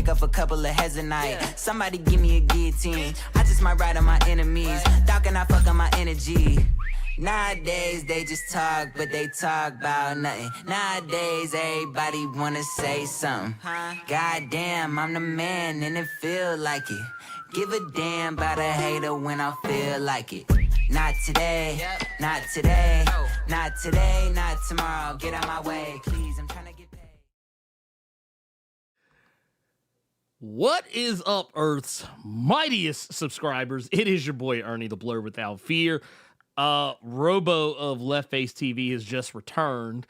take off a couple of heads a night. Somebody give me a guillotine. I just might ride on my enemies. Dog and I fuck on my energy. Nowadays they just talk, but they talk about nothing. Nowadays everybody wanna say something. Goddamn, I'm the man and it feel like it. Give a damn about a hater when I feel like it. Not today, not today, not today, not tomorrow. Get out my way, please, I'm trying to get paid. What is up, Earth's mightiest subscribers? It is your boy Ernie, the Blerd Without Fear. Robo of Left Face TV has just returned.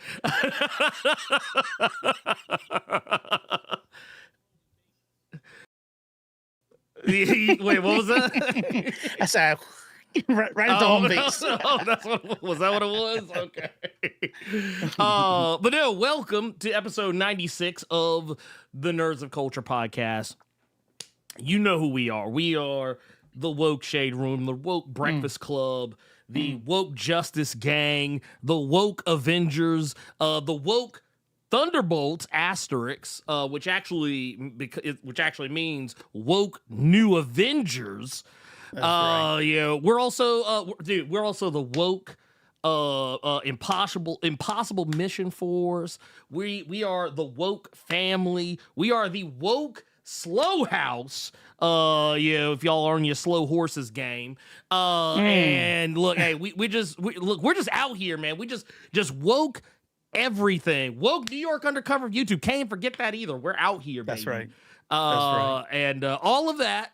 Wait, what was that? I said, right into home base. Oh, that's what was that? What it was? Okay. But no, welcome to episode 96 of the Nerds of Culture podcast. You know who we are. We are the Woke Shade Room, the Woke Breakfast Club, the Woke Justice Gang, the Woke Avengers, the Woke Thunderbolts asterisk, which actually means Woke New Avengers. Right. Yeah, we're also the Woke Impossible Mission Force. We are the Woke Family. We are the Woke Slow House. If y'all are in your slow horses game. And look, hey, we're just out here, man. We just woke everything. Woke New York Undercover YouTube. Can't forget that either. We're out here, baby. That's right. And all of that,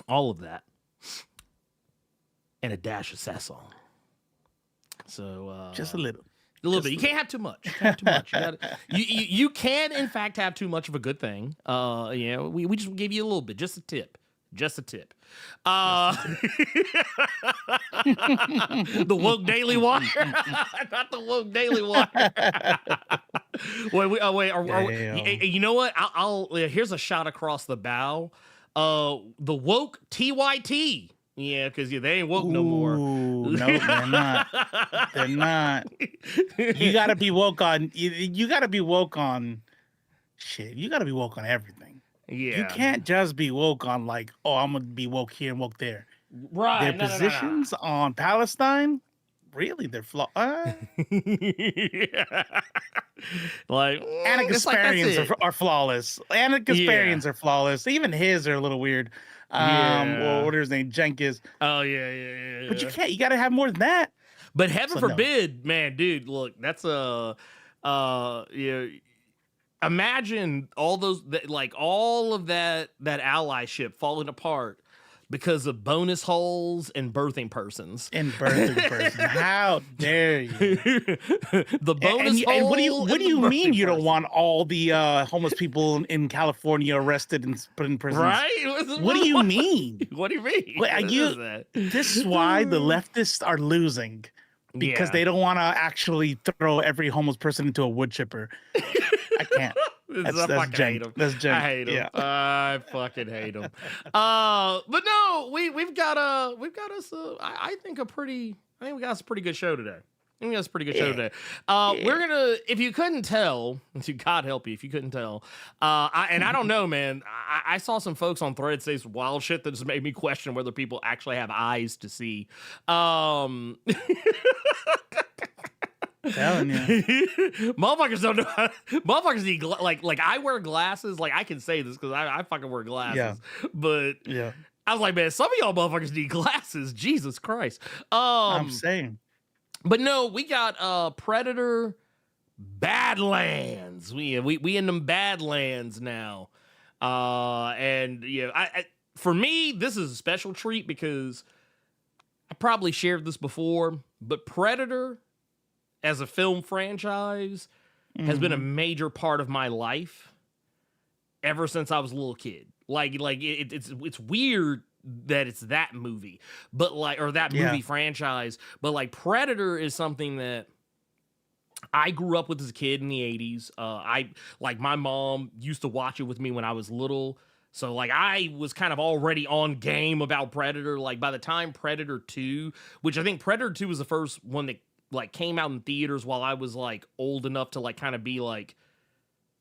all of that, and a dash of sass on. So just a little. A little bit. You can't have too much. You can, in fact, have too much of a good thing. We just gave you a little bit, just a tip. The Woke Daily Wire, not the Woke Daily Wire. You know what? I'll here's a shot across the bow. The Woke TYT. Yeah, because they ain't woke no more. No, they're not. They're not. You gotta be woke on. You gotta be woke on. Shit, you gotta be woke on everything. Yeah, you can't just be woke on like, oh, I'm gonna be woke here and woke there. Right. Their positions on Palestine, really, they're flawed. Yeah. Like Anarcho-Kasparians are flawless. Anarcho-Kasparians are flawless. Even his are a little weird. Well, what is his name? Jenkins. Oh yeah. But you can't. You got to have more than that. But heaven forbid, man, dude. Look, that's imagine all those all of that allyship falling apart because of bonus holes and birthing persons. How dare you? The bonus holes. And what do you mean you don't want all the homeless people in California arrested and put in prison? Right? What do you mean? What do you mean? This is why the leftists are losing. Because they don't want to actually throw every homeless person into a wood chipper. I can't. That's hate him. That's I hate him. Yeah. I fucking hate him. But no, we've got us. I think we got us a pretty good show today. We're gonna, if you couldn't tell, God help you if you couldn't tell. I don't know, man. I saw some folks on Threads say some wild shit that just made me question whether people actually have eyes to see. Telling you. Motherfuckers don't know. Motherfuckers need like I wear glasses. Like I can say this because I fucking wear glasses. Yeah. But yeah, I was like, man, some of y'all motherfuckers need glasses. Jesus Christ. I'm saying. But no, we got Predator Badlands. We in them Badlands now. And I for me, this is a special treat because I probably shared this before, but Predator as a film franchise has been a major part of my life ever since I was a little kid. It's weird that it's that movie, but movie franchise, but like Predator is something that I grew up with as a kid in the 80s. My mom used to watch it with me when I was little. So like I was kind of already on game about Predator. Like by the time Predator 2, which I think Predator 2 was the first one that like came out in theaters while I was like old enough to like kind of be like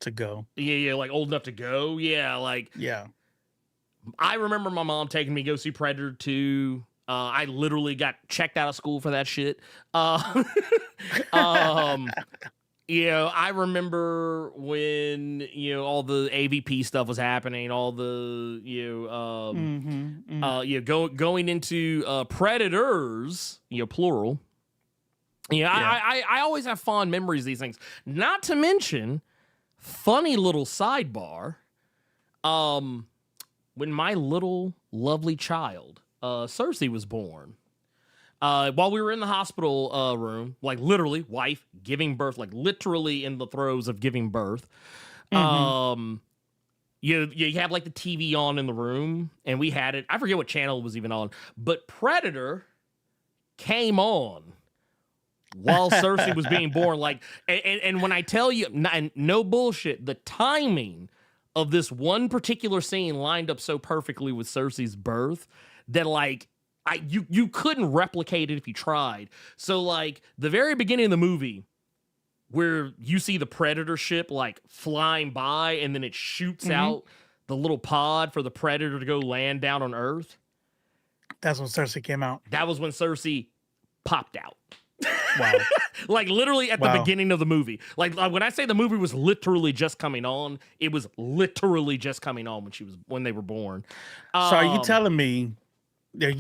to go. Yeah, like old enough to go. Yeah, like I remember my mom taking me to go see Predator 2. I literally got checked out of school for that shit. I remember when all the AVP stuff was happening, all the going into Predators, plural. I always have fond memories of these things. Not to mention, funny little sidebar. When my little lovely child, Cersei, was born, while we were in the hospital room, like literally, wife giving birth, like literally in the throes of giving birth. You have like the TV on in the room, and we had it. I forget what channel it was even on, but Predator came on while Cersei was being born. Like, and when I tell you, no bullshit, the timing of this one particular scene lined up so perfectly with Cersei's birth that like you couldn't replicate it if you tried. So like the very beginning of the movie, where you see the Predator ship like flying by and then it shoots out the little pod for the Predator to go land down on Earth. That's when Cersei came out. That was when Cersei popped out. Wow. Like literally at the beginning of the movie. Like when I say the movie was literally just coming on, it was literally just coming on when they were born. So are you telling me that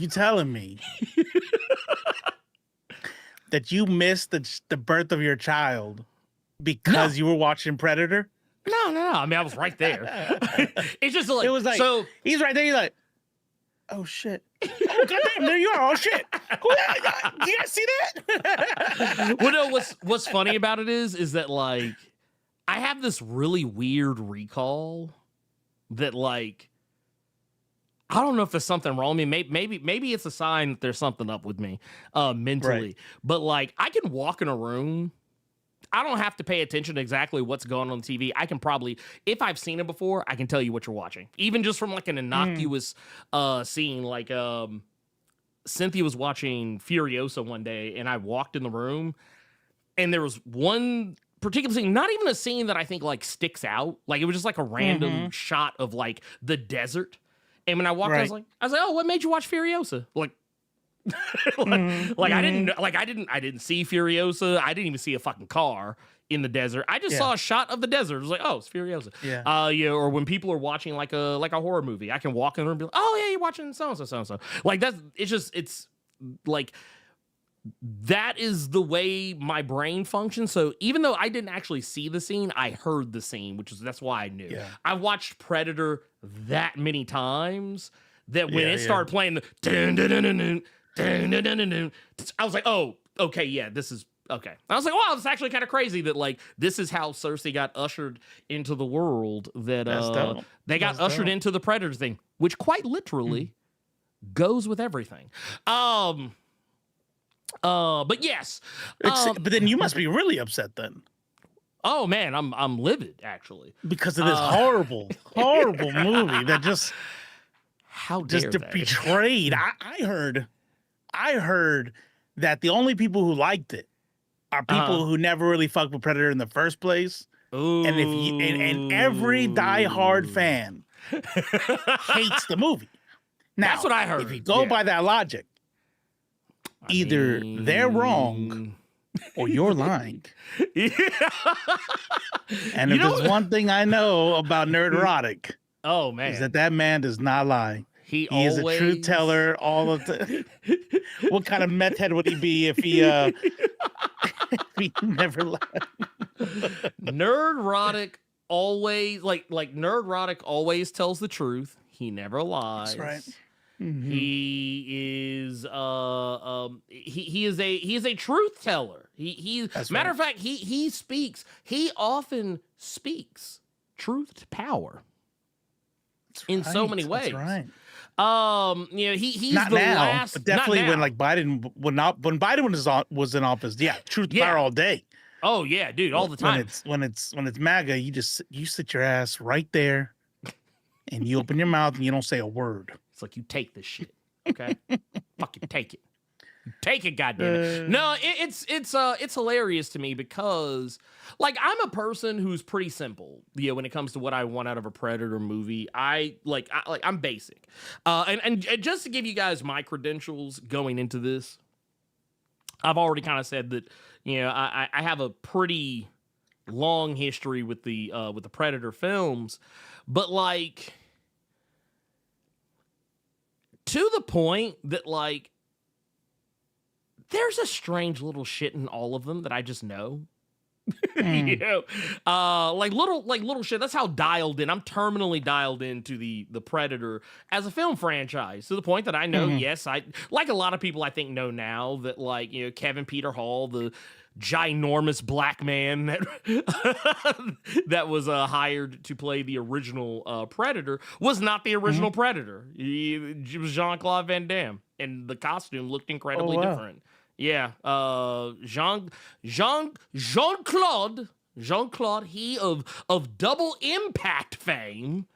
you missed the birth of your child because you were watching Predator? No. I mean, I was right there. It's just like, it was like, so he's right there. He's like, oh shit. Oh goddamn, there you are. Oh shit. You guys see that? Well, no, what's funny about it is that like I have this really weird recall that like I don't know if there's something wrong with me. Maybe it's a sign that there's something up with me mentally. Right. But like I can walk in a room. I don't have to pay attention to exactly what's going on TV. I can probably, if I've seen it before, I can tell you what you're watching. Even just from like an innocuous scene. Like Cynthia was watching Furiosa one day and I walked in the room and there was one particular scene, not even a scene that I think like sticks out. Like it was just like a random shot of like the desert. And when I walked, I was like, oh, what made you watch Furiosa? Like, I didn't see Furiosa. I didn't even see a fucking car in the desert. I just saw a shot of the desert. It was like, oh, it's Furiosa. Yeah. Or when people are watching like a horror movie, I can walk in the room and be like, oh yeah, you're watching so and so. Like it's like that is the way my brain functions. So even though I didn't actually see the scene, I heard the scene, that's why I knew. Yeah. I watched Predator that many times that when it started playing the dun, dun, dun, dun, dun, dun, dun, dun, dun, I was like, oh, okay, yeah, this is okay. I was like, wow, it's actually kind of crazy that like this is how Cersei got ushered into the world that they got ushered into the Predator thing, which quite literally goes with everything. But yes. But then you must be really upset then. Oh man, I'm livid actually. Because of this horrible movie that just betrayed. I heard that the only people who liked it are people who never really fucked with Predator in the first place. Ooh. And every diehard fan hates the movie. Now, that's what I heard. If you go by that logic, either they're wrong or you're lying. Yeah. And if there's one thing I know about Nerd Erotic, oh man, is that man does not lie. He is a truth teller all of the. What kind of meth head would he be if he never lied? Nerd Erotic always Nerd Erotic always tells the truth. He never lies. That's right. Mm-hmm. He is he is a truth teller. Matter of fact, he speaks. He often speaks truth to power. In so many ways. That's right. He's not the now, last. But definitely when like Biden when Biden was in office, truth to power all day. Oh yeah, dude, all the time. When it's MAGA, you sit your ass right there, and you open your mouth and you don't say a word. It's like you take this shit, okay? Fucking take it. Take it, goddammit. No, it's hilarious to me because, like, I'm a person who's pretty simple, when it comes to what I want out of a Predator movie. I'm basic. And just to give you guys my credentials going into this, I've already kind of said that, I have a pretty long history with the Predator films, but like, to the point that, like, there's a strange little shit in all of them that I just know. Like little shit. That's how dialed in. I'm terminally dialed into the Predator as a film franchise, to the point that I know, yes, I, like a lot of people I think know now, that, like, Kevin Peter Hall, the ginormous black man that was hired to play the original Predator, was not the original Predator. He was Jean-Claude Van Damme, and the costume looked incredibly different. Yeah, Jean-Claude, he of Double Impact fame,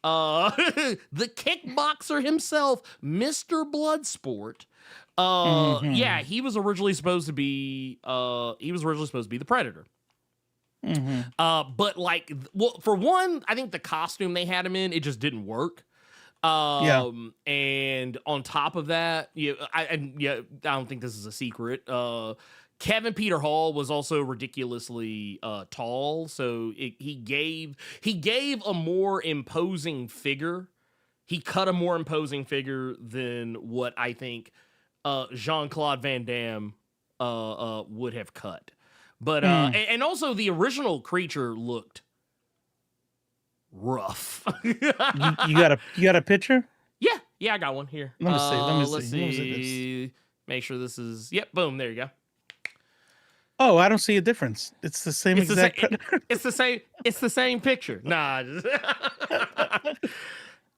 the kickboxer himself, Mr. Bloodsport. Yeah, he was originally supposed to be the Predator. But, like, well, for one, I think the costume they had him in, it just didn't work. And on top of that, I don't think this is a secret. Kevin Peter Hall was also ridiculously tall, so he gave a more imposing figure. He cut a more imposing figure than what I think Jean-Claude Van Damme would have cut. But and also the original creature looked rough. you got a picture? Yeah, I got one here. Let me Let's see. Make sure this is. Yep, boom. There you go. Oh, I don't see a difference. It's the same exact. It's the same picture. Nah.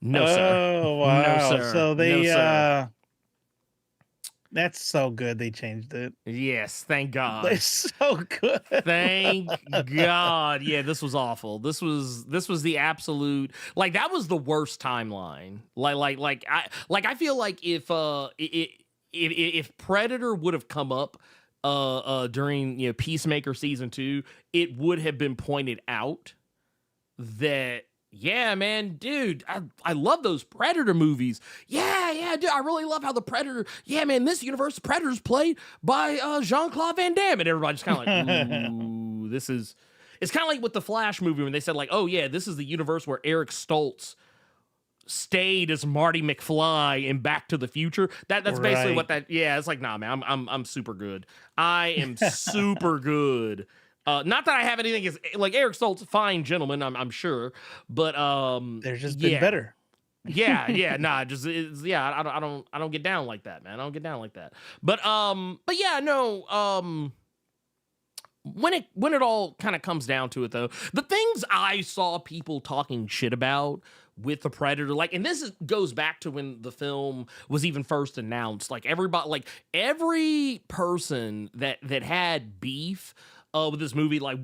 No, sir. Oh, wow. No, sir. So they No, sir. That's so good. They changed it. Yes, thank God. It's so good. Thank God. Yeah, this was awful. This was the absolute, like, that was the worst timeline. I feel like if Predator would have come up during Peacemaker season 2, it would have been pointed out that, yeah, man, dude, I love those Predator movies. Yeah, dude, I really love how the Predator, yeah, man, this universe, the Predator's played by Jean-Claude Van Damme, and everybody's kind of like, ooh, it's kind of like with the Flash movie when they said, like, oh, yeah, this is the universe where Eric Stoltz stayed as Marty McFly in Back to the Future. That's basically what that, yeah, it's like, nah, man, I'm super good. I am super good. Not that I have anything against, like, Eric Stoltz, fine gentleman, I'm sure, but there's just been better. Nah, just I don't get down like that, man. I don't get down like that. But yeah, no. When it all kind of comes down to it, though, the things I saw people talking shit about with the Predator, like, and this goes back to when the film was even first announced. Like, everybody, like, every person that had beef with this movie, like,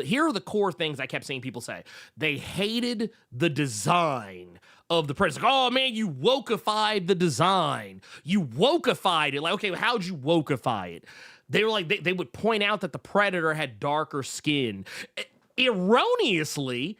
here are the core things I kept seeing people say. They hated the design of the Predator. Like, oh man, you wokeified the design. You wokeified it. Like, okay, how'd you wokeify it? They were like, they would point out that the Predator had darker skin. Erroneously,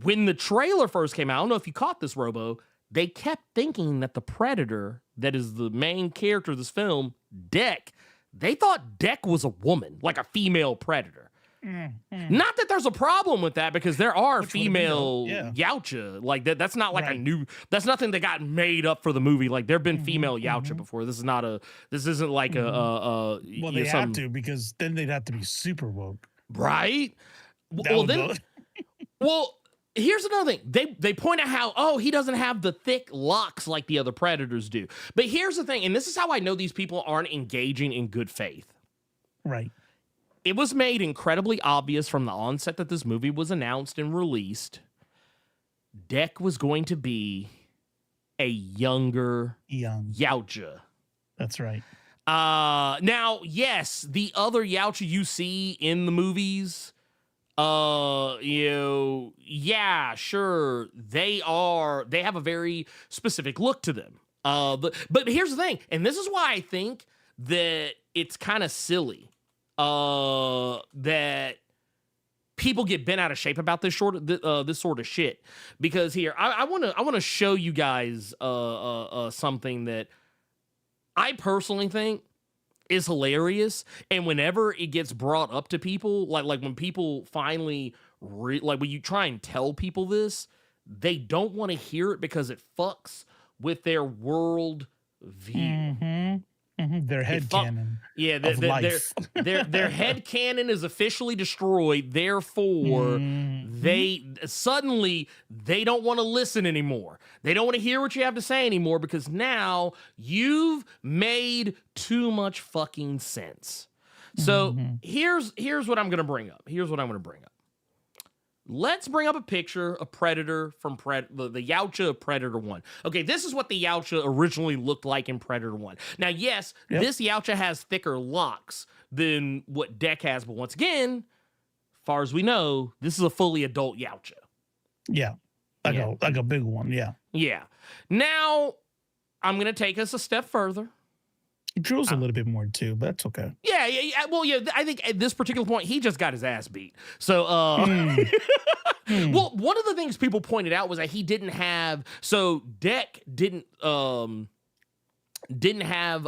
when the trailer first came out, I don't know if you caught this, Robo, they kept thinking that the Predator, that is the main character of this film, Deck, they thought Deck was a woman, like a female Predator. Not that there's a problem with that, because there are female Yautja. Like, that's not like a new, that's nothing that got made up for the movie. Like, there've been female Yautja before. This isn't like well, they have to, because then they'd have to be super woke. Right? Well, here's another thing. They point out how, oh, he doesn't have the thick locks like the other Predators do. But here's the thing, and this is how I know these people aren't engaging in good faith. Right. It was made incredibly obvious from the onset that this movie was announced and released. Deck was going to be a younger Yautja. That's right. Now, yes, the other Yautja you see in the movies, yeah, sure, they have a very specific look to them. But here's the thing, and this is why I think that it's kind of silly that people get bent out of shape about this sort of shit. Because here, I want to show you guys something that I personally think is hilarious, and whenever it gets brought up to people, like when people finally like when you try and tell people this, they don't want to hear it because it fucks with their world view. Their head canon. Yeah, their head canon is officially destroyed. Therefore, they don't want to listen anymore. They don't want to hear what you have to say anymore because now you've made too much fucking sense. So here's what I'm gonna bring up. Let's bring up a picture of Predator from the Yautja of Predator 1. Okay, this is what the Yautja originally looked like in Predator 1. Now, yes, this Yautja has thicker locks than what Deck has, but once again, as far as we know, this is a fully adult Yautja. Yeah, like a big one, yeah. Yeah. Now, I'm going to take us a step further. He drools a little bit more too, but that's okay. Yeah. Well, yeah, I think at this particular point, he just got his ass beat. So, well, one of the things people pointed out was that he didn't have, so Deck didn't have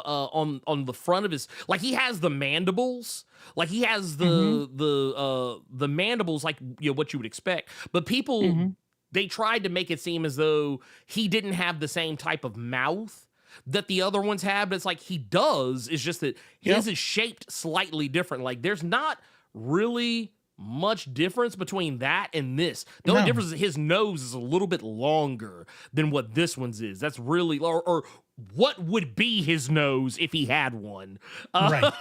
on the front of his, like he has the mandibles, like he has the mandibles, like what you would expect, but people they tried to make it seem as though he didn't have the same type of mouth that the other ones have, but it's like he does. It's just that his is shaped slightly different. Like there's not really much difference between that and this. The only difference is his nose is a little bit longer than what this one's is. That's really, or what would be his nose if he had one. Right.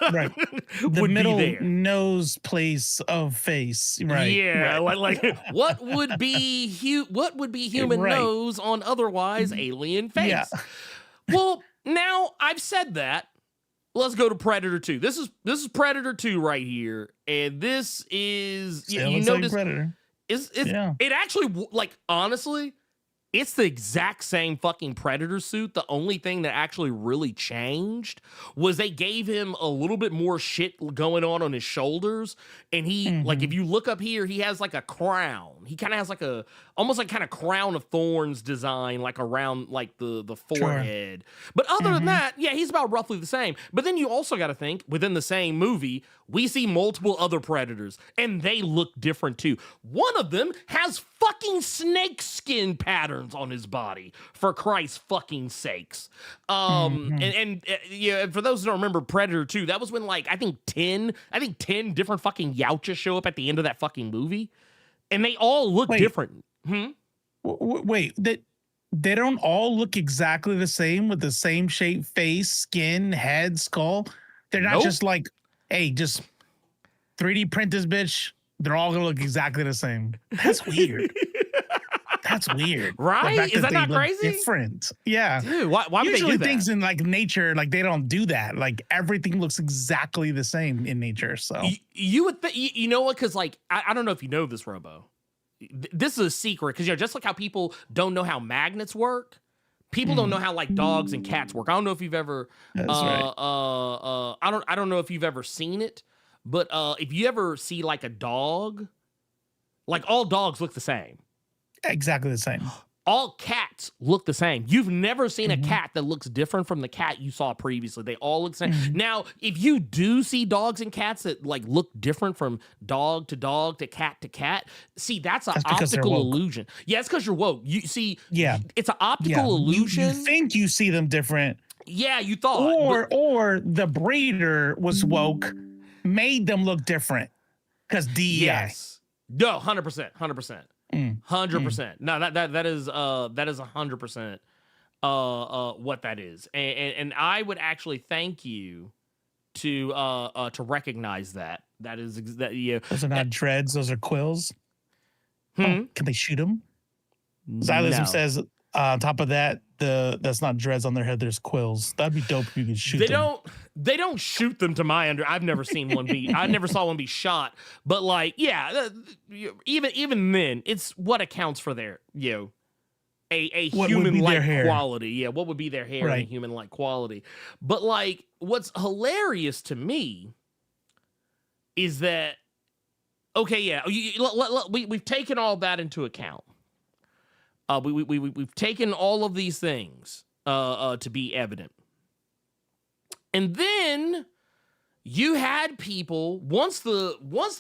The middle nose place of face. Right. Yeah. Right. Like what would be human nose on otherwise alien face? Yeah. Well, now I've said that. Let's go to Predator 2. This is Predator 2 right here, and this is you notice Predator. It actually, like, honestly, it's the exact same fucking Predator suit. The only thing that actually really changed was they gave him a little bit more shit going on his shoulders. And he, like, if you look up here, he has like a crown. He kind of has like almost like kind of crown of thorns design, like around like the forehead. Sure. But other than that, yeah, he's about roughly the same. But then you also got to think within the same movie, we see multiple other Predators and they look different too. One of them has fucking snake skin patterns on his body, for Christ's fucking sakes. And for those who don't remember Predator 2, that was when like I think 10 different fucking Yautja show up at the end of that fucking movie. And they all look different. Wait, they don't all look exactly the same with the same shape, face, skin, head, skull. They're not just like, hey, just 3D print this bitch. They're all gonna look exactly the same. That's weird. That's weird. Right? Is that not crazy? Different. Yeah. Dude, why would they do that? Usually things in like nature, like they don't do that. Like everything looks exactly the same in nature. So you would think, you know what? Because like, I don't know if you know this, Robo. This is a secret because just like how people don't know how magnets work, people don't know how like dogs and cats work. I don't know if you've ever. That's right. I don't know if you've ever seen it, but if you ever see like a dog, like all dogs look the same. Exactly the same. All cats look the same. You've never seen a cat that looks different from the cat you saw previously. They all look the same. Now, if you do see dogs and cats that like look different from dog to cat, see, that's an optical illusion. Yeah, it's because you're woke. You see, it's an optical illusion. You think you see them different. Yeah, you thought. Or the breeder was woke, made them look different because DEI. Yes. No, 100%. 100%. No, that is 100% what that is. And I would actually thank you to recognize that. That is Those are not dreads, those are quills. Can they shoot them? Xylism says on top of that, that's not dreads on their head, there's quills. That'd be dope if you could shoot them. They don't shoot them to my I've never seen one I never saw one be shot. But like, yeah, even then, it's what accounts for their a What would be their human-like hair? quality. Yeah, what would be their hair and Right. a human-like quality. But like, what's hilarious to me is that, okay, yeah, we've taken all that into account. We've taken all of these things to be evident. And then you had people, once the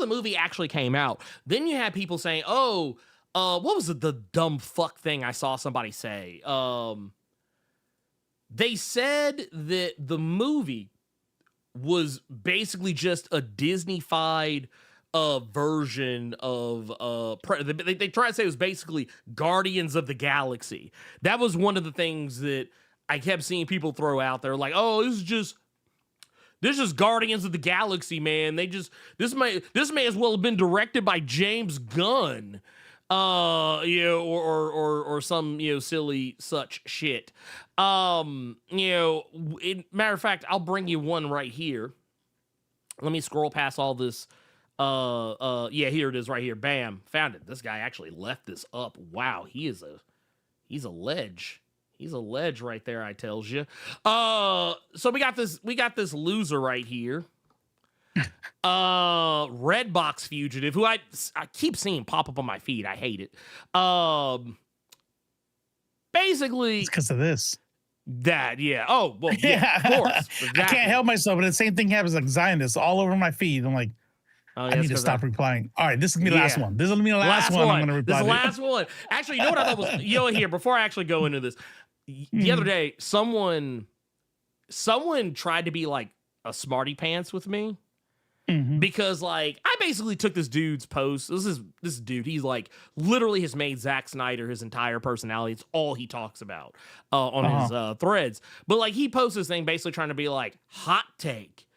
movie actually came out, then you had people saying, oh, what was the dumb fuck thing I saw somebody say? They said that the movie was basically just a Disney-fied version of they tried to say it was basically Guardians of the Galaxy. That was one of the things that I kept seeing people throw out there, like, oh, this is just Guardians of the Galaxy, man. This may as well have been directed by James Gunn, or some silly such shit. Matter of fact, I'll bring you one right here. Let me scroll past all this. Here it is right here. Bam, found it. This guy actually left this up. Wow, he's a ledge. He's a ledge right there, I tells you. So we got this loser right here. Redbox Fugitive, who I keep seeing pop up on my feed. I hate it. Basically, It's because of this. that, yeah. Oh, well, yeah, of course. I Exactly. can't help myself, but the same thing happens like Zionist all over my feed. I'm like, Oh, I need to stop replying. All right, this is gonna be the last one. This is gonna be the last one. I'm gonna reply. This is the to. last one. Actually, you know what I thought was, here, before I actually go into this, the other day, someone tried to be like a smarty pants with me. Because like I basically took this dude's post. This dude, he's like literally has made Zack Snyder his entire personality. It's all he talks about on his threads. But like he posts this thing basically trying to be like, hot take.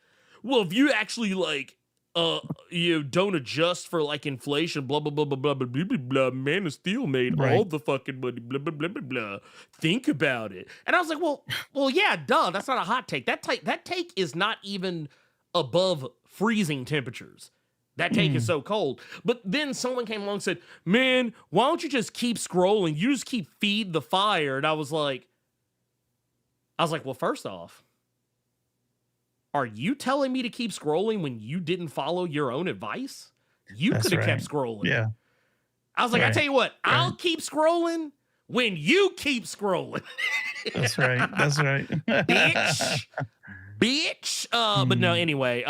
Well, if you actually like don't adjust for like inflation, blah blah blah blah blah blah blah blah blah. Man of Steel made all the fucking money, blah blah blah blah blah. Think about it. And I was like, well, yeah, duh. That's not a hot take. That take is not even above freezing temperatures. That take is so cold. But then someone came along and said, man, why don't you just keep scrolling? You just keep feed the fire. And I was like, well, first off, are you telling me to keep scrolling when you didn't follow your own advice? You could have kept scrolling. Yeah. I was like, I tell you what, I'll keep scrolling when you keep scrolling. That's right. That's right. Bitch. But no, anyway,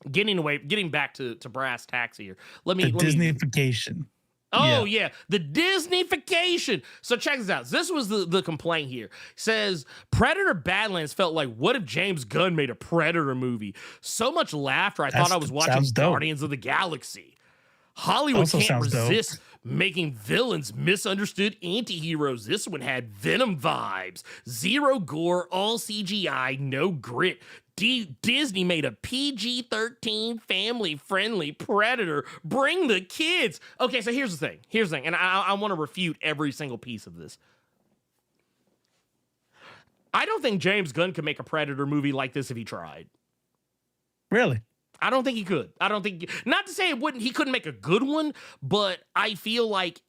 getting back to brass tacks here. Let me Disneyfication. Oh yeah, the Disneyfication. So check this out. This was the complaint here. Says Predator Badlands felt like, what if James Gunn made a Predator movie? So much laughter. I thought I was watching Guardians of the Galaxy. Hollywood Also can't sounds dope. resist making villains misunderstood anti-heroes. This one had Venom vibes. Zero gore, all CGI, no grit. Disney made a PG-13 family-friendly Predator. Bring the kids. Okay, so here's the thing. And I want to refute every single piece of this. I don't think James Gunn could make a Predator movie like this if he tried. Really? I don't think he could. Not to say he couldn't make a good one, but I feel like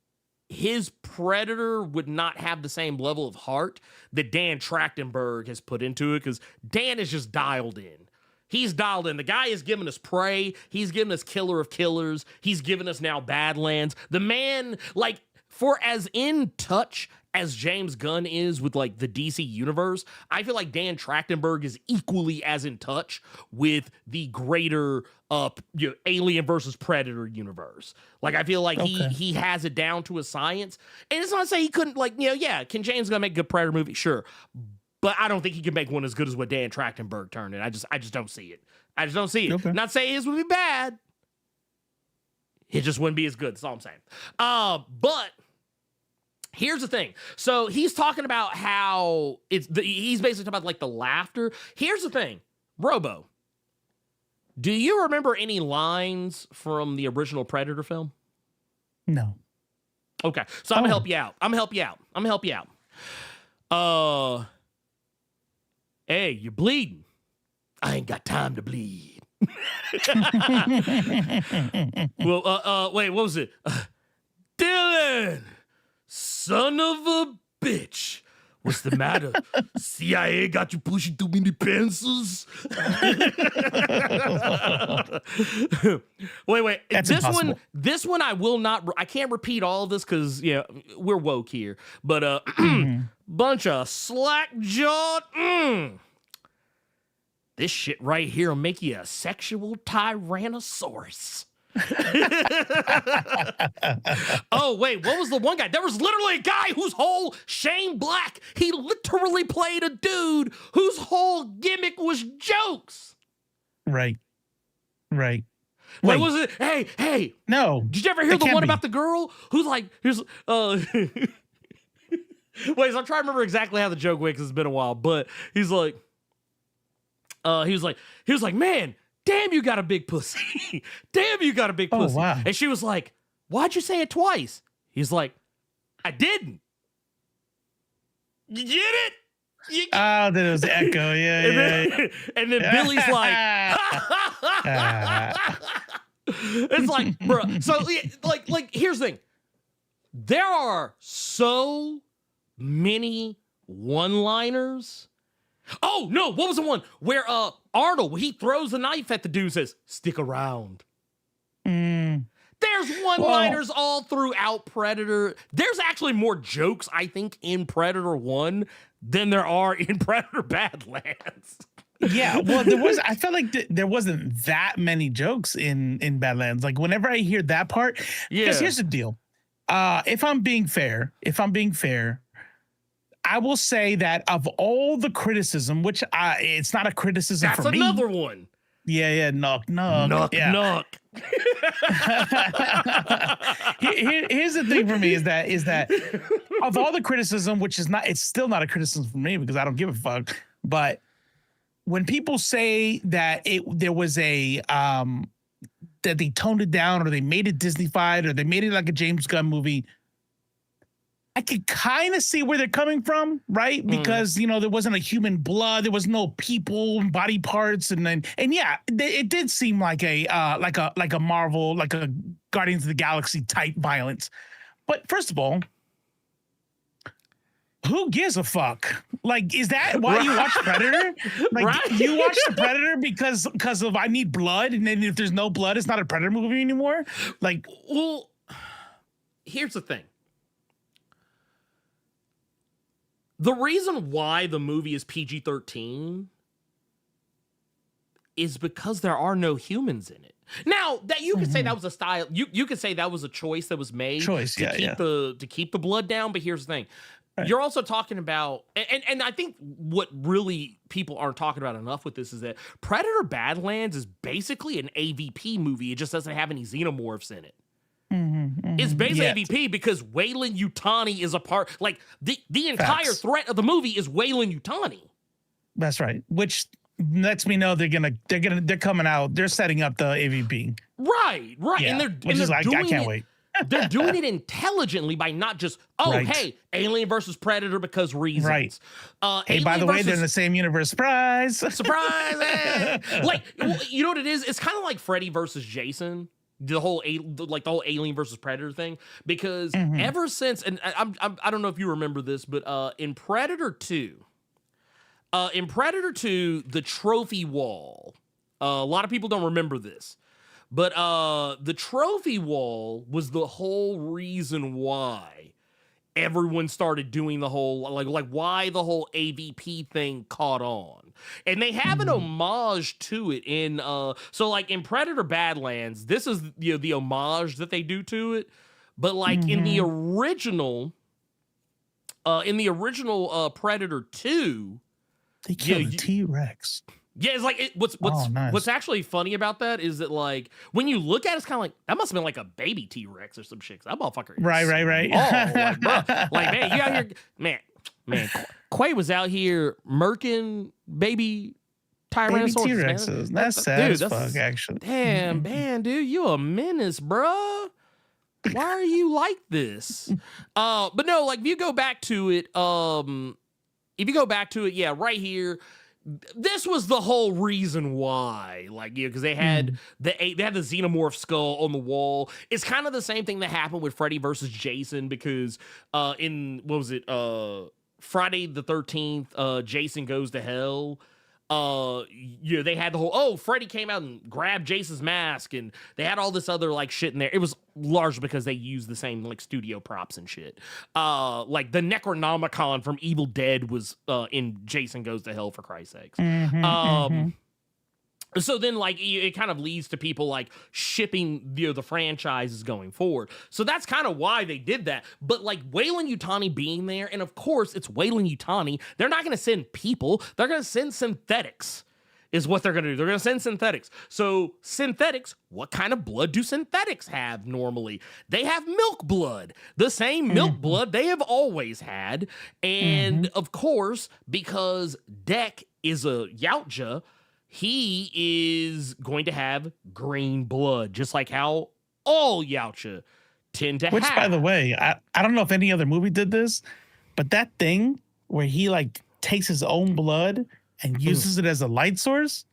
his Predator would not have the same level of heart that Dan Trachtenberg has put into it, because Dan is just dialed in. He's dialed in. The guy has given us Prey. He's given us Killer of Killers. He's given us now Badlands. The man, like, for as in touch as James Gunn is with like the DC universe, I feel like Dan Trachtenberg is equally as in touch with the greater Alien versus Predator universe. Like, I feel like he has it down to a science. And it's not to say he couldn't, like, can James Gunn make a good Predator movie? Sure. But I don't think he can make one as good as what Dan Trachtenberg turned in. I just don't see it. I just don't see it. Okay. Not saying his would be bad. It just wouldn't be as good. That's all I'm saying. But here's the thing. So he's talking about how he's basically talking about like the laughter. Here's the thing. Robo, do you remember any lines from the original Predator film? No. Okay. So I'm going to help you out. Hey, you're bleeding. I ain't got time to bleed. Well, wait, what was it? Dylan, son of a bitch. What's the matter? CIA got you pushing too many pencils? Wait. That's this impossible. one I will not, I can't repeat all of this because, yeah, we're woke here. But bunch of slack jawed. This shit right here will make you a sexual tyrannosaurus. Oh, wait, what was the one guy? There was literally a guy whose whole Shane Black, he literally played a dude whose whole gimmick was jokes. Right. What Wait. was it? Hey. No. Did you ever hear it the can't one be. about the girl who's like, here's wait, so I'm trying to remember exactly how the joke went because it's been a while, but he's like, he was like, man, damn, you got a big pussy. Damn, you got a big pussy. Wow. And she was like, why'd you say it twice? He's like, I didn't. You get it? Oh, there was the echo. Yeah. And then Billy's like, it's like, bro. So like, here's the thing. There are so many one-liners. Oh no, what was the one where Arnold, he throws the knife at the dude, says, stick around. There's one-liners all throughout Predator. There's actually more jokes, I think, in Predator 1 than there are in Predator Badlands. Yeah, well, I felt like there wasn't that many jokes in Badlands. Like whenever I hear that part, because here's the deal. If I'm being fair, I will say that of all the criticism, which it's not a criticism for me. That's another one. Yeah, knock. Here's the thing for me is that of all the criticism, which is not, it's still not a criticism for me because I don't give a fuck. But when people say that there was a that they toned it down or they made it Disney-fied or they made it like a James Gunn movie, I could kind of see where they're coming from, right? Because there wasn't a human blood, there was no people and body parts, and yeah, it did seem like a Marvel, like a Guardians of the Galaxy type violence. But first of all, who gives a fuck? Like, is that why you watch Predator? Like, you watch the Predator because of I need blood, and then if there's no blood, it's not a Predator movie anymore. Like, well, here's the thing. The reason why the movie is PG-13 is because there are no humans in it. Now, that you could say that was a style, you could say that was a choice that was made to keep the blood down, but here's the thing. Right. You're also talking about, and I think what really people aren't talking about enough with this is that Predator Badlands is basically an AVP movie. It just doesn't have any xenomorphs in it. It's basically AVP because Weyland Yutani is a part. Like the entire threat of the movie is Weyland Yutani. That's right. Which lets me know they're coming out. They're setting up the AVP. Right. Yeah. And they're doing I can't wait. They're doing it intelligently by not just hey, Alien versus Predator because reasons. Right. Hey, by the way, they're in the same universe. Surprise! Like, you know what it is? It's kind of like Freddy versus Jason. The whole Alien versus Predator thing, because ever since, and I don't know if you remember this, but in Predator 2, the trophy wall, a lot of people don't remember this, but the trophy wall was the whole reason why everyone started doing the whole like why the whole AVP thing caught on. And they have an homage to it in so like in Predator Badlands, this is the homage that they do to it. But like in the original Predator 2, they killed a T-Rex. Yeah, it's like what's actually funny about that is that like when you look at it, it's kind of like that must have been like a baby T-Rex or some shit. That motherfucker. Right. Like, bro, like man, you out here, man. Quay was out here murking baby Tyrannosaurus. T-Rexes. That's sad as fuck, actually. Damn, man, dude, you a menace, bro. Why are you like this? But no, like if you go back to it, yeah, right here. this was the whole reason why, like, because they had the xenomorph skull on the wall. It's kind of the same thing that happened with Freddy versus Jason, because in what was it, Friday the 13th, Jason Goes to Hell. They had the whole, Freddy came out and grabbed Jason's mask, and they had all this other like shit in there. It was largely because they used the same like studio props and shit. Like the Necronomicon from Evil Dead was in Jason Goes to Hell, for Christ's sakes. So then, like, it kind of leads to people like shipping the franchises going forward. So that's kind of why they did that. But like Weyland Yutani being there, and of course it's Weyland Yutani, they're not going to send people. They're going to send synthetics, is what they're going to do. They're going to send synthetics. So synthetics, what kind of blood do synthetics have normally? They have milk blood, the same milk blood they have always had. And of course, because Dek is a Yautja, he is going to have green blood, just like how all Yautja tend to have. Which, by the way, I don't know if any other movie did this, but that thing where he like takes his own blood and uses it as a light source,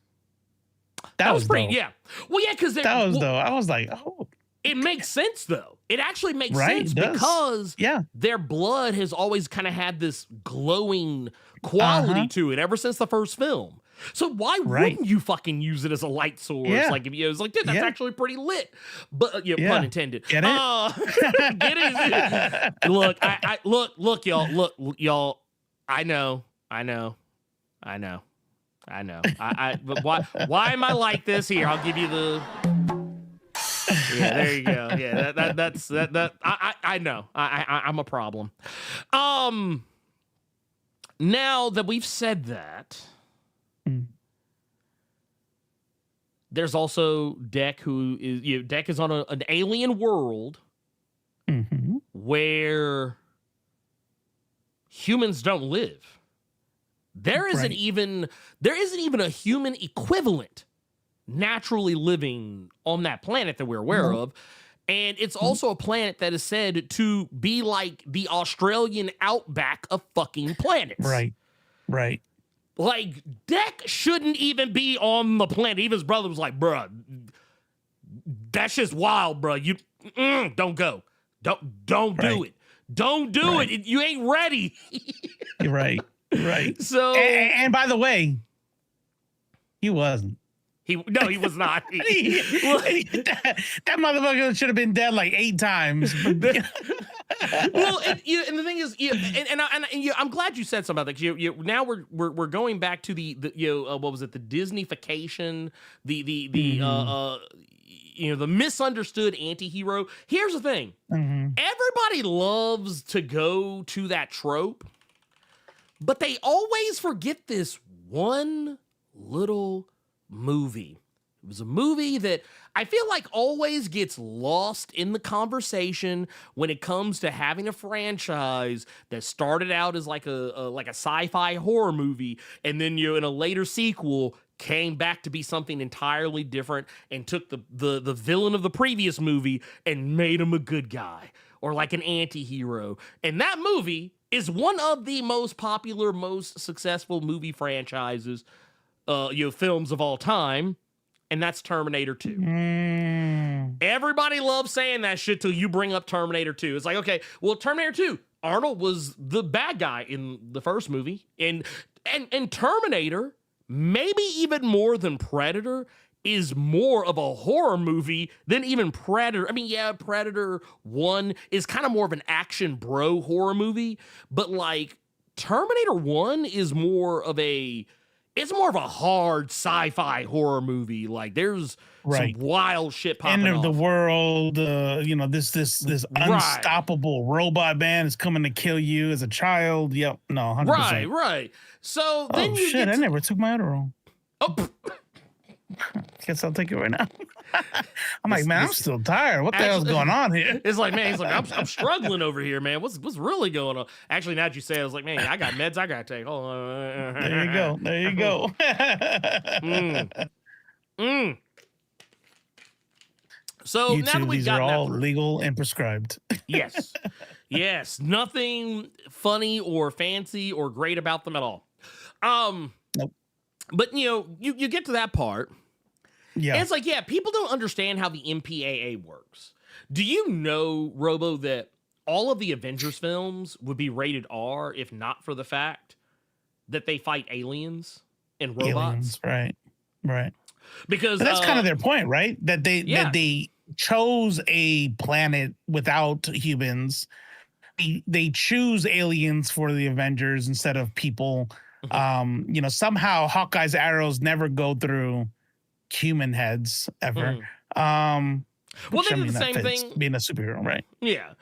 that was pretty, dope. yeah. Well, yeah, because that was dope. I was like, oh. It makes sense, though. It actually makes Right, sense it does. because their blood has always kind of had this glowing quality to it ever since the first film. So why wouldn't you fucking use it as a light source? Yeah. Like, if you was like, dude, that's actually pretty lit. But pun intended. Get it? Get it? Look, look, y'all. I know. But why am I like this? Here, I'll give you the. Yeah, there you go. Yeah, that's. I know. I'm a problem. Now that we've said that. There's also Dek, who is Dek is on an alien world where humans don't live. There isn't even a human equivalent naturally living on that planet that we're aware of. And it's also a planet that is said to be like the Australian outback of fucking planets. Right. Like, Dek shouldn't even be on the planet. Even his brother was like, bruh, that's just wild, bruh. You don't go. Don't do it. Don't do it. You ain't ready. You're right. So, and by the way, he wasn't. He was not. That motherfucker should have been dead like 8 times. Well, and the thing is, I'm glad you said something about that. Now we're going back to the what was it, the Disneyfication, the misunderstood anti-hero. Here's the thing: everybody loves to go to that trope, but they always forget this one little movie. It was a movie that I feel like always gets lost in the conversation when it comes to having a franchise that started out as like a sci-fi horror movie, and then in a later sequel came back to be something entirely different and took the villain of the previous movie and made him a good guy or like an anti-hero. And that movie is one of the most popular, most successful movie franchises, films of all time. And that's Terminator 2. Everybody loves saying that shit till you bring up Terminator 2. It's like, okay, well, Terminator 2, Arnold was the bad guy in the first movie. And Terminator, maybe even more than Predator, is more of a horror movie than even Predator. I mean, yeah, Predator 1 is kind of more of an action bro horror movie. But like Terminator 1 is more of a hard sci-fi horror movie. Like there's some wild shit popping End of off. the world. This unstoppable robot man is coming to kill you as a child. Yep. No. 100%. Right. So then you shit! I never took my Adderall. Oh. Guess I'll take it right now. I'm like, man, I'm still tired. What the hell's going on here? It's like, man, he's like, I'm struggling over here, man. What's really going on? Actually, now that you say it, I was like, man, I got meds I gotta take. Hold on. There you go. So YouTube, now that we've these got are all that legal and prescribed. Yes. Nothing funny or fancy or great about them at all. Nope. But, you get to that part. Yeah. And it's like, yeah, people don't understand how the MPAA works. Do you know, Robo, that all of the Avengers films would be rated R if not for the fact that they fight aliens and robots? Aliens, right. Because But that's kind of their point, right? That they chose a planet without humans. They choose aliens for the Avengers instead of people. Somehow Hawkeye's arrows never go through human heads ever. Well, they did the same thing being a superhero, right? Yeah.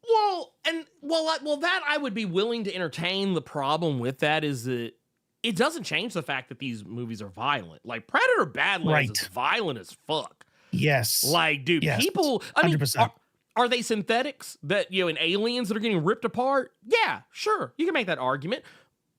Well, that I would be willing to entertain. The problem with that is that it doesn't change the fact that these movies are violent. Like Predator Badlands is violent as fuck. Yes. Like, dude, yes. people, I mean, 100%. are they synthetics and aliens that are getting ripped apart? Yeah, sure. You can make that argument.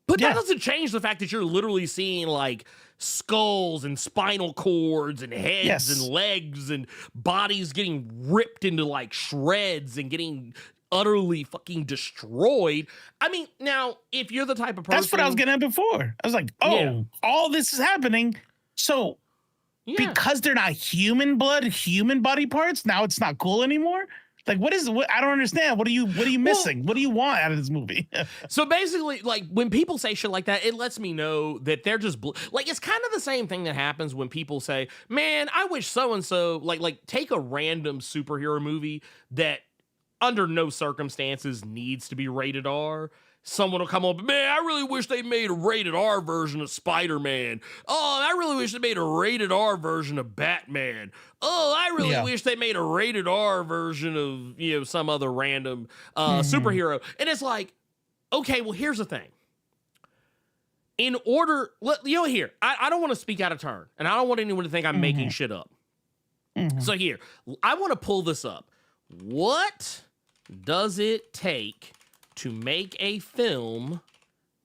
But that doesn't change the fact that you're literally seeing like skulls and spinal cords and heads and legs and bodies getting ripped into like shreds and getting utterly fucking destroyed. I mean, now, if you're the type of person... That's what I was getting at before. I was like, all this is happening. So because they're not human blood, human body parts, now it's not cool anymore? Like, what I don't understand. What are you missing? What do you want out of this movie? So basically, like, when people say shit like that, it lets me know that they're just like, it's kind of the same thing that happens when people say, man, I wish so-and-so, like take a random superhero movie that under no circumstances needs to be rated R. Someone will come up, man, I really wish they made a rated R version of Spider-Man. Oh, I really wish they made a rated R version of Batman. Oh, I really wish they made a rated R version of, some other random superhero. And it's like, okay, well, here's the thing. In order, here, I don't want to speak out of turn, and I don't want anyone to think I'm making shit up. So here, I want to pull this up. What does it take to make a film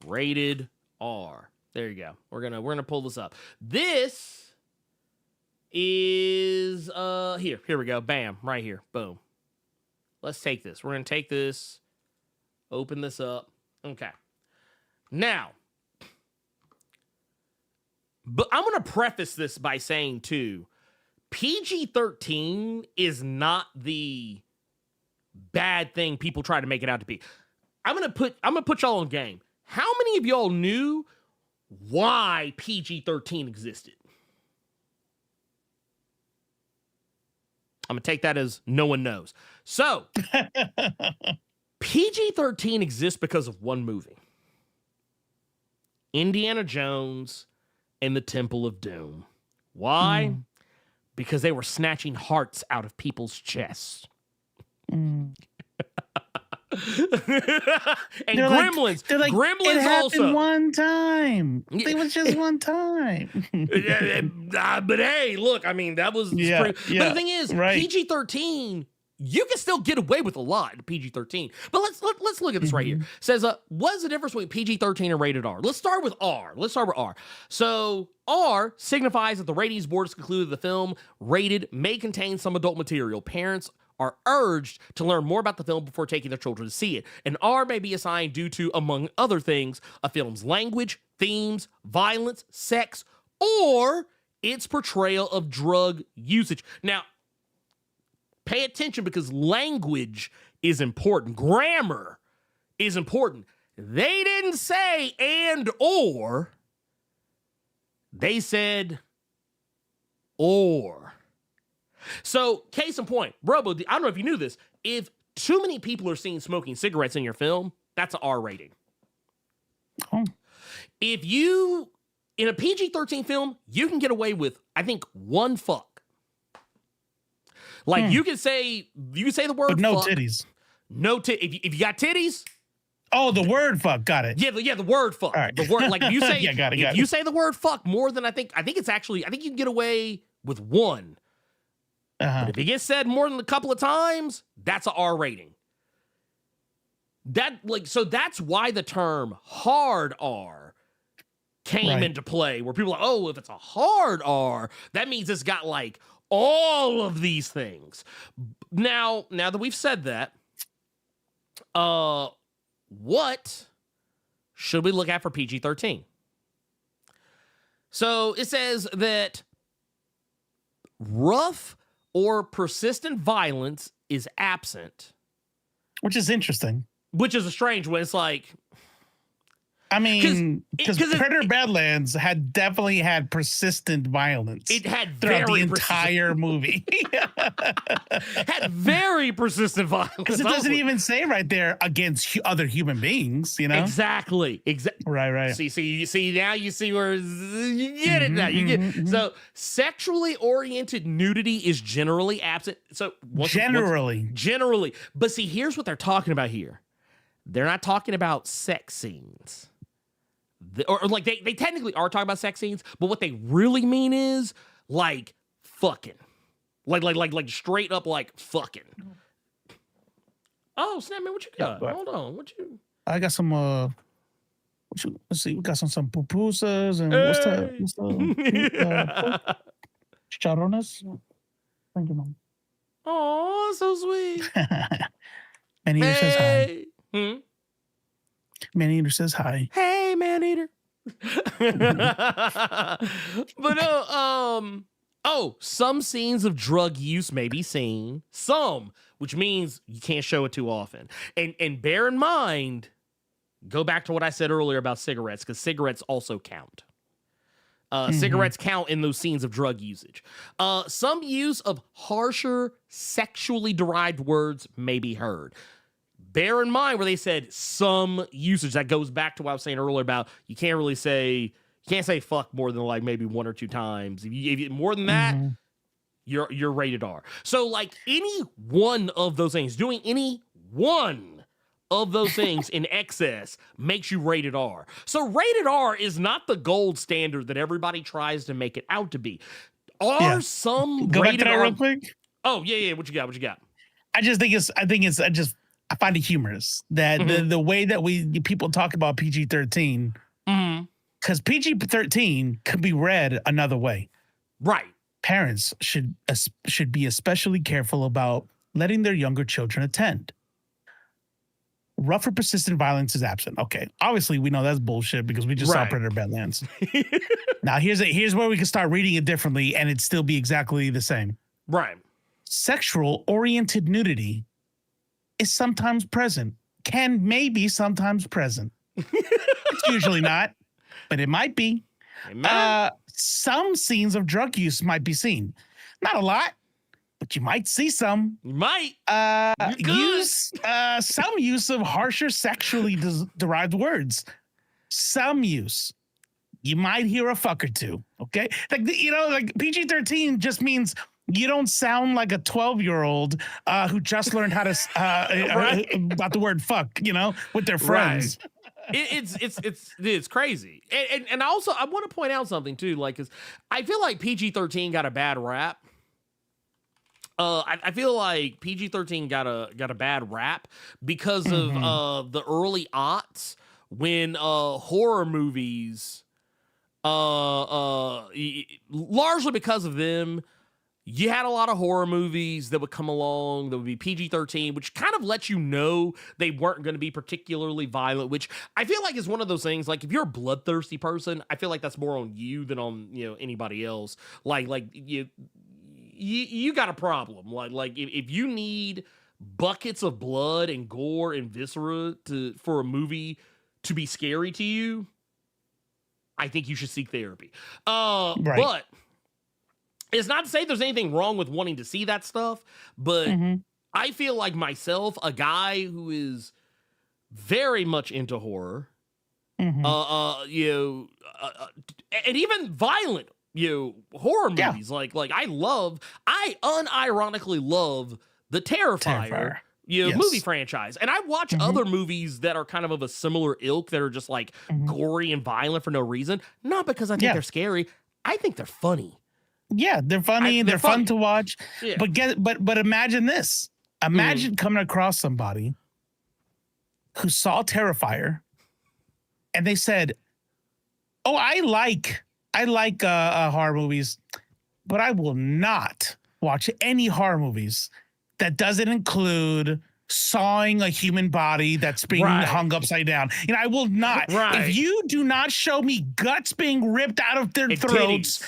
rated R? There you go. We're gonna pull this up. This is here we go. Bam, right here. Boom. Let's take this. We're gonna take this, open this up. Okay. Now, but I'm gonna preface this by saying too, PG-13 is not the bad thing people try to make it out to be. I'm gonna put y'all on game. How many of y'all knew why PG-13 existed? I'm gonna take that as no one knows. So PG-13 exists because of one movie. Indiana Jones and the Temple of Doom. Why? Because they were snatching hearts out of people's chests. And Gremlins. Gremlins it happened also. One time. It was just one time. But hey, look, I mean, that was pretty, but the thing is, PG-13, you can still get away with a lot in PG-13. But let's look at this right here. It says, what's the difference between PG-13 and rated R? Let's start with R. So R signifies that the ratings board has concluded the film rated may contain some adult material. Parents are urged to learn more about the film before taking their children to see it. An R may be assigned due to, among other things, a film's language, themes, violence, sex, or its portrayal of drug usage. Now, pay attention because language is important. Grammar is important. They didn't say and or. They said or. So, case in point, Robo, I don't know if you knew this. If too many people are seen smoking cigarettes in your film, that's an R rating. Oh. If you, in a PG-13 film, you can get away with, I think, one fuck. Like, you can say the word but no fuck. Titties. No titties. If you got titties. Oh, the word fuck. Got it. Yeah, the word fuck. All right. The word, like, if you say, got it. You say the word fuck more than I think you can get away with one. But if it gets said more than a couple of times, that's an R rating. So that's why the term hard R came into play, where people are like, oh, if it's a hard R, that means it's got like all of these things. Now that we've said that, what should we look at for PG-13? So it says that rough or persistent violence is absent. Which is interesting. Which is a strange one. It's like... I mean, because Predator Badlands had definitely had persistent violence. It had throughout the very entire movie. Had very persistent violence. Because it doesn't even say right there against other human beings, you know? Exactly. Right. See, now you see where you get it now. You get So sexually oriented nudity is generally absent. So generally. But see, here's what they're talking about here. They're not talking about sex scenes. Or like they technically are talking about sex scenes, but what they really mean is like fucking. Like straight up like fucking. Oh, snap, man, what you got? Hold on. What you I got some let's see, we got some pupusas and what's the chicharrones? Thank you, Mom. Oh, so sweet. Maneater says hi. Hmm? Maneater says hi. Hey, Maneater. But some scenes of drug use may be seen. Some, which means you can't show it too often. And bear in mind, go back to what I said earlier about cigarettes, because cigarettes also count. Cigarettes count in those scenes of drug usage. Some use of harsher sexually derived words may be heard. Bear in mind where they said some usage. That goes back to what I was saying earlier about you can't say fuck more than like maybe one or two times. If you more than that, you're rated R. So like any one of those things, doing any one of those things in excess makes you rated R. So rated R is not the gold standard that everybody tries to make it out to be. Are some go rated back to that R? real quick? Oh yeah. What you got? I find it humorous that the way that people talk about PG-13, because PG-13 could be read another way. Right. Parents should be especially careful about letting their younger children attend. Rough or persistent violence is absent. Okay, obviously we know that's bullshit because we just saw Predator Badlands. Now here's where we can start reading it differently and it'd still be exactly the same. Right. Sexual oriented nudity is sometimes present. Maybe sometimes present. It's usually not, but it might be. Some scenes of drug use might be seen. Not a lot, but you might see some. You might. Some use of harsher sexually derived words. Some use. You might hear a fuck or two. Okay, like PG-13 just means you don't sound like a 12-year-old who just learned how to about the word fuck, with their friends. Right. It's crazy. And also I want to point out something too, like, cause I feel like PG-13 got a bad rap. I feel like PG-13 got a bad rap because of the early aughts when horror movies, largely because of them, you had a lot of horror movies that would come along that would be PG-13, which kind of lets you know they weren't going to be particularly violent, which I feel like is one of those things, like if you're a bloodthirsty person, I feel like that's more on you than on, anybody else. Like you got a problem. Like if you need buckets of blood and gore and viscera for a movie to be scary to you, I think you should seek therapy. But it's not to say there's anything wrong with wanting to see that stuff, but I feel like myself, a guy who is very much into horror, and even violent, horror movies. Like I unironically love the Terrifier. Movie franchise. And I watch other movies that are kind of a similar ilk that are just like gory and violent for no reason. Not because I think they're scary. I think they're funny. Yeah, they're funny. They're fun to watch. Yeah. But imagine this. Imagine coming across somebody who saw Terrifier and they said, "Oh, I like horror movies, but I will not watch any horror movies that doesn't include sawing a human body that's being hung upside down. I will not. Right. If you do not show me guts being ripped out of their throats,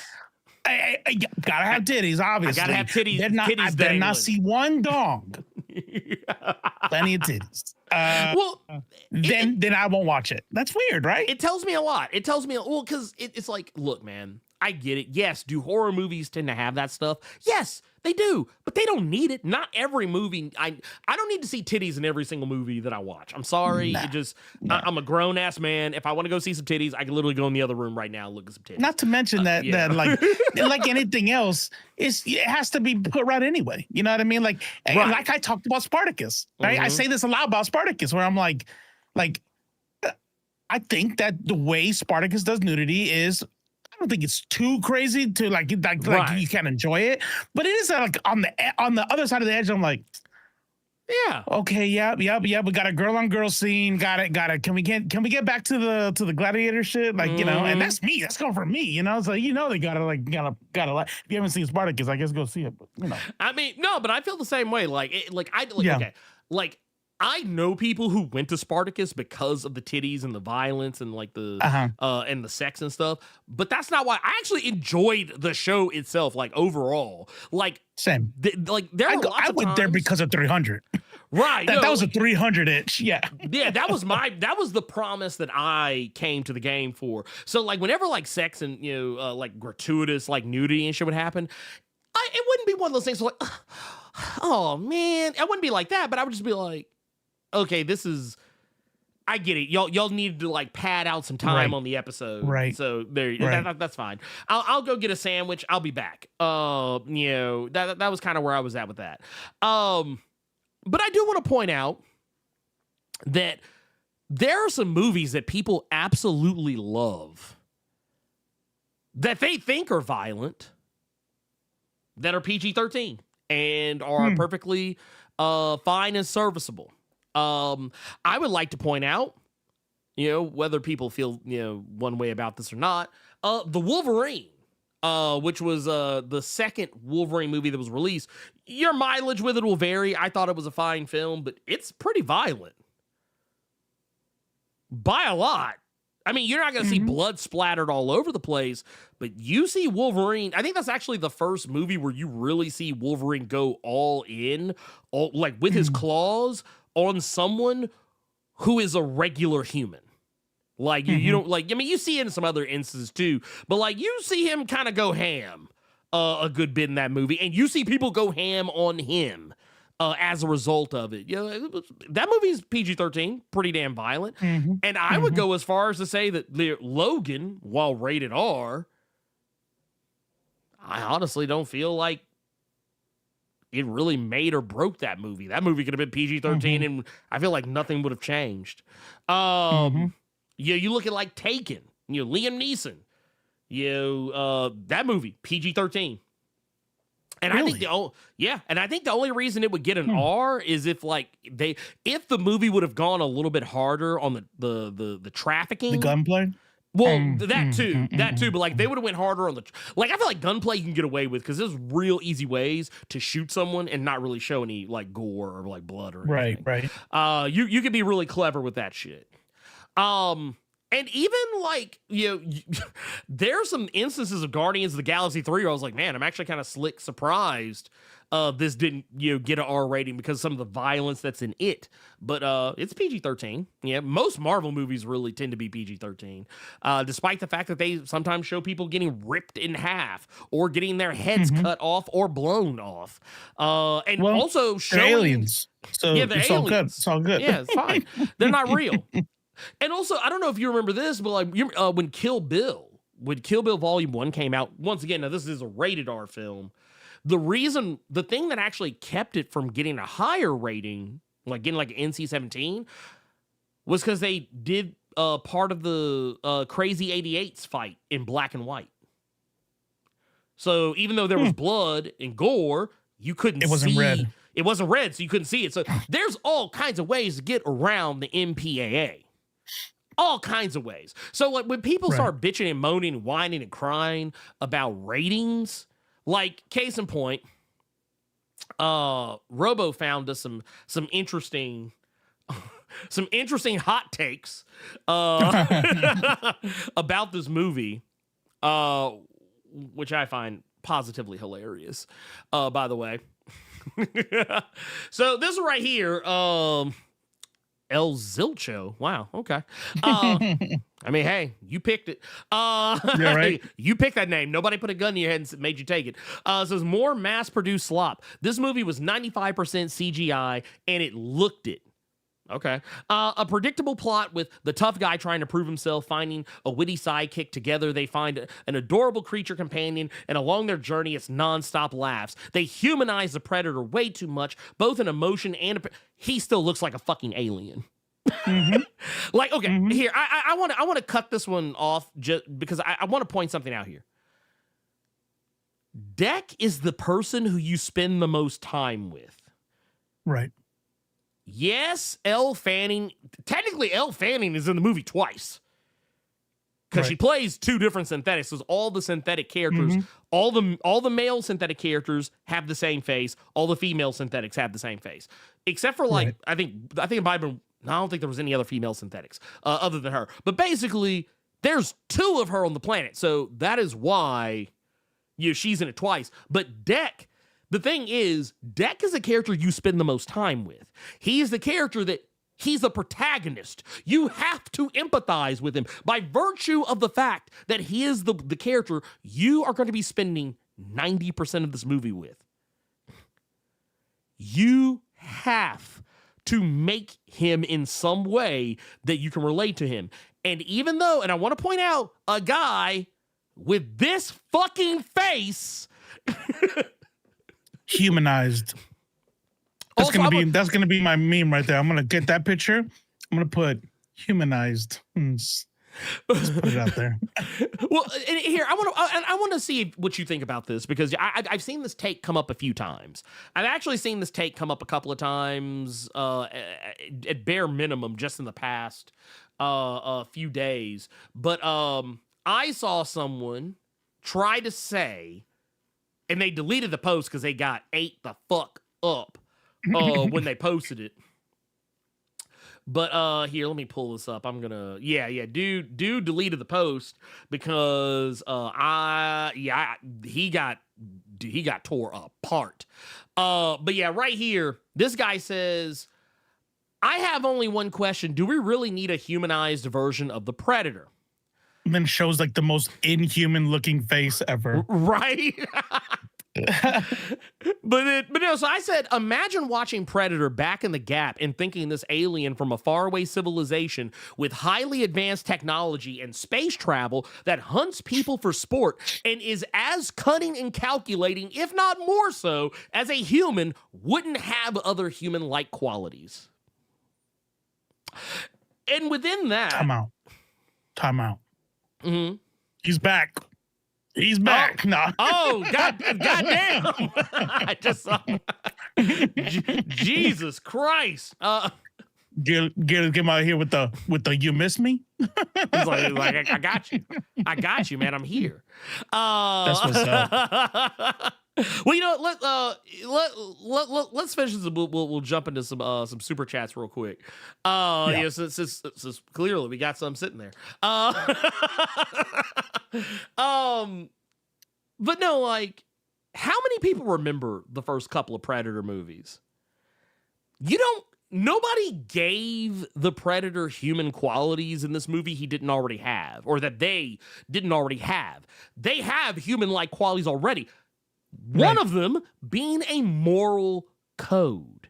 I gotta have titties, obviously. I gotta have titties. I better not see one dong. Plenty of titties. Then I won't watch it. That's weird, right? It tells me a lot. It tells me, well, because it's like, look, man, I get it. Yes, do horror movies tend to have that stuff? Yes, they do, but they don't need it. Not every movie. I don't need to see titties in every single movie that I watch. I'm sorry. I'm a grown ass man. If I want to go see some titties, I can literally go in the other room right now and look at some titties. Not to mention that like anything else, it has to be put right anyway. You know what I mean? Like I talked about Spartacus. Right? I say this a lot about Spartacus, where I'm like I think that the way Spartacus does nudity is, I don't think it's too crazy to like you can enjoy it, but it is like on the other side of the edge. I'm like, yeah, okay, yeah. We got a girl on girl scene. Got it. Can we get back to the gladiator shit? Like, and that's me. That's going for me. So they gotta like. If you haven't seen Spartacus, I guess go see it. But I mean, no, but I feel the same way. Okay, like. I know people who went to Spartacus because of the titties and the violence and like the and the sex and stuff, but that's not why. I actually enjoyed the show itself, like overall. Like same. I went there because of 300. Right. That was a 300 itch. Yeah. Yeah, that was the promise that I came to the game for. So like whenever like sex and like gratuitous like nudity and shit would happen, it wouldn't be one of those things like, oh man, I wouldn't be like that, but I would just be like, okay, I get it. Y'all need to like pad out some time on the episode. Right. So that's fine. I'll go get a sandwich. I'll be back. That was kind of where I was at with that. But I do want to point out that there are some movies that people absolutely love that they think are violent that are PG-13 and are perfectly fine and serviceable. I would like to point out, whether people feel, one way about this or not, the Wolverine, which was the second Wolverine movie that was released. Your mileage with it will vary. I thought it was a fine film, but it's pretty violent. By a lot. I mean, you're not going to see blood splattered all over the place, but you see Wolverine. I think that's actually the first movie where you really see Wolverine go all in, like with his claws on someone who is a regular human. Like you don't like, I mean, you see it in some other instances too, but like you see him kind of go ham a good bit in that movie, and you see people go ham on him as a result of it. That movie is PG-13, pretty damn violent. And I would go as far as to say that Logan, while rated R, I honestly don't feel like it really made or broke that movie. That movie could have been PG-13 and I feel like nothing would have changed. You look at like Taken, Liam Neeson, that movie, PG-13. And really? I think the only reason it would get an R is if the movie would have gone a little bit harder on the trafficking. The gunplay? Well, that too, but like they would have went harder on I feel like gunplay you can get away with because there's real easy ways to shoot someone and not really show any like gore or like blood or anything. Right. You could be really clever with that shit. And even like, there are some instances of Guardians of the Galaxy 3 where I was like, man, I'm actually kind of surprised this didn't, get an R rating because of some of the violence that's in it. But it's PG-13. Yeah, most Marvel movies really tend to be PG-13, despite the fact that they sometimes show people getting ripped in half or getting their heads cut off or blown off. And also showing aliens. So yeah, it's all good. It's all good. Yeah, it's fine. They're not real. And also, I don't know if you remember this, but like when Kill Bill Volume 1 came out, once again, now this is a rated R film. The thing that actually kept it from getting a higher rating, like getting like an NC-17, was because they did part of the Crazy 88's fight in black and white. So even though there was blood and gore, you couldn't see. It wasn't red. It wasn't red, so you couldn't see it. So there's all kinds of ways to get around the MPAA. All kinds of ways. So like when people start bitching and moaning and whining and crying about ratings, like case in point, Robo found us some interesting some interesting hot takes about this movie, which I find positively hilarious, by the way. So this one right here, El Zilcho. Wow. Okay. I mean, hey, you picked it. Yeah, right. You picked that name. Nobody put a gun in your head and made you take it. It says more mass-produced slop. This movie was 95% CGI, and it looked it. Okay. A predictable plot with the tough guy trying to prove himself, finding a witty sidekick. Together, they find an adorable creature companion, and along their journey, it's nonstop laughs. They humanize the predator way too much, both in emotion and he still looks like a fucking alien. Mm-hmm. Like, okay, here I want to cut this one off just because I want to point something out here. Deck is the person who you spend the most time with. Right. Yes, Elle Fanning. Technically, Elle Fanning is in the movie twice because she plays two different synthetics. So all the synthetic characters, all the male synthetic characters have the same face. All the female synthetics have the same face, except for like I think it might have been. I don't think there was any other female synthetics other than her. But basically, there's two of her on the planet, so that is why she's in it twice. But Deck. The thing is, Deck is a character you spend the most time with. He is the character that he's the protagonist. You have to empathize with him by virtue of the fact that he is the character you are going to be spending 90% of this movie with. You have to make him in some way that you can relate to him. And even though, and I want to point out, a guy with this fucking face... Humanized. That's gonna be my meme right there. I'm gonna get that picture. I'm gonna put humanized. Just put it out there. Well, and here I want to see what you think about this because I've seen this take come up a few times. I've actually seen this take come up a couple of times, at bare minimum, just in the past a few days. But I saw someone try to say. And they deleted the post because they got ate the fuck up when they posted it. But here, let me pull this up. I'm gonna, dude deleted the post because he got tore apart. But yeah, right here, this guy says, I have only one question. Do we really need a humanized version of the Predator? And then shows like the most inhuman looking face ever. Right? but no, so I said, imagine watching Predator back in the Gap and thinking this alien from a faraway civilization with highly advanced technology and space travel that hunts people for sport and is as cunning and calculating, if not more so, as a human, wouldn't have other human-like qualities. And within that... Time out. Mm-hmm. He's back. He's back. Goddamn! I just saw. Jesus Christ! Get him out of here with the you miss me. He's like I got you, man. I'm here. That's what's up. Well, you know, let's finish this. We'll jump into some super chats real quick. Since clearly we got some sitting there. But no, like, how many people remember the first couple of Predator movies? Nobody gave the Predator human qualities in this movie he didn't already have, or that they didn't already have. They have human-like qualities already. One of them being a moral code.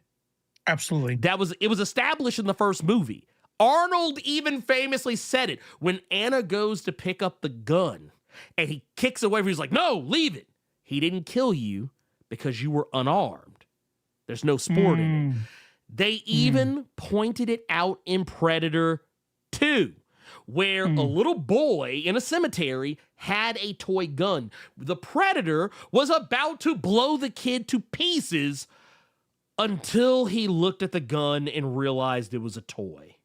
Absolutely. It was established in the first movie. Arnold even famously said it when Anna goes to pick up the gun and he kicks away. He's like, no, leave it. He didn't kill you because you were unarmed. There's no sport in it. They even pointed it out in Predator 2. Where a little boy in a cemetery had a toy gun. The Predator was about to blow the kid to pieces until he looked at the gun and realized it was a toy.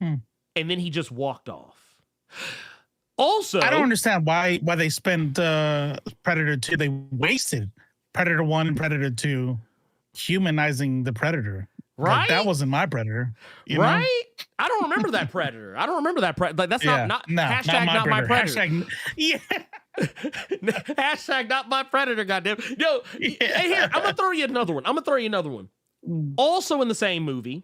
And then he just walked off. Also, I don't understand why they spent Predator 2. They wasted Predator 1 and Predator 2 humanizing the predator. Right? Like, that wasn't my predator. Right? Know? I don't remember that predator. I don't remember that predator. Like, that's not hashtag not my predator. Hashtag, yeah. Hashtag not my predator, goddamn. Yo, hey, here, I'm gonna throw you another one. Also in the same movie,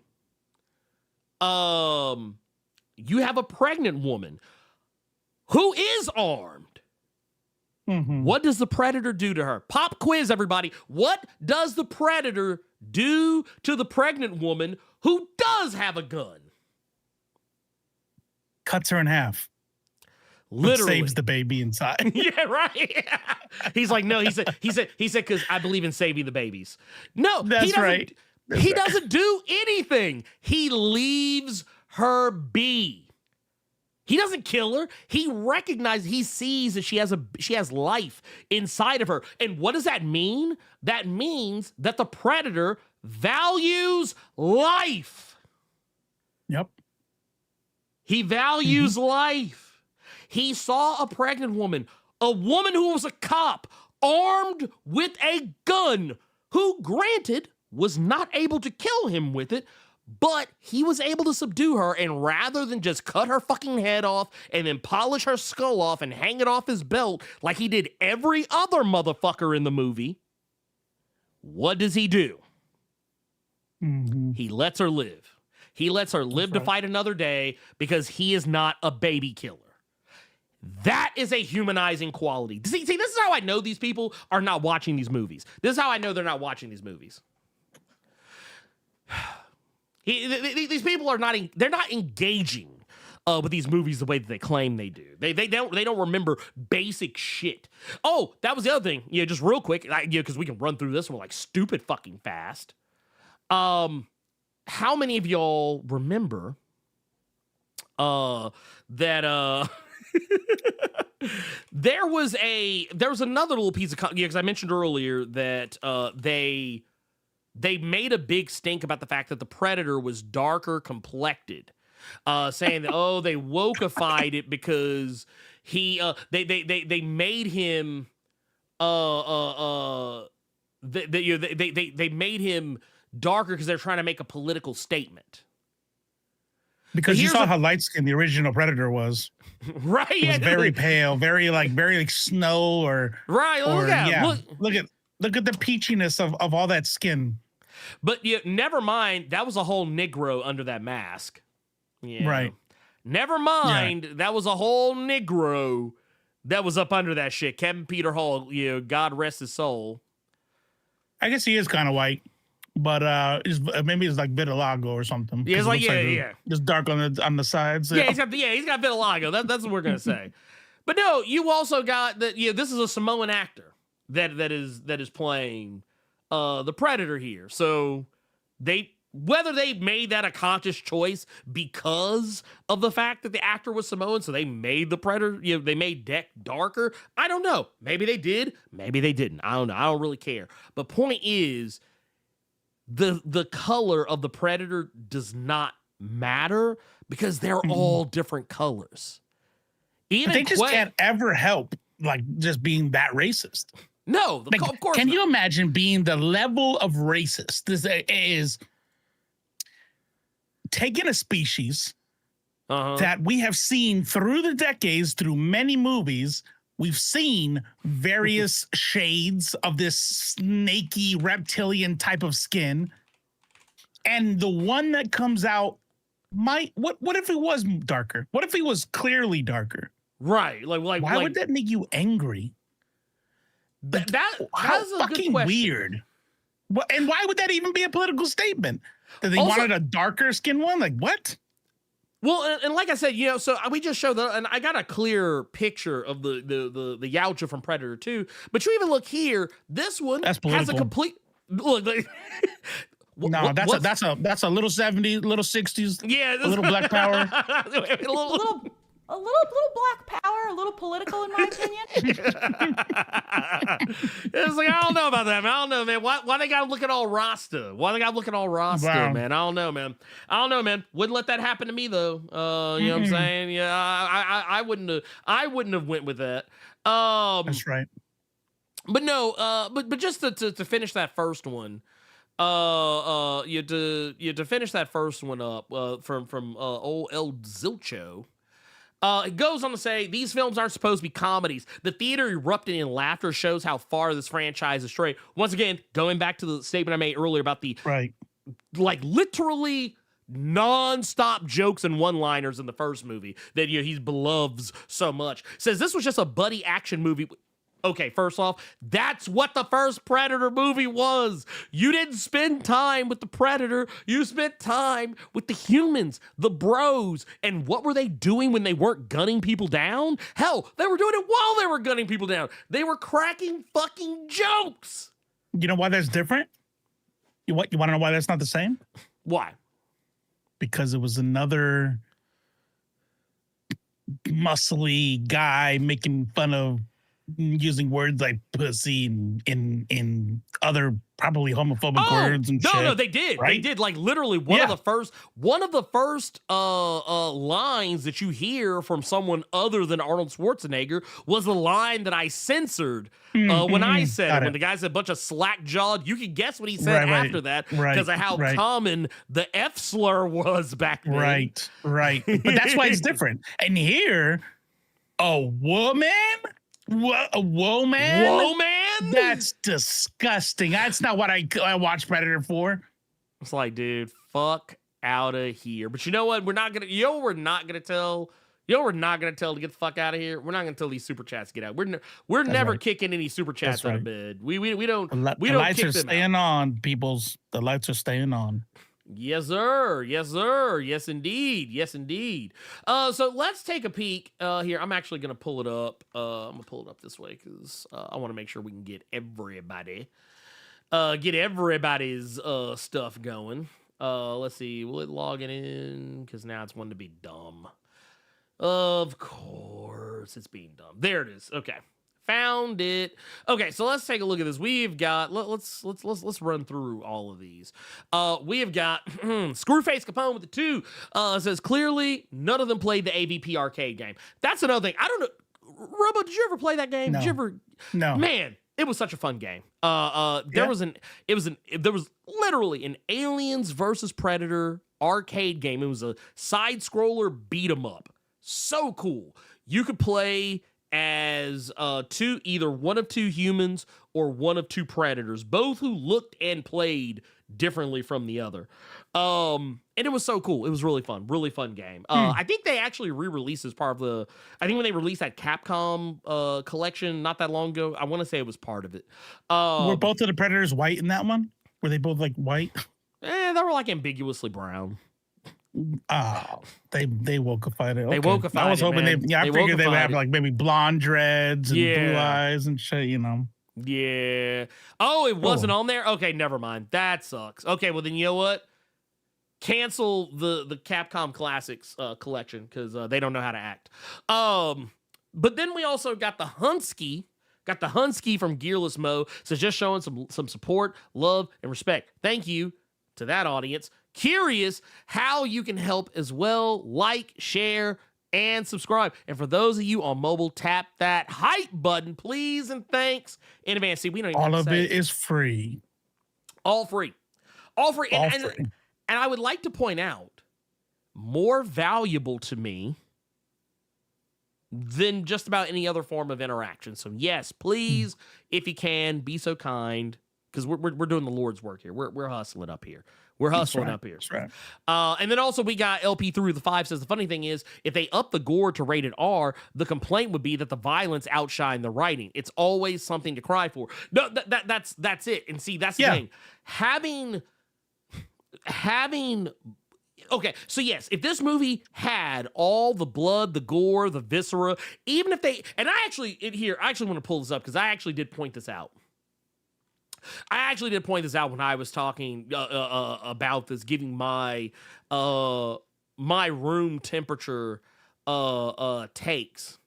you have a pregnant woman who is armed. Mm-hmm. What does the predator do to her? Pop quiz, everybody. What does the predator do to the pregnant woman who does have a gun? Cuts her in half. Literally saves the baby inside. Yeah, right. He's like, no, he said, because I believe in saving the babies. No, that's right. He doesn't do anything. He leaves her be. He doesn't kill her. He recognizes, he sees that she has life inside of her. And what does that mean? That means that the predator values life. Yep. He values life. He saw a pregnant woman, a woman who was a cop, armed with a gun, who, granted, was not able to kill him with it, but he was able to subdue her, and rather than just cut her fucking head off and then polish her skull off and hang it off his belt like he did every other motherfucker in the movie, what does he do? Mm-hmm. He lets her live. He lets her live to fight another day because he is not a baby killer. That is a humanizing quality. See, this is how I know these people are not watching these movies. This is how I know they're not watching these movies. These people are not. They're not engaging with these movies the way that they claim they do. They don't remember basic shit. Oh, that was the other thing. Yeah, just real quick. Because we can run through this one like stupid fucking fast. How many of y'all remember that there was another little piece of because I mentioned earlier that they made a big stink about the fact that the predator was darker complected, saying that they wokeified it because they made him they made him darker because they're trying to make a political statement. Because you saw how light-skinned the original Predator was. Right. It was very pale, very like snow or right. Look at the peachiness of all that skin. But never mind, that was a whole Negro under that mask. Yeah. Right. Never mind, that was a whole Negro that was up under that shit. Kevin Peter Hall, God rest his soul. I guess he is kind of white. But maybe it's like vitiligo or something. Yeah, it's like just dark on the sides. Yeah, he's got vitiligo. That's what we're gonna say. But no, you also got that. Yeah, this is a Samoan actor that is playing the Predator here. So whether they made that a conscious choice because of the fact that the actor was Samoan, so they made the Predator. They made Deck darker. I don't know. Maybe they did. Maybe they didn't. I don't know. I don't really care. But point is, the color of the Predator does not matter because they're all different colors. Even they just can't ever help like just being that racist. No, of course. Can you imagine being the level of racist this is taking a species that we have seen through the decades, through many movies? We've seen various shades of this snaky reptilian type of skin. And the one that comes out what if it was darker? What if he was clearly darker? Right. Why would that make you angry? That's a fucking good question. Weird. And why would that even be a political statement? That they Also, wanted a darker skin one? Like what? Well, and like I said, so we just showed and I got a clear picture of the Yautja from Predator 2. But you even look here, this one has a complete look. No, that's a little 70s, little 60s. Yeah, a little Black Power. A little black power, a little political, in my opinion. It's like, I don't know about that, man. I don't know, man. Why they gotta look at all Rasta? Why they gotta look at all Rasta, man? I don't know, man. Wouldn't let that happen to me though. You know what I'm saying? Yeah, I wouldn't have went with that. That's right. But no, but just to finish that first one, you to finish that first one up, from old El Zilcho. It goes on to say, these films aren't supposed to be comedies. The theater erupting in laughter shows how far this franchise is straight. Once again, going back to the statement I made earlier about the like literally non-stop jokes and one-liners in the first movie that he loves so much. Says this was just a buddy action movie. Okay, first off, that's what the first Predator movie was. You didn't spend time with the Predator. You spent time with the humans, the bros. And what were they doing when they weren't gunning people down? Hell, they were doing it while they were gunning people down. They were cracking fucking jokes. You know why that's different? You want to know why that's not the same? Why? Because it was another muscly guy making fun of using words like pussy in other probably homophobic words and shit. No, they did. Right? They did. Like literally one of the first lines that you hear from someone other than Arnold Schwarzenegger was the line that I censored when I said it. When the guy said a bunch of slack jawed, you can guess what he said after that because of how common the F slur was back then. Right. But that's why it's different. And here, a woman. What a whoa man! Whoa man! That's disgusting. That's not what I watch Predator for. It's like, dude, fuck out of here. But you know what? We're not gonna. We're not gonna tell. We're not gonna tell to get the fuck out of here. We're not gonna tell these super chats to get out. We're never kicking any super chats out of bed. We don't. The lights are staying on, peoples. The lights are staying on. Yes, sir. Yes, sir. Yes, indeed. Yes, indeed. So let's take a peek here. I'm actually going to pull it up. I'm going to pull it up this way because I want to make sure we can get everybody's stuff going. Let's see. Will it log it in? Because now it's wanting to be dumb. Of course, it's being dumb. There it is. Okay. Found it. Okay, so let's take a look at this. We've got let's run through all of these. We have got Screwface Capone with the 2. Says clearly none of them played the AVP arcade game. That's another thing. I don't know. Robo, did you ever play that game? No. Did you ever? No. Man, it was such a fun game. There was literally an Aliens versus Predator arcade game. It was a side scroller beat 'em up. So cool. You could play as either one of 2 humans or one of 2 predators, both who looked and played differently from the other. And it was so cool. It was really fun game. I think they actually re-released as part of I think when they released that Capcom collection not that long ago, I want to say it was part of it. Were both of the predators white in that one? Were they both like white? They were like ambiguously brown. Oh, they wokeified it. Okay. They wokeified it. I was hoping man. I figured they would have like maybe blonde dreads and blue eyes and shit, Yeah. Oh, it wasn't on there? Okay, never mind. That sucks. Okay, well then you know what? Cancel the Capcom Classics collection because they don't know how to act. But then we also got the Hunsky. Got the Hunsky from Gearless Mo. So just showing some support, love, and respect. Thank you to that audience. Curious how you can help as well. Like, share, and subscribe. And for those of you on mobile, tap that hype button, please, and thanks in advance. See, we don't even all have to of say it is free. All free. And I would like to point out, more valuable to me than just about any other form of interaction. So yes, please, if you can, be so kind, because we're doing the Lord's work here. We're hustling up here. We're hustling up here. That's right. And then also we got LP through the 5 says the funny thing is if they up the gore to rated R, the complaint would be that the violence outshine the writing. It's always something to cry for. No, that's it. And see, that's the thing. Having okay, so yes, if this movie had all the blood, the gore, the viscera, even if they, and I actually want to pull this up because I actually did point this out. When I was talking about this, giving my my room temperature takes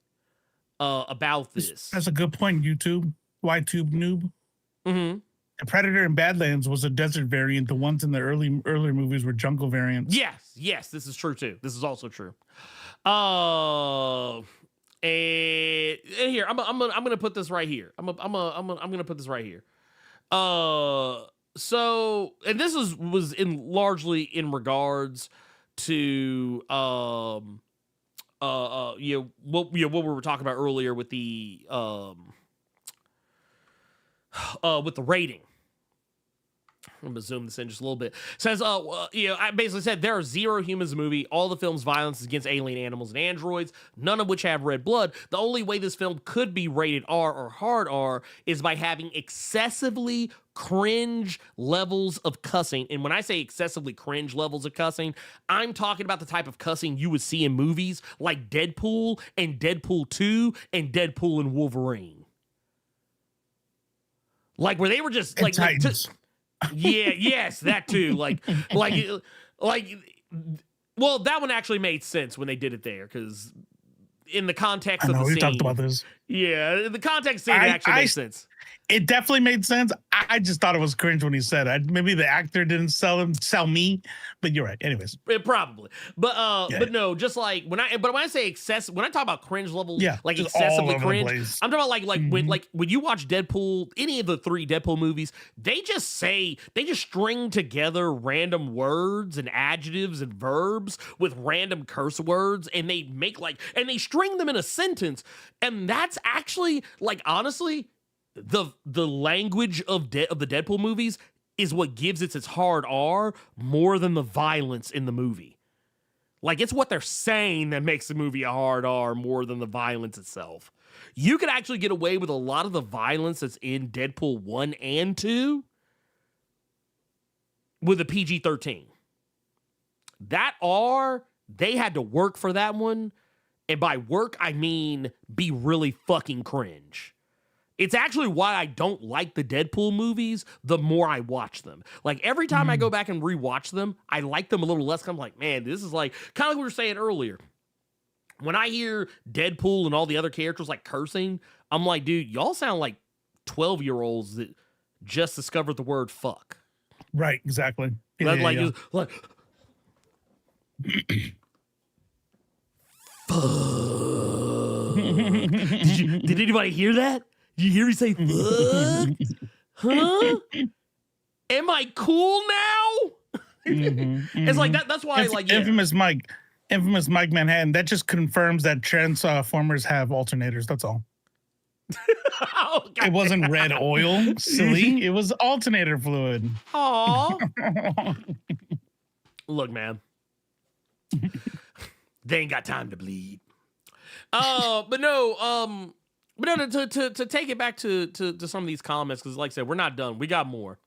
about this. That's a good point, YouTube. YTube noob. Mm-hmm. The Predator in Badlands was a desert variant. The ones in the earlier movies were jungle variants. Yes, this is true too. This is also true. And here, I'm gonna put this right here. I'm gonna put this right here. So, and this was largely in regards to what we were talking about earlier with the rating. I'm gonna zoom this in just a little bit. It says, I basically said there are 0 humans in the movie. All the film's violence is against alien animals and androids, none of which have red blood. The only way this film could be rated R or hard R is by having excessively cringe levels of cussing. And when I say excessively cringe levels of cussing, I'm talking about the type of cussing you would see in movies like Deadpool and Deadpool 2 and Deadpool and Wolverine. Like where they were just like yeah, yes, that too. Like, well, that one actually made sense when they did it there because in the context of the scene, we talked about this. Yeah, in the context scene, it actually made sense. It definitely made sense. I just thought it was cringe when he said it. Maybe the actor didn't sell me, but you're right. Anyways, probably. But no, just like when I say excessive, when I talk about cringe levels, like excessively cringe, I'm talking about when you watch Deadpool, any of the 3 Deadpool movies, they just string together random words and adjectives and verbs with random curse words, and they string them in a sentence, and that's actually honestly. The language of the Deadpool movies is what gives it its hard R more than the violence in the movie. Like, it's what they're saying that makes the movie a hard R more than the violence itself. You could actually get away with a lot of the violence that's in Deadpool 1 and 2 with a PG-13. That R, they had to work for that one. And by work, I mean be really fucking cringe. It's actually why I don't like the Deadpool movies the more I watch them. Like, every time I go back and rewatch them, I like them a little less. I'm like, man, this is like, kind of like we were saying earlier. When I hear Deadpool and all the other characters like cursing, I'm like, dude, y'all sound like 12-year-olds that just discovered the word fuck. Right, exactly. Fuck. Did anybody hear that? Did you hear me say fuck? Huh? Am I cool now? It's like that. That's why I like infamous Mike Manhattan. That just confirms that Transformers have alternators. That's all. It wasn't red oil, silly. It was alternator fluid. Aw. Look, man. They ain't got time to bleed. But no, to take it back to some of these comments, because like I said, we're not done. We got more.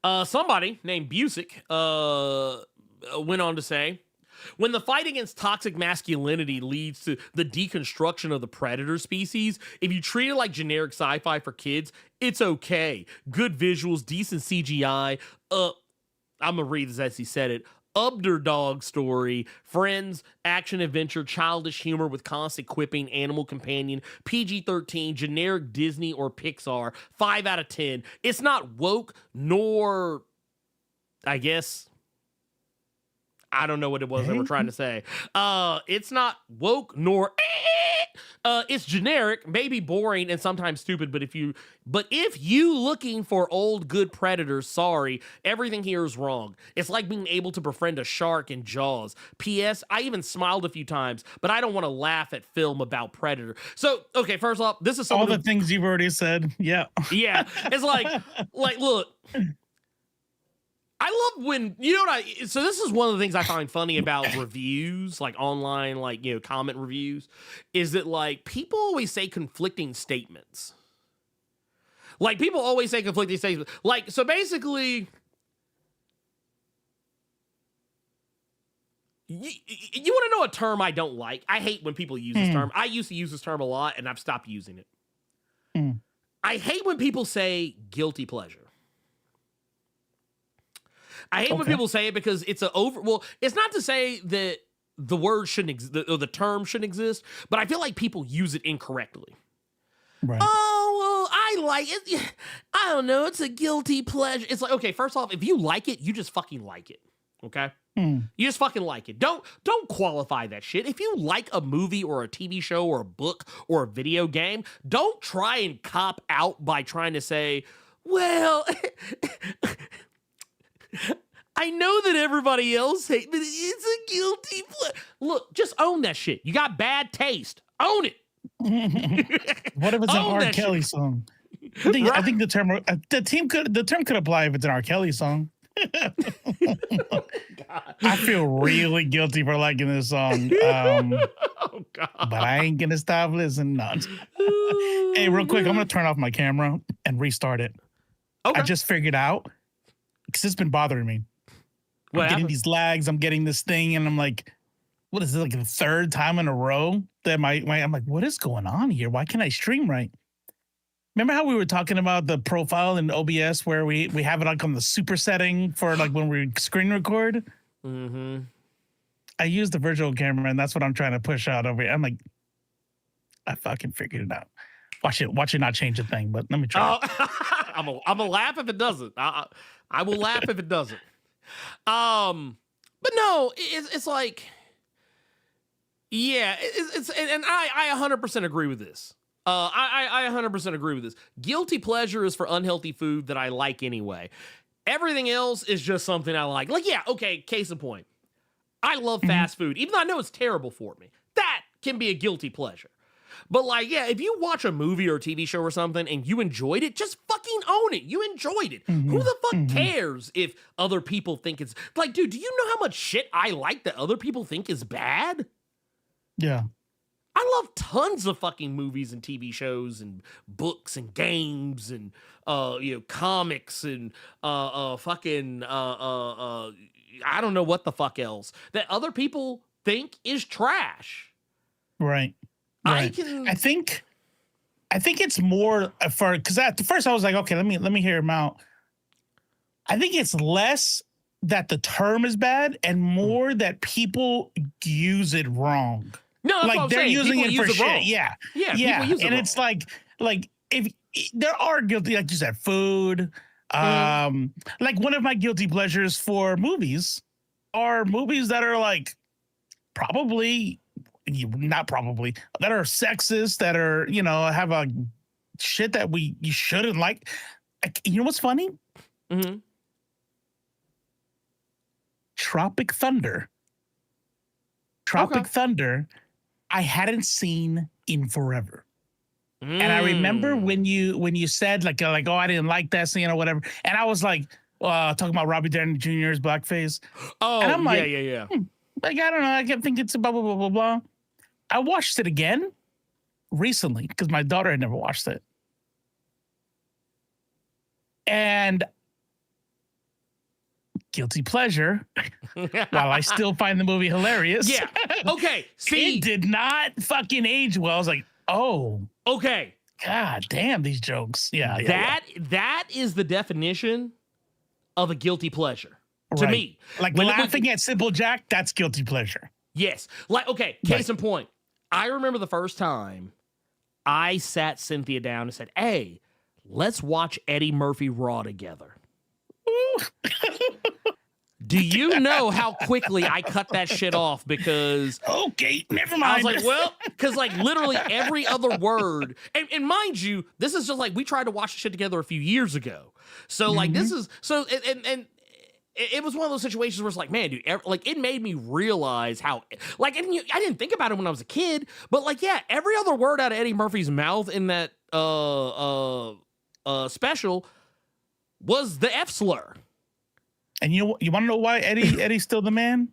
Somebody named Busick went on to say, when the fight against toxic masculinity leads to the deconstruction of the predator species, if you treat it like generic sci-fi for kids, it's okay. Good visuals, decent CGI. I'm gonna read this as he said it. Underdog story, friends, action adventure, childish humor with constant quipping, animal companion, PG-13, generic Disney or Pixar, 5 out of 10. It's not woke, nor, I guess, I don't know what it was they were trying to say. It's not woke, nor it's generic, maybe boring and sometimes stupid, but if you looking for old good Predators, sorry, everything here is wrong. It's like being able to befriend a shark in Jaws. P.S. I even smiled a few times, but I don't want to laugh at film about Predator. So, okay, first off, this is all the things you've already said. Yeah. Yeah. It's like, look, I love when, so this is one of the things I find funny about reviews, like online, comment reviews, is that people always say conflicting statements. People always say conflicting statements. So basically, you want to know a term I don't like? I hate when people use this term. I used to use this term a lot, and I've stopped using it. I hate when people say guilty pleasure. I hate when people say it because it's it's not to say that the word shouldn't exist or the term shouldn't exist, but I feel like people use it incorrectly. Right. Oh, well, I like it. I don't know. It's a guilty pleasure. It's like, okay, first off, if you like it, you just fucking like it. Okay? You just fucking like it. Don't qualify that shit. If you like a movie or a TV show or a book or a video game, don't try and cop out by trying to say, well, I know that everybody else hates, but it's a guilty pleasure. Look, just own that shit. You got bad taste. Own it. What if it's an R. Kelly song? I think the term could apply if it's an R. Kelly song. I feel really guilty for liking this song. Oh God. But I ain't gonna stop listening. No. Hey, real quick, I'm gonna turn off my camera and restart it. Okay. I just figured out because it's been bothering me. I'm getting these lags. I'm getting this thing, and I'm like, what is it, like the third time in a row that I'm like, what is going on here? Why can't I stream right? Remember how we were talking about the profile in OBS where we have it like on the super setting for like when we screen record? Mm-hmm. I use the virtual camera, and that's what I'm trying to push out over here. I'm like, I fucking figured it out. Watch it not change a thing, but let me try. I'm gonna laugh if it doesn't. I will laugh if it doesn't. But no, it's like, yeah, and I 100% agree with this. I 100% agree with this. Guilty pleasure is for unhealthy food that I like anyway. Everything else is just something I like. Like, yeah, okay, case in point. I love fast food, even though I know it's terrible for me. That can be a guilty pleasure. But like, yeah, if you watch a movie or a TV show or something and you enjoyed it, just fucking own it. You enjoyed it. Who the fuck cares if other people think it's... Like, dude, do you know how much shit I like that other people think is bad? Yeah. I love tons of fucking movies and TV shows and books and games and comics and fucking I don't know what the fuck else that other people think is trash. Right. I think it's more for, because at first I was like, okay, let me hear him out. I think it's less that the term is bad and more that people use it wrong. No, that's like what I'm they're saying. using People it for use shit. wrong. Yeah. People use it and wrong. it's like if there are guilty, like you said, food. Like one of my guilty pleasures for movies are movies that are like that are sexist, that are, have a shit that you shouldn't like. You know what's funny? Tropic Thunder, I hadn't seen in forever. And I remember when you said like, oh, I didn't like that scene or whatever. And I was like, talking about Robbie Downey Jr.'s blackface. Oh, and I'm like, yeah. Like, I don't know. I kept thinking it's blah, blah, blah, blah, blah. I watched it again recently because my daughter had never watched it. And guilty pleasure, while I still find the movie hilarious. Yeah. Okay. See, it did not fucking age well. I was like, oh. Okay. God damn these jokes. Yeah. That is the definition of a guilty pleasure to me. Like laughing at Simple Jack, that's guilty pleasure. Yes. Like, okay, case in point. I remember the first time I sat Cynthia down and said, hey, let's watch Eddie Murphy Raw together. Do you know how quickly I cut that shit off? Because okay, never mind. I was like, well, because like literally every other word, and mind you, this is just like we tried to watch the shit together a few years ago. So like this is so and it was one of those situations where it's like, man, dude, like it made me realize how like I didn't think about it when I was a kid, but like yeah, every other word out of Eddie Murphy's mouth in that special was the F slur. And you want to know why Eddie's still the man?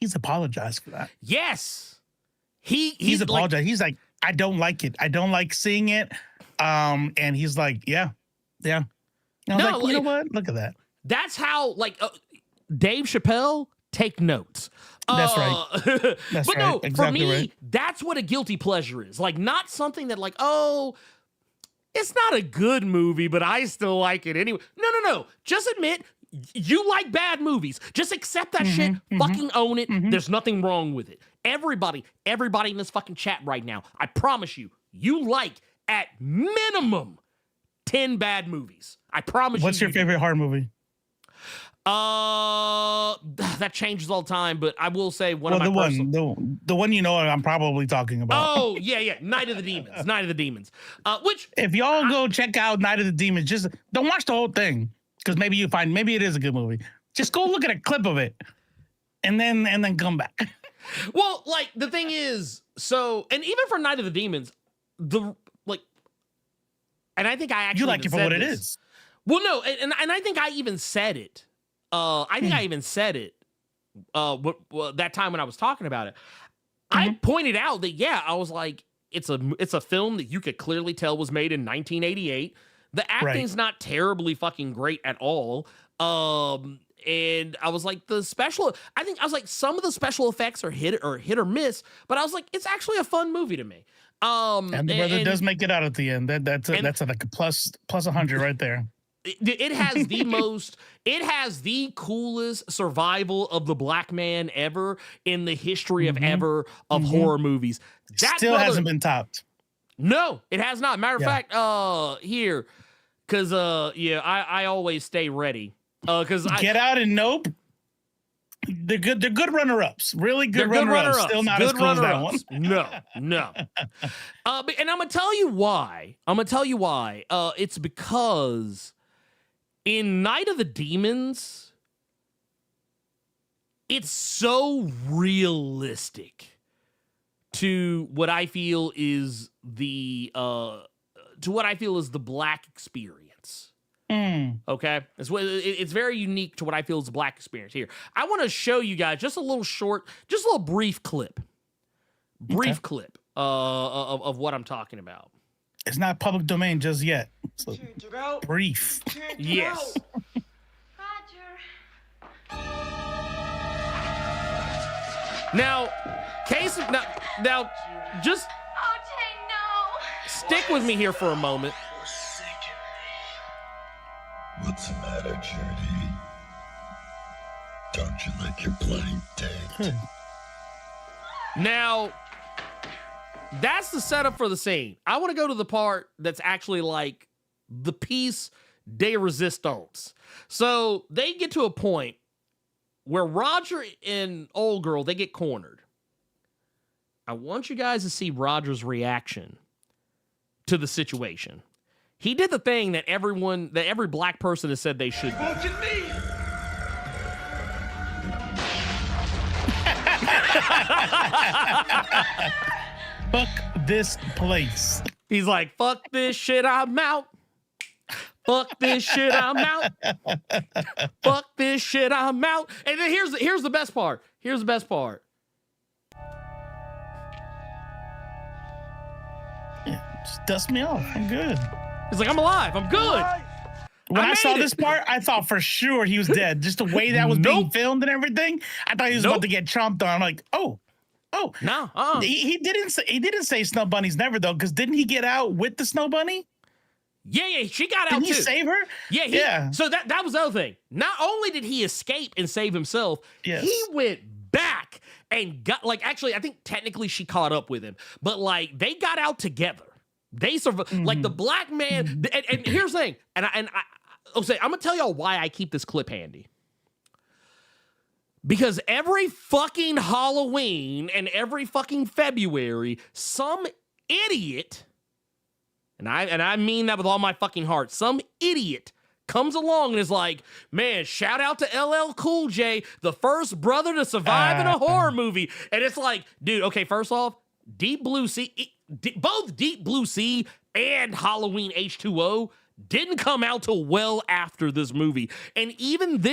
He's apologized for that. Yes. He's apologized. He's like, I don't like it. I don't like seeing it. And he's like, yeah. And I was like, you know what? Look at that. That's how, like, Dave Chappelle, take notes. That's right. That's but right. no, Exactly for me, right. that's what a guilty pleasure is. Like, not something that, like, oh, it's not a good movie, but I still like it anyway. No. Just admit you like bad movies. Just accept that shit. Fucking own it. There's nothing wrong with it. Everybody in this fucking chat right now, I promise you like at minimum 10 bad movies. I promise you. What's your favorite horror movie? That changes all the time, but I will say one of my the personal... the one you know I'm probably talking about. Oh, yeah. Night of the Demons. Night of the Demons. Which if y'all go check out Night of the Demons, just don't watch the whole thing because maybe it is a good movie. Just go look at a clip of it and then come back. Well, like the thing is, so and even for Night of the Demons, and I think I actually you like it for what it is. Well, no, and I think I even said it. I think I even said it that time when I was talking about it. I pointed out that, I was like, it's a film that you could clearly tell was made in 1988. The acting's not terribly fucking great at all. And I was like, some of the special effects are hit or miss, but I was like, it's actually a fun movie to me. And the brother does make it out at the end. That's like a plus 100 right there. It has the coolest survival of the black man ever in the history of horror movies. That still hasn't been topped. No, it has not. Matter of fact, here, because I always stay ready. Because Get Out and Nope. They're good. They're good runner-ups. Really good runner-ups. Still not as cool as that one. No. And I'm gonna tell you why. It's because in Night of the Demons, it's so realistic to what I feel is the black experience. Okay, it's very unique to what I feel is the black experience here. I want to show you guys just a little brief clip of what I'm talking about. It's not public domain just yet. So brief. Yes. Roger. Now, just stick with me here for a moment. What's the matter, Judy? Don't you like your blind date? Now, that's the setup for the scene. I want to go to the part that's actually like the piece de resistance. So they get to a point where Roger and old girl, they get cornered. I want you guys to see Roger's reaction to the situation. He did the thing that every black person has said they should do. Look at me! Fuck this place. He's like, fuck this shit, I'm out. Fuck this shit, I'm out. Fuck this shit, I'm out. And then here's the best part. Here's the best part. Yeah, just dust me off. I'm good. He's like, I'm alive. I'm good. When I saw this part, I thought for sure he was dead. Just the way that was being filmed and everything, I thought he was about to get chomped on. I'm like, oh, no. He didn't say Snow Bunny's never though, because didn't he get out with the Snow Bunny? Yeah, she got out too. Didn't he save her? Yeah. So that was the other thing. Not only did he escape and save himself, he went back and got actually, I think technically she caught up with him, but they got out together. They survived. Like the black man. And here's the thing. I'll say, I'm gonna tell y'all why I keep this clip handy. Because every fucking Halloween and every fucking February, some idiot, and I mean that with all my fucking heart, some idiot comes along and is like, man, shout out to LL Cool J, the first brother to survive in a horror movie. And it's like, dude, okay, first off, Deep Blue Sea, both Deep Blue Sea and Halloween H2O didn't come out till well after this movie. And even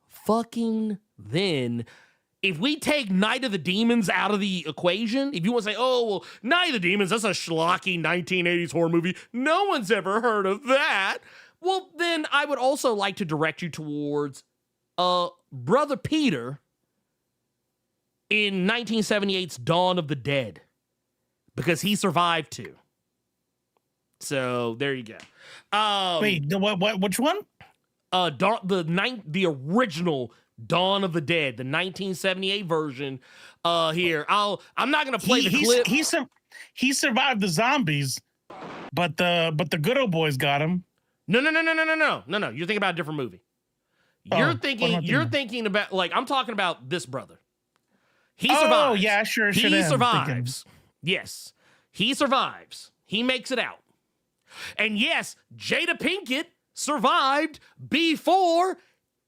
fucking then, if we take Night of the Demons out of the equation, if you want to say, oh, well, Night of the Demons, that's a schlocky 1980s horror movie. No one's ever heard of that. Well, then I would also like to direct you towards Brother Peter in 1978's Dawn of the Dead, because he survived too. So there you go. Wait, which one? The original Dawn of the Dead, the 1978 version. Here, I'm not gonna play the clip. He survived the zombies, but the good old boys got him. No. You're thinking about a different movie. You're Oh, thinking about, like, I'm talking about this brother. He survives. Oh, yeah, sure. He survives. Yes. He survives. He makes it out. And yes, Jada Pinkett survived before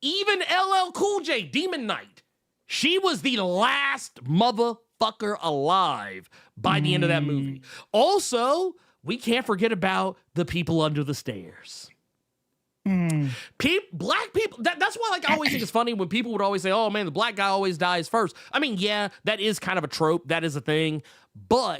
even LL Cool J, Demon Knight. She was the last motherfucker alive by the end of that movie. Also, we can't forget about the people under the stairs. Black people, that's why, like, I always think it's funny when people would always say, oh man, the black guy always dies first. I mean, yeah, that is kind of a trope. That is a thing. But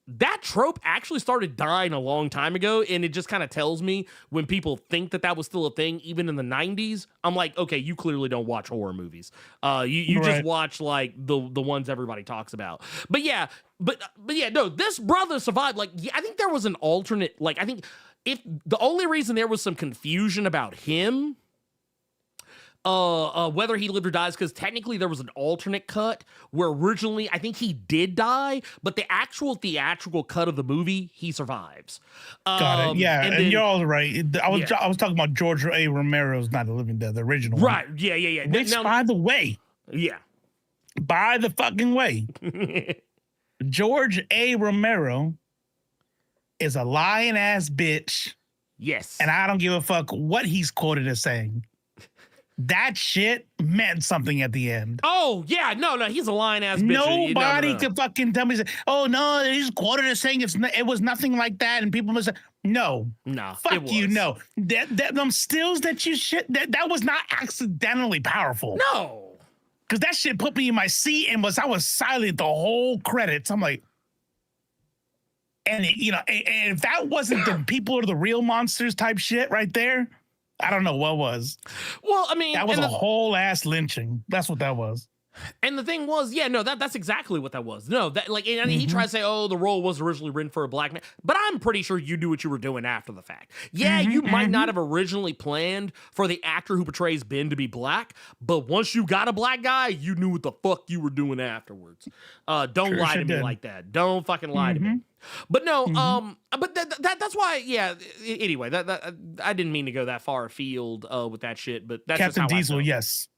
that trope actually started dying a long time ago. And it just kind of tells me when people think that was still a thing, even in the 90s, I'm like, okay, you clearly don't watch horror movies. You just watch like the ones everybody talks about. But yeah, no, this brother survived. Like, yeah, I think there was an alternate, like, I think if the only reason there was some confusion about him, whether he lived or dies, because technically there was an alternate cut where originally I think he did die, but the actual theatrical cut of the movie, he survives. Got it. Yeah, and then, you're all right. I was talking about George A. Romero's Night of the Living Dead, the original one. Right. Yeah. Which, by the way, by the fucking way, George A. Romero is a lying ass bitch. Yes. And I don't give a fuck what he's quoted as saying. That shit meant something at the end. Oh, yeah. No, he's a lying ass bitch. Nobody could fucking tell me, oh, no, he's quoted as saying it was nothing like that. And people must say, no. Fuck you, no. Them stills that you shit, that was not accidentally powerful. No. Because that shit put me in my seat and I was silent the whole credits. I'm like, and if that wasn't the people are the real monsters type shit right there, I don't know what was. Well, I mean, that was a whole ass lynching. That's what that was. And the thing was, that's exactly what that was. No, that like, and he tried to say, oh, the role was originally written for a black man, but I'm pretty sure you knew what you were doing after the fact. Yeah, you might not have originally planned for the actor who portrays Ben to be black, but once you got a black guy, you knew what the fuck you were doing afterwards. Don't lie to me like that. Don't fucking lie to me. But no, but that's why, yeah. Anyway, that I didn't mean to go that far afield with that shit, but that's Captain just how Diesel. Yes,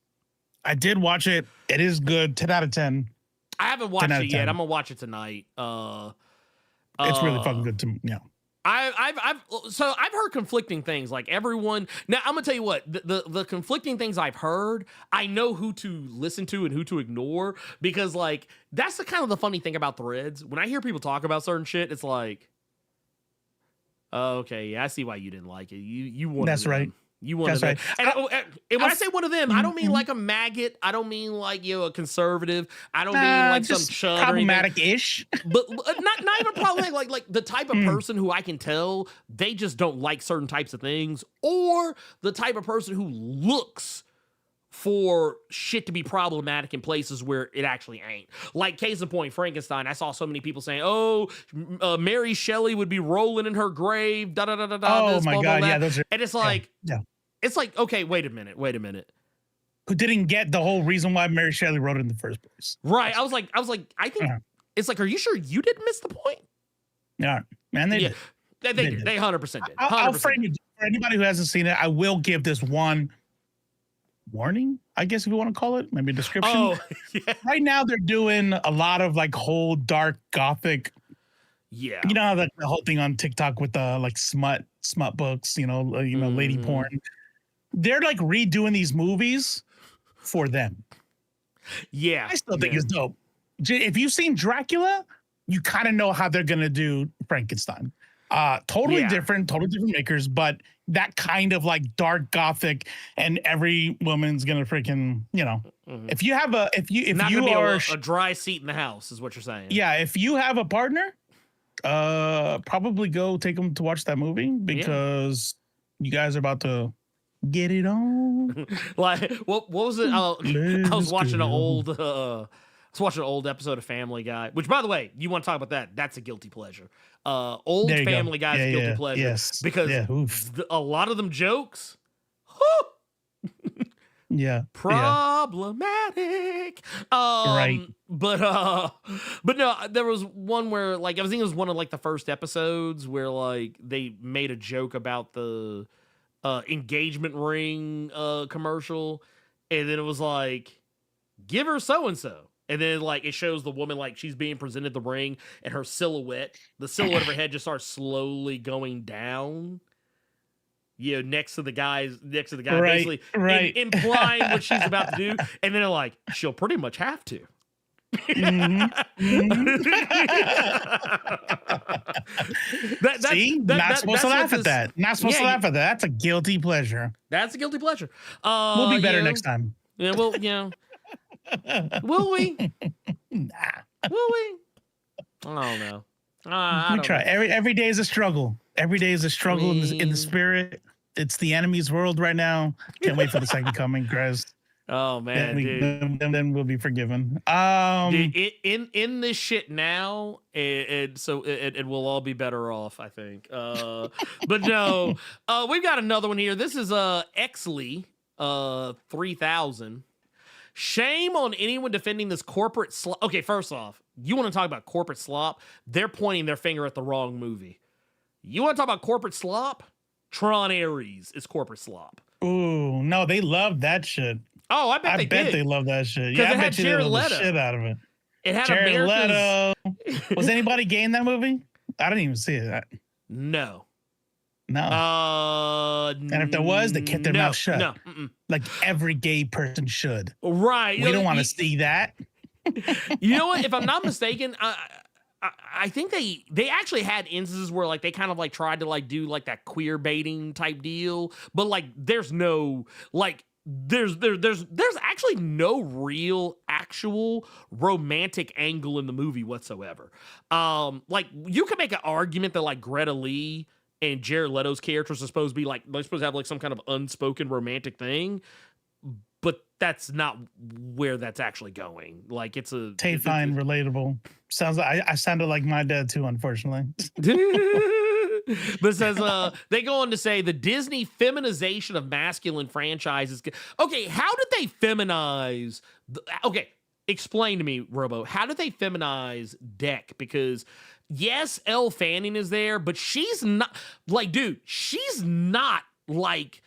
I did watch it. It is good. 10 out of 10. I haven't watched it yet. I'm gonna watch it tonight. It's really fucking good to me. Yeah. I've heard conflicting things. Like everyone now, I'm gonna tell you what the conflicting things I've heard. I know who to listen to and who to ignore because like that's the kind of the funny thing about Threads. When I hear people talk about certain shit, it's like, oh, okay, yeah, I see why you didn't like it. You wanted that's them. Right. You want That's to, right. And when I say one of them, I don't mean like a maggot. I don't mean like a conservative. I don't mean like some chud problematic-ish. But not even problematic. Like the type of person who I can tell they just don't like certain types of things, or the type of person who looks for shit to be problematic in places where it actually ain't. Like case in point, Frankenstein. I saw so many people saying, "Oh, Mary Shelley would be rolling in her grave." Da da da da da. Oh my god, yeah, those are. And it's like, yeah. It's like, okay, wait a minute. Who didn't get the whole reason why Mary Shelley wrote it in the first place? Right. I was like, I think it's like, are you sure you didn't miss the point? Yeah, man, they did. They did. They 100% did. 100%. I'll frame it for anybody who hasn't seen it. I will give this one warning, I guess, if you want to call it, maybe a description. Oh, yeah. Right now they're doing a lot of like whole dark gothic. Yeah. You know how the whole thing on TikTok with the like smut books, lady porn. They're like redoing these movies for them. Yeah. I still think it's dope. If you've seen Dracula, you kind of know how they're going to do Frankenstein. Totally different makers, but that kind of like dark gothic, and every woman's going to freaking, if you have if you are a dry seat in the house is what you're saying. Yeah. If you have a partner, probably go take them to watch that movie because you guys are about to get it on. Like what was it? I was watching an old episode of Family Guy, which by the way, you want to talk about that? That's a guilty pleasure. Old Family Guy's a guilty pleasure. Yes. Because a lot of them jokes. Yeah. Problematic. Right. But no, there was one where like I think it was one of like the first episodes where like they made a joke about the engagement ring commercial, and then it was like, give her so and so. And then like it shows the woman like she's being presented the ring, and her silhouette, the silhouette of her head just starts slowly going down. Next to the guy, Right, basically implying what she's about to do. And then they're like, she'll pretty much have to. See, not supposed to laugh at that. Not supposed to laugh at that. That's a guilty pleasure. That's a guilty pleasure. We'll be better next time. Yeah, well, will we? Nah. Will we? I don't know. I We don't try. know. Every day is a struggle. Every day is a struggle in the spirit. It's the enemy's world right now. Can't wait for the second coming, Grez. Oh man, dude. Then we'll be forgiven. Dude, in this shit now, and so it will all be better off, I think. But no, we've got another one here. This is Exley 3000. Shame on anyone defending this corporate slop. Okay, first off, you want to talk about corporate slop? They're pointing their finger at the wrong movie. You want to talk about corporate slop? Tron Ares is corporate slop. Ooh, no, they love that shit. Oh, I bet they love that shit. Yeah, I bet you they love the shit out of it. It had Jared America's... Leto. Was anybody gay in that movie? I didn't even see it. No. No. And if there was, they kept their mouth shut. No. Like every gay person should. Right. We don't want to see that. You know what? If I'm not mistaken, I think they actually had instances where like they kind of like tried to like do like that queer baiting type deal, but like there's no like there's actually no real actual romantic angle in the movie whatsoever. Like you could make an argument that like Greta Lee and Jared Leto's characters are supposed to be like they're supposed to have like some kind of unspoken romantic thing, but that's not where that's actually going. Like it's a fine, relatable. Sounds like I sounded like my dad too, unfortunately. But it says they go on to say the Disney feminization of masculine franchises. Okay, how did they feminize? Okay, explain to me, Robo. How did they feminize Deck? Because yes, Elle Fanning is there, but she's not like, dude. She's not like.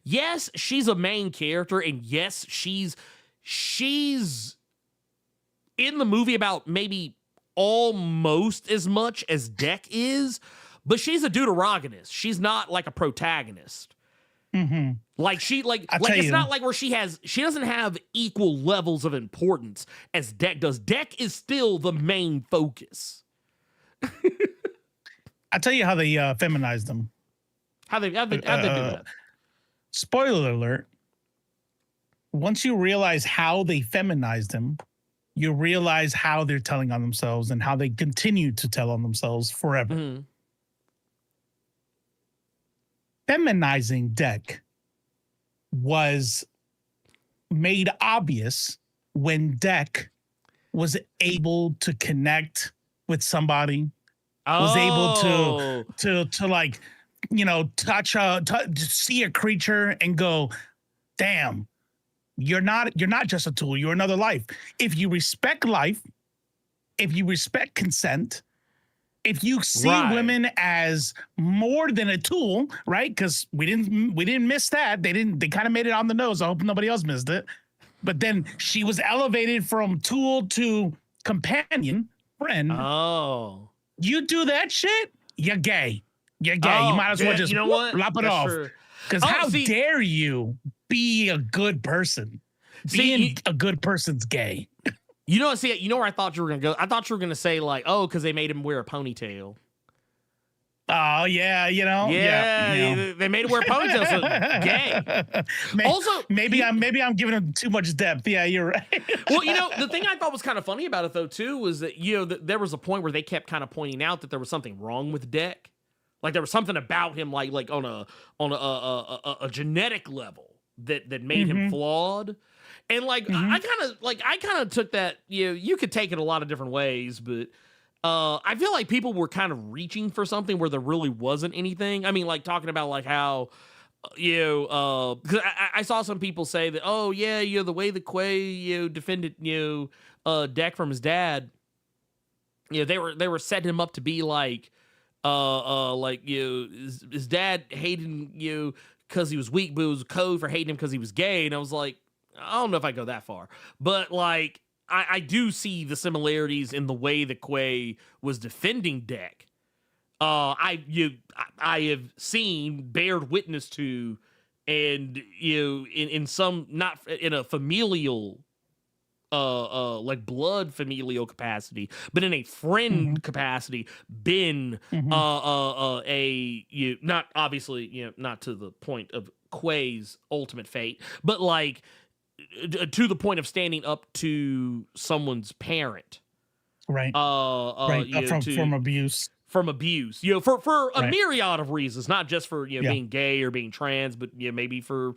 Yes, she's a main character, and yes, she's in the movie about maybe almost as much as Deck is, but she's a deuteragonist. She's not like a protagonist. Mm-hmm. Like it's not like where she doesn't have equal levels of importance as Deck does. Deck is still the main focus. I'll tell you how they feminized them. How'd they do that? Spoiler alert. Once you realize how they feminized them, you realize how they're telling on themselves and how they continue to tell on themselves forever. Mm-hmm. Feminizing Deck was made obvious when Deck was able to connect with somebody, was able to like, you know, touch see a creature and go, damn, you're not just a tool, you're another life. If you respect life, if you respect consent, if you see women as more than a tool, right? Because we didn't miss that. They kind of made it on the nose. I hope nobody else missed it. But then she was elevated from tool to companion, friend. Oh. You do that shit, you're gay. You're gay. You might as well just lop it off. Because how dare you be a good person? Being a good person's gay. You know where I thought you were gonna go? I thought you were gonna say like, oh, because they made him wear a ponytail. Oh yeah, you know. Yeah. They made him wear a ponytail, so gay. Also, maybe I'm giving him too much depth. Yeah, you're right. Well, you know, the thing I thought was kind of funny about it though too was that there was a point where they kept kind of pointing out that there was something wrong with Deck. Like there was something about him, like on a genetic level that made him flawed. And like I kind of took that. You could take it a lot of different ways, but I feel like people were kind of reaching for something where there really wasn't anything. I mean, like talking about like how because I saw some people say that, oh yeah, the way the Quay defended Deck from his dad, they were setting him up to be like like his dad hated because he was weak, but it was code for hating him because he was gay. And I was like, I don't know if I go that far, but like I do see the similarities in the way that Quay was defending Deck. I have seen, bared witness to, and in some, not in a familial like blood familial capacity, but in a friend capacity, been not obviously, not to the point of Quay's ultimate fate, but like to the point of standing up to someone's parent, right? From abuse. From abuse, for a myriad of reasons, not just for being gay or being trans, but maybe for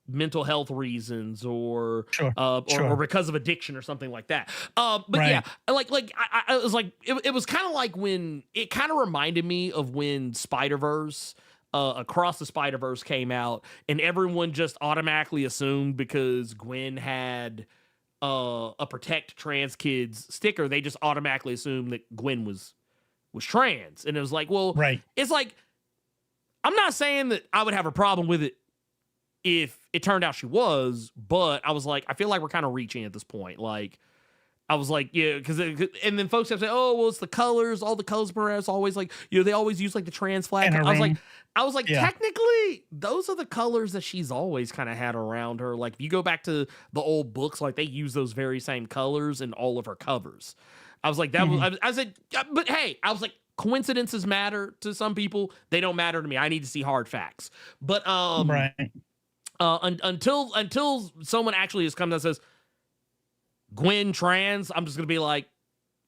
mental health reasons or because of addiction or something like that. But yeah, I was like, it was kind of like when it kind of reminded me of when Spider-Verse, Across the Spider-Verse came out, and everyone just automatically assumed because Gwen had a protect trans kids sticker, they just automatically assumed that Gwen was trans. And it was like, well, it's like, I'm not saying that I would have a problem with it if it turned out she was, but I was like, I feel like we're kind of reaching at this point. Like, I was like, yeah, because and then folks have said, oh, well, it's the colors, all the colors, perhaps always like, they always use like the trans flag. I was like, technically, those are the colors that she's always kind of had around her. Like, if you go back to the old books, like they use those very same colors in all of her covers. I was like, that was, I said, but hey, I was like, coincidences matter to some people. They don't matter to me. I need to see hard facts. But until someone actually has come down and says Gwen trans, I'm just gonna be like,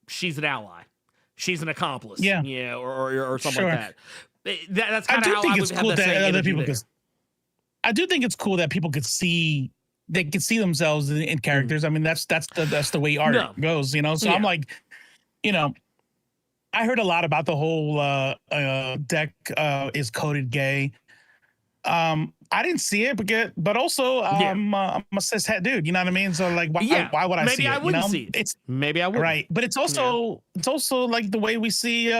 she's an ally, she's an accomplice, or something like that. That's kind of how I would have that same other people. I do think it's cool that people could see. They can see themselves in characters. I mean, that's the way art goes, So I'm like, I heard a lot about the whole Deck is coded gay. I didn't see it, but also I'm a cishet dude. You know what I mean? So like, why would I see it? Maybe I wouldn't see it. Maybe I would. Right, but it's also like the way we see.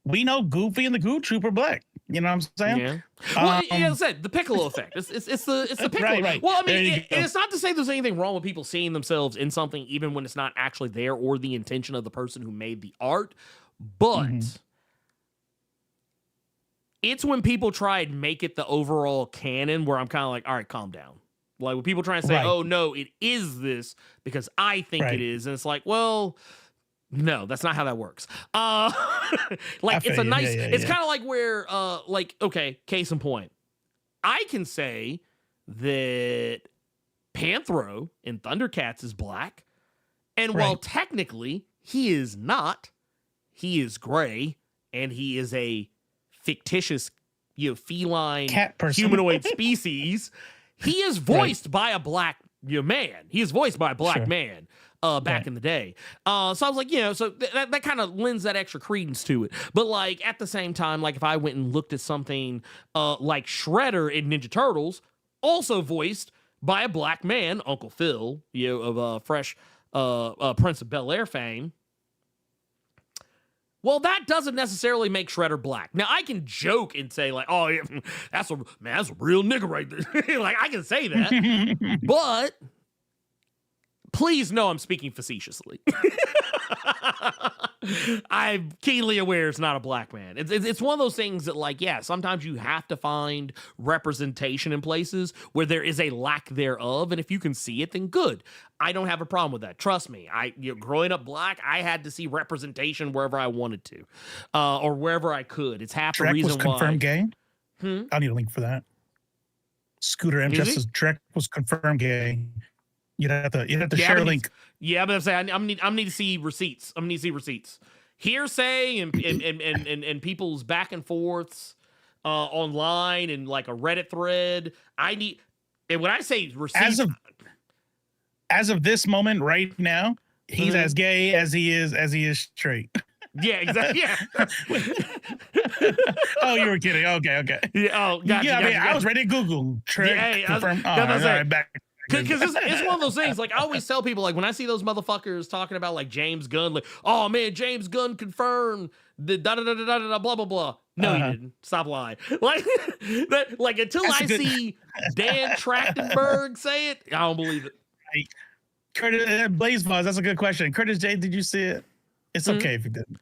We know Goofy and the Goo Troop are black. You know what I'm saying? Yeah. Well, as I said, the Piccolo effect. It's the Piccolo. Right. Well, I mean, it's not to say there's anything wrong with people seeing themselves in something, even when it's not actually there or the intention of the person who made the art. But it's when people try and make it the overall canon where I'm kind of like, all right, calm down. Like when people try and say, oh no, it is this because I think it is, and it's like, well, no, that's not how that works. Like it's a nice. It's kind of like where, like, okay, case in point, I can say that Panthro in Thundercats is black, and while technically he is not, he is gray, and he is a fictitious, feline humanoid species. He is voiced by a black man. He is voiced by a black man back in the day. So I was like, so that kind of lends that extra credence to it. But like at the same time, like if I went and looked at something like Shredder in Ninja Turtles, also voiced by a black man, Uncle Phil, of Fresh Prince of Bel-Air fame. Well, that doesn't necessarily make Shredder black. Now, I can joke and say, like, oh, yeah, that's a real nigga right there. Like, I can say that. But please know I'm speaking facetiously. I'm keenly aware it's not a black man. It's one of those things that, like, sometimes you have to find representation in places where there is a lack thereof, and if you can see it, then good. I don't have a problem with that. Trust me. Growing up black, I had to see representation wherever I wanted to, or wherever I could. It's half the reason why. Drek was confirmed gay. I need a link for that. Scooter M just says Drek was confirmed gay. You'd have to share a link. Yeah, but I'm saying I'm need to see receipts. I'm gonna need to see receipts. Hearsay and people's back and forths online and like a Reddit thread. And when I say receipts, as of this moment right now, he's as gay as he is straight. Yeah, exactly. Yeah. Oh, you were kidding. Okay. Yeah. Oh, gotcha. Yeah, I was ready to Google. Confirm. Back. Because it's one of those things. Like I always tell people, like when I see those motherfuckers talking about like James Gunn, like, oh man, James Gunn confirmed the da da da da da da blah blah blah. No, he didn't. Stop lying. Like that. Like until I see Dan Trachtenberg say it, I don't believe it. Right. Curtis Blaze Buzz. That's a good question. Curtis J, did you see it? It's okay if you didn't.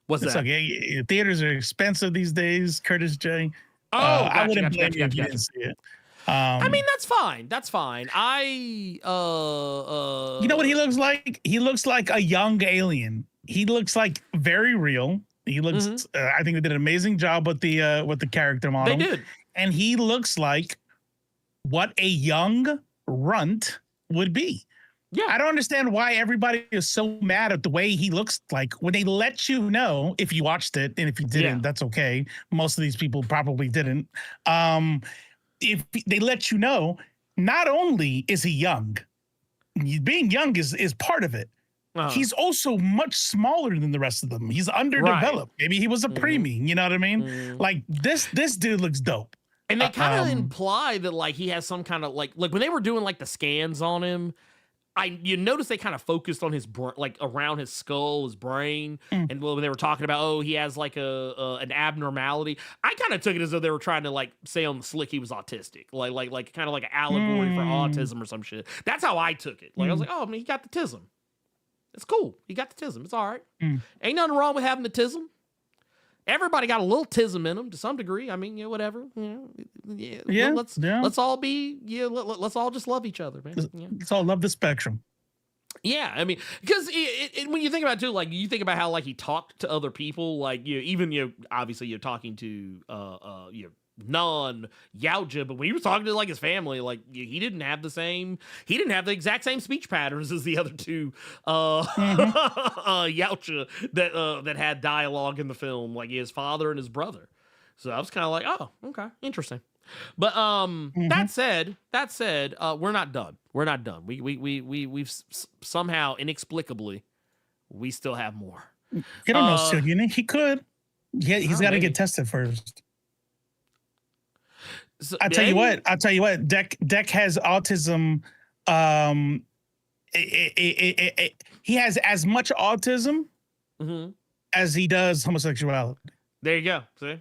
What's It's that? okay. Theaters are expensive these days. Curtis J. I wouldn't blame you if you didn't see it. I mean, that's fine. That's fine. You know what he looks like? He looks like a young alien. He looks like very real. He looks. I think they did an amazing job with the character model. They did, and he looks like what a young runt would be. Yeah, I don't understand why everybody is so mad at the way he looks like when they let you know. If you watched it, and if you didn't, that's okay. Most of these people probably didn't. If they let you know, not only is he young, being young is part of it. He's also much smaller than the rest of them. He's underdeveloped. Maybe he was a preemie. You know what I mean? Like this dude looks dope. And they kind of imply that like he has some kind of like when they were doing like the scans on him, you notice they kind of focused on his like around his skull, his brain, and when they were talking about he has like an abnormality, I kind of took it as though they were trying to like say on the slick he was autistic, like kind of like an allegory for autism or some shit. That's how I took it. Like I was like, oh, I mean, he got the tism. It's cool. He got the tism. It's all right. Ain't nothing wrong with having the tism. Everybody got a little tism in them to some degree. I mean, whatever. Let's all be. Let's all just love each other, man. Let's all love the spectrum. Yeah, I mean, because when you think about it too, like you think about how like he talked to other people, like obviously you're talking to non-Yautja, but when he was talking to like his family, like he didn't have the exact same speech patterns as the other two Yautja that had dialogue in the film, like his father and his brother. So I was kind of like, oh, okay, interesting. But that said, we're not done. We're not done. We've somehow inexplicably we still have more. You don't know, still, he could. Yeah, he's got to get tested first. So, I'll tell you what. Deck has autism. He has as much autism as he does homosexuality. There you go. See,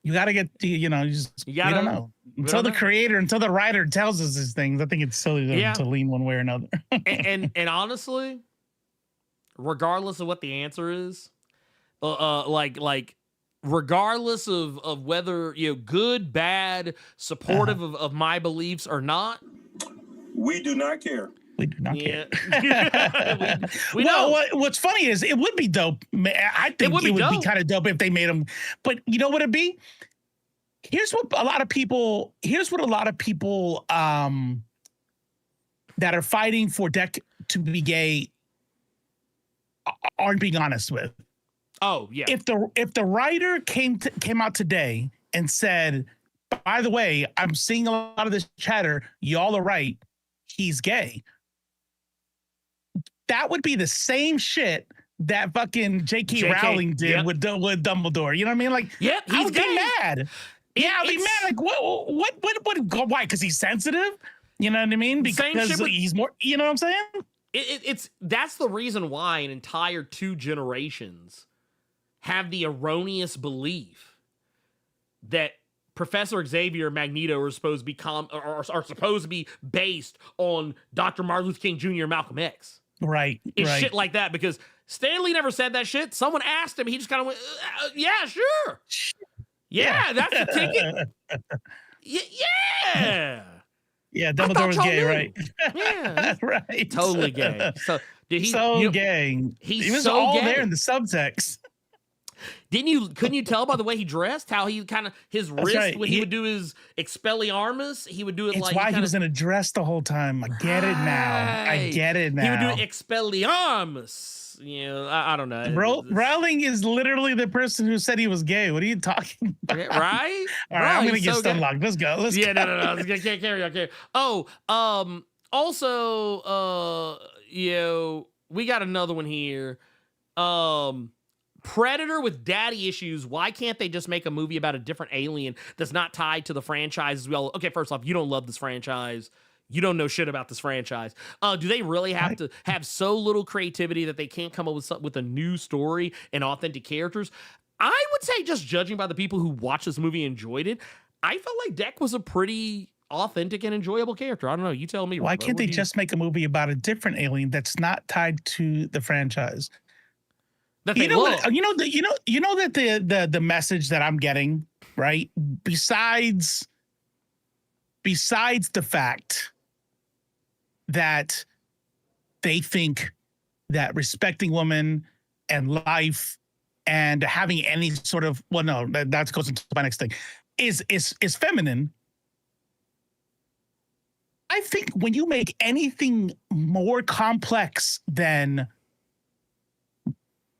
you got to get you don't know until the writer tells us these things. I think it's silly to lean one way or another. and honestly, regardless of what the answer is, regardless of whether good, bad, supportive of my beliefs or not, we do not care. We do not care. we don't. What's funny is it would be dope. I think it would be kind of dope if they made him. But you know what it'd be? Here's what a lot of people that are fighting for Deck to be gay aren't being honest with. Oh yeah. If the writer came out today and said, by the way, I'm seeing a lot of this chatter. Y'all are right. He's gay. That would be the same shit that fucking J.K. Rowling did with Dumbledore. You know what I mean? Like, I would be mad. I'd be mad. Like, what? Why? Because he's sensitive. You know what I mean? Because he's more. You know what I'm saying? That's the reason why an entire 2 generations have the erroneous belief that Professor Xavier and Magneto are supposed to be based on Dr. Martin Luther King Jr. and Malcolm X. Right. It's shit like that because Stanley never said that shit. Someone asked him. He just kind of went, yeah, sure. Yeah, that's the ticket. Yeah. Yeah, Dumbledore was gay, right? Yeah. Right. Totally gay. So did he gay. He was so all gay. there in the subtext. Couldn't you tell by the way he dressed how he kind of his wrist right. when he would do his Expelliarmus, he would do it it's why he was in a dress the whole time. I get it now. I get it now. He would do Expelliarmus. I don't know. Rowling is literally the person who said he was gay. What are you talking about? Right? All right, I'm gonna get Stunlocked. Let's go. Let's go. No. Can't carry on. Oh, also, we got another one here. Predator with daddy issues. Why can't they just make a movie about a different alien that's not tied to the franchise as well? Okay, first off, you don't love this franchise. you don't know shit about this franchise. Do they really have to have so little creativity that they can't come up with a new story and authentic characters? I would say, just judging by the people who watched this movie and enjoyed it, I felt like Deck was a pretty authentic and enjoyable character. I don't know. You tell me. Why can't they just make a movie about a different alien that's not tied to the franchise? That they love. You know that the message that I'm getting, right? Besides the fact that they think that respecting women and life and having any sort of, well, no, that goes into my next thing, is feminine. I think when you make anything more complex than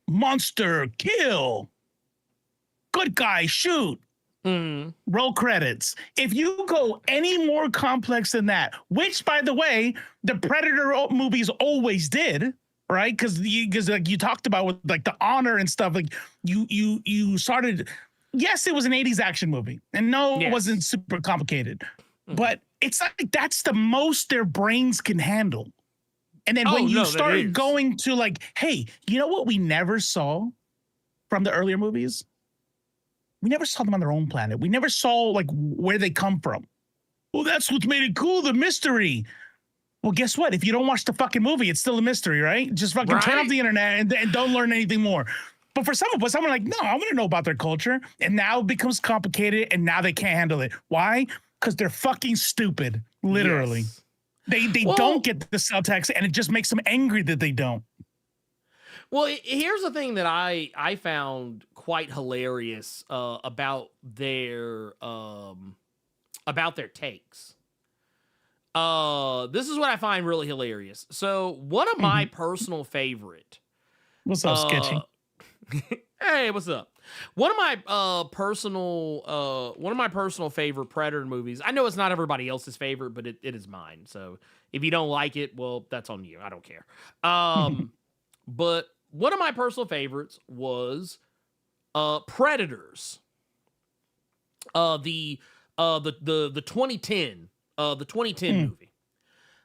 monster, kill, good guy, shoot, roll credits. If you go any more complex than that, which, by the way, the Predator movies always did, right? Because like you talked about with like the honor and stuff, like you started. Yes, it was an 80s action movie, and no, it wasn't super complicated, but it's like that's the most their brains can handle. And then when you start going to like, hey, you know what we never saw from the earlier movies? We never saw them on their own planet. We never saw like where they come from. Well, that's what made it cool, the mystery. Well, guess what? If you don't watch the fucking movie, it's still a mystery, right? Just fucking turn off the internet and don't learn anything more. But for some of us, I'm like, no, I want to know about their culture. And now it becomes complicated and now they can't handle it. Why? Because they're fucking stupid, literally. Yes. They don't get the subtext, and it just makes them angry that they don't. Well, here's the thing that I found quite hilarious about their takes. This is what I find really hilarious. So one of my personal favorite. What's up, Sketchy? Hey, what's up? One of my personal favorite Predator movies. I know it's not everybody else's favorite, but it is mine. So if you don't like it, well, that's on you. I don't care. But one of my personal favorites was Predators. The 2010 movie.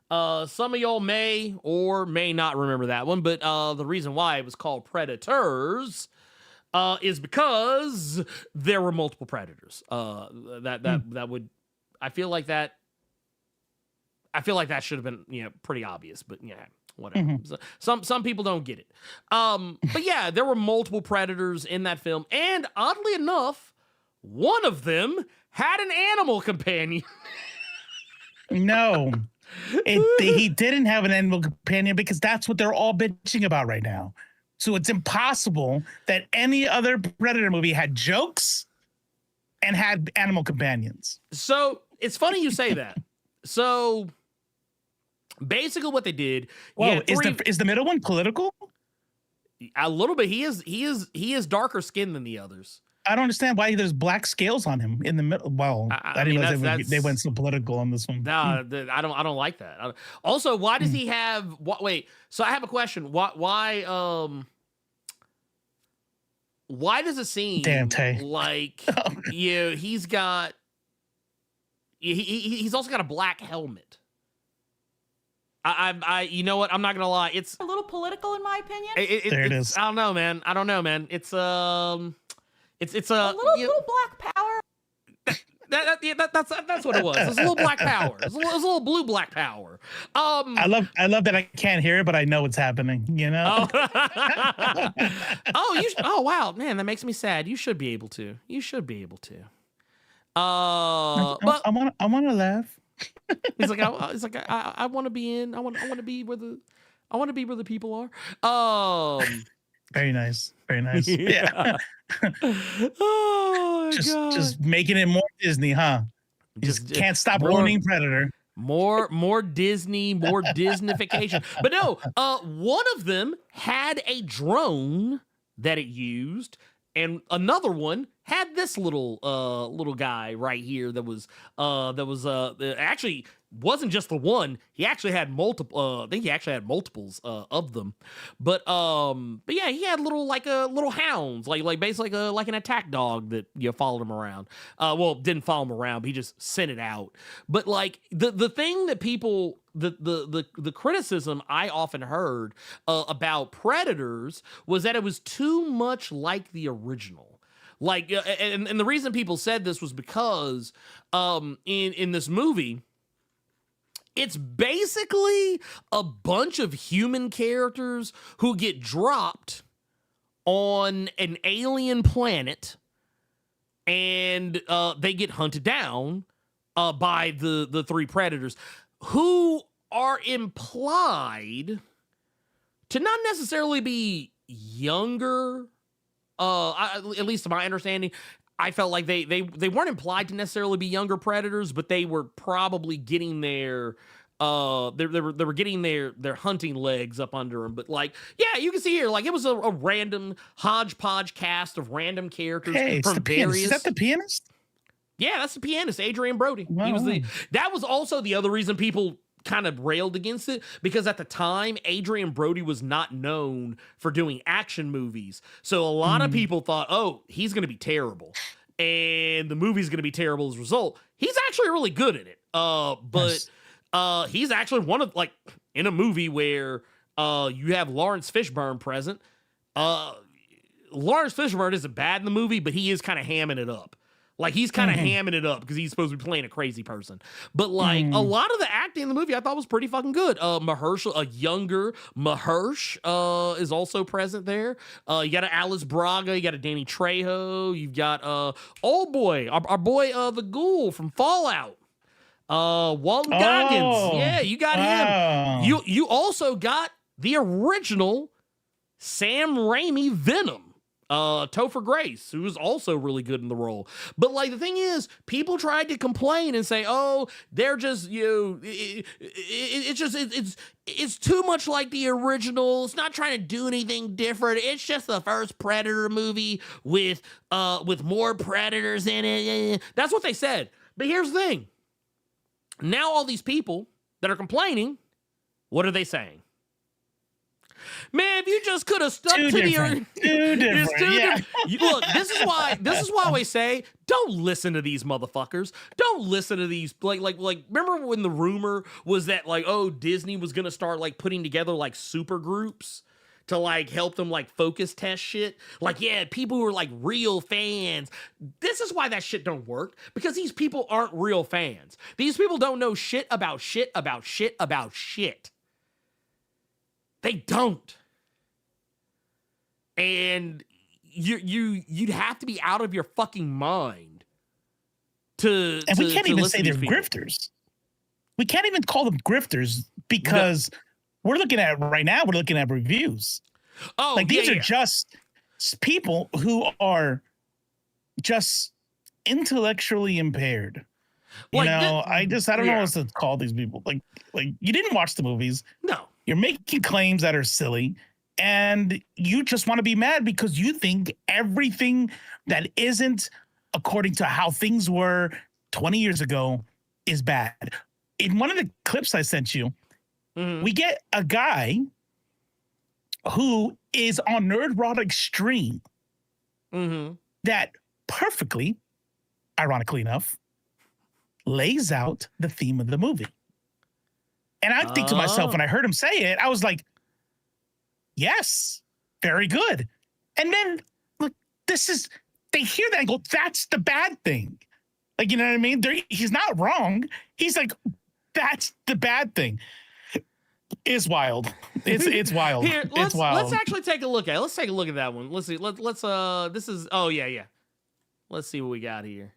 Some of y'all may or may not remember that one, but the reason why it was called Predators is because there were multiple predators. That would, I feel like that should have been, pretty obvious, but yeah, whatever. So, some people don't get it. But yeah, there were multiple predators in that film, and oddly enough, one of them had an animal companion. No, he didn't have an animal companion because that's what they're all bitching about right now. So it's impossible that any other Predator movie had jokes and had animal companions. So it's funny you say that. So basically what they did. Whoa, is the middle one political? A little bit. He is darker skinned than the others. I don't understand why there's black scales on him in the middle. Well, I didn't know they went so political on this one. No, I don't like that. Also, why does he have? Wait. So I have a question. Why does it seem like he's got? He's also got a black helmet. You know what? I'm not gonna lie. It's a little political, in my opinion. There it is. I don't know, man. It's It's a little black power. That's what it was. It's a little black power. It's a little blue black power. I love that I can't hear it, but I know what's happening. You know. Oh wow, man, that makes me sad. You should be able to. But I want to laugh. He's like I want to be in. I want to be where the people are. Very nice. Yeah. Oh, just making it more Disney, huh? Just can't stop ruining Predator. More Disney, more Disneyfication. But no, one of them had a drone that it used, and another one had this little guy right here that was actually wasn't just the one. He actually had multiple. I think he actually had multiples of them. But yeah, he had little hounds, like basically like an attack dog that followed him around. Well, didn't follow him around, but he just sent it out. But like the thing that people the criticism I often heard about Predators was that it was too much like the original. Like, and the reason people said this was because in this movie, it's basically a bunch of human characters who get dropped on an alien planet, and they get hunted down by the three predators, who are implied to not necessarily be younger. At least to my understanding, I felt like they weren't implied to necessarily be younger predators, but they were probably getting their they were getting their hunting legs up under them. But like, yeah, you can see here, like it was a random hodgepodge cast of random characters from various. Is that the pianist? Yeah, that's the pianist, Adrian Brody. Wow. He was that was also the other reason people kind of railed against it, because at the time Adrian Brody was not known for doing action movies. So a lot of people thought, oh, he's going to be terrible, and the movie's going to be terrible as a result. He's actually really good at it. But he's actually one of, like, in a movie where you have Lawrence Fishburne present. Lawrence Fishburne isn't bad in the movie, but he is kind of hamming it up. Like, he's kind of hamming it up because he's supposed to be playing a crazy person. But, like, a lot of the acting in the movie I thought was pretty fucking good. Mahershala, a younger Mahersh, is also present there. You got an Alice Braga, you got a Danny Trejo, you've got old boy, our boy, the Ghoul from Fallout. Walton Goggins. Yeah, you got him. You also got the original Sam Raimi Venom. Topher Grace, who was also really good in the role. But like, the thing is, people tried to complain and say, oh, they're just, it's too much like the original. It's not trying to do anything different. It's just the first Predator movie with more predators in it. That's what they said. But here's the thing. Now all these people that are complaining, what are they saying? Man, if you just could have stuck to different. Look, this is why we say, don't listen to these motherfuckers. Don't listen to these, like. Remember when the rumor was that, like, oh, Disney was gonna start, like, putting together, like, super groups to, like, help them, like, focus test shit? Like, yeah, people who are, like, real fans. This is why that shit don't work, because these people aren't real fans. These people don't know shit about shit about shit about shit. They don't. And you'd have to be out of your fucking mind to. And we can't even say they're grifters. We can't even call them grifters because we're looking at right now. We're looking at reviews. Oh, like these are just people who are just intellectually impaired. You know, I don't know what to call these people. Like you didn't watch the movies. No. You're making claims that are silly, and you just want to be mad because you think everything that isn't according to how things were 20 years ago is bad. In one of the clips I sent you, we get a guy who is on Nerd Rod Extreme that perfectly, ironically enough, lays out the theme of the movie. And I think to myself, when I heard him say it, I was like, yes, very good. And then, look, they hear that and go, that's the bad thing. Like, you know what I mean? He's not wrong. He's like, that's the bad thing. It's wild. It's wild. Here, it's wild. Let's actually take a look at it. Let's take a look at that one. Let's see. This is, oh, yeah. Let's see what we got here.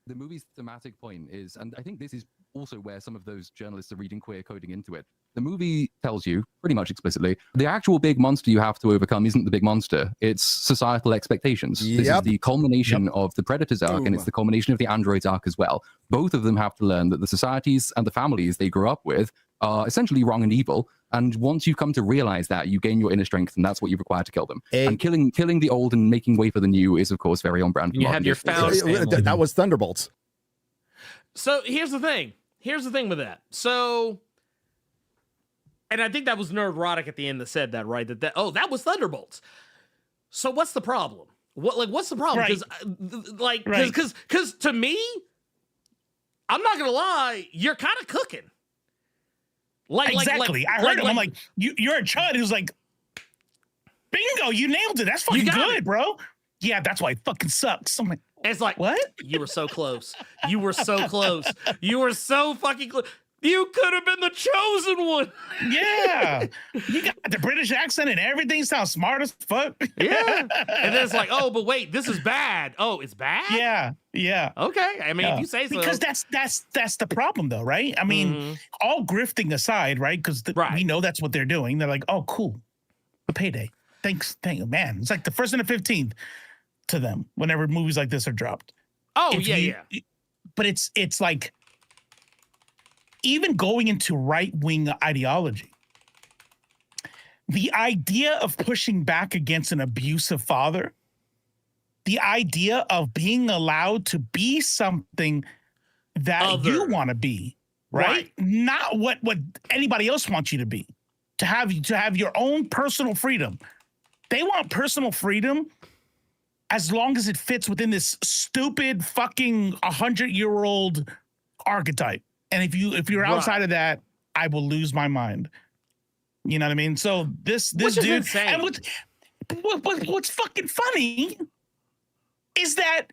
The movie's thematic point is, and I think this is also where some of those journalists are reading queer coding into it. The movie tells you pretty much explicitly the actual big monster you have to overcome isn't the big monster. It's societal expectations. This is the culmination of the Predators arc, and it's the culmination of the Androids arc as well. Both of them have to learn that the societies and the families they grew up with are essentially wrong and evil. And once you come to realize that, you gain your inner strength, and that's what you require to kill them. And killing the old and making way for the new is, of course, very on brand. You have your found. That was Thunderbolts. So here's the thing. here's the thing with that. So, and I think that was Nerdrotic at the end that said that, right? That that was Thunderbolts. So what's the problem? What's the problem? Because to me, I'm not gonna lie, you're kind of cooking. Exactly. I heard him. I'm like, you're a chud. He was like, bingo, you nailed it. That's fucking good, bro. Yeah, that's why it fucking sucks. I'm like, it's like, what? You were so close. You were so close. You were so fucking close. You could have been the chosen one. Yeah. You got the British accent and everything. Sounds smart as fuck. Yeah. And then it's like, oh, but wait, this is bad. Oh, it's bad? Yeah. Yeah. Okay. I mean, if you say so. Because that's the problem though, right? I mean, all grifting aside, right? Because we know that's what they're doing. They're like, oh, cool. A payday. Thanks. Thank you, man. It's like the 1st and the 15th to them whenever movies like this are dropped. Oh, yeah. But it's like, even going into right-wing ideology, the idea of pushing back against an abusive father, the idea of being allowed to be something that you want to be, right? Not what anybody else wants you to be, to have your own personal freedom. They want personal freedom as long as it fits within this stupid fucking 100-year-old archetype. And if you're outside of that, I will lose my mind. You know what I mean? So this dude, and what's fucking funny is that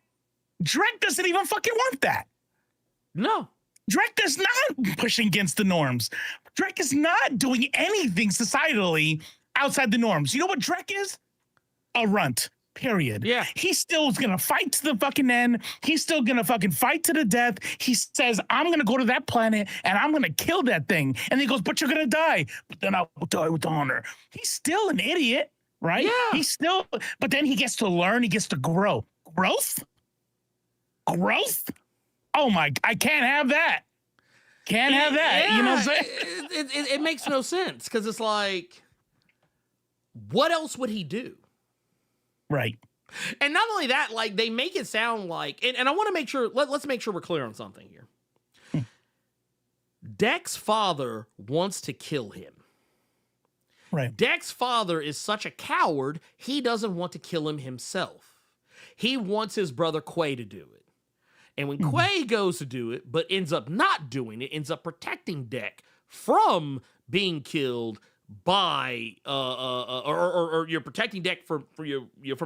Drek doesn't even fucking want that. No. Drek is not pushing against the norms. Drek is not doing anything societally outside the norms. You know what Drek is? A runt. Period. Yeah. He's still gonna fight to the fucking end. He's still gonna fucking fight to the death. He says, I'm gonna go to that planet and I'm gonna kill that thing. And he goes, but you're gonna die. But then I will die with honor. He's still an idiot, right? Yeah. He's still, but then he gets to learn, he gets to grow. Growth? Oh my, I can't have that. Can't have that. Yeah. You know what I'm saying? It makes no sense because it's like, what else would he do? Right. And not only that, like they make it sound like, and I want to make sure, let's make sure we're clear on something here. Dek's father wants to kill him. Right. Dek's father is such a coward, he doesn't want to kill him himself. He wants his brother Quay to do it. And when Quay goes to do it, but ends up not doing it, ends up protecting Dek from being killed by or you're protecting Dek from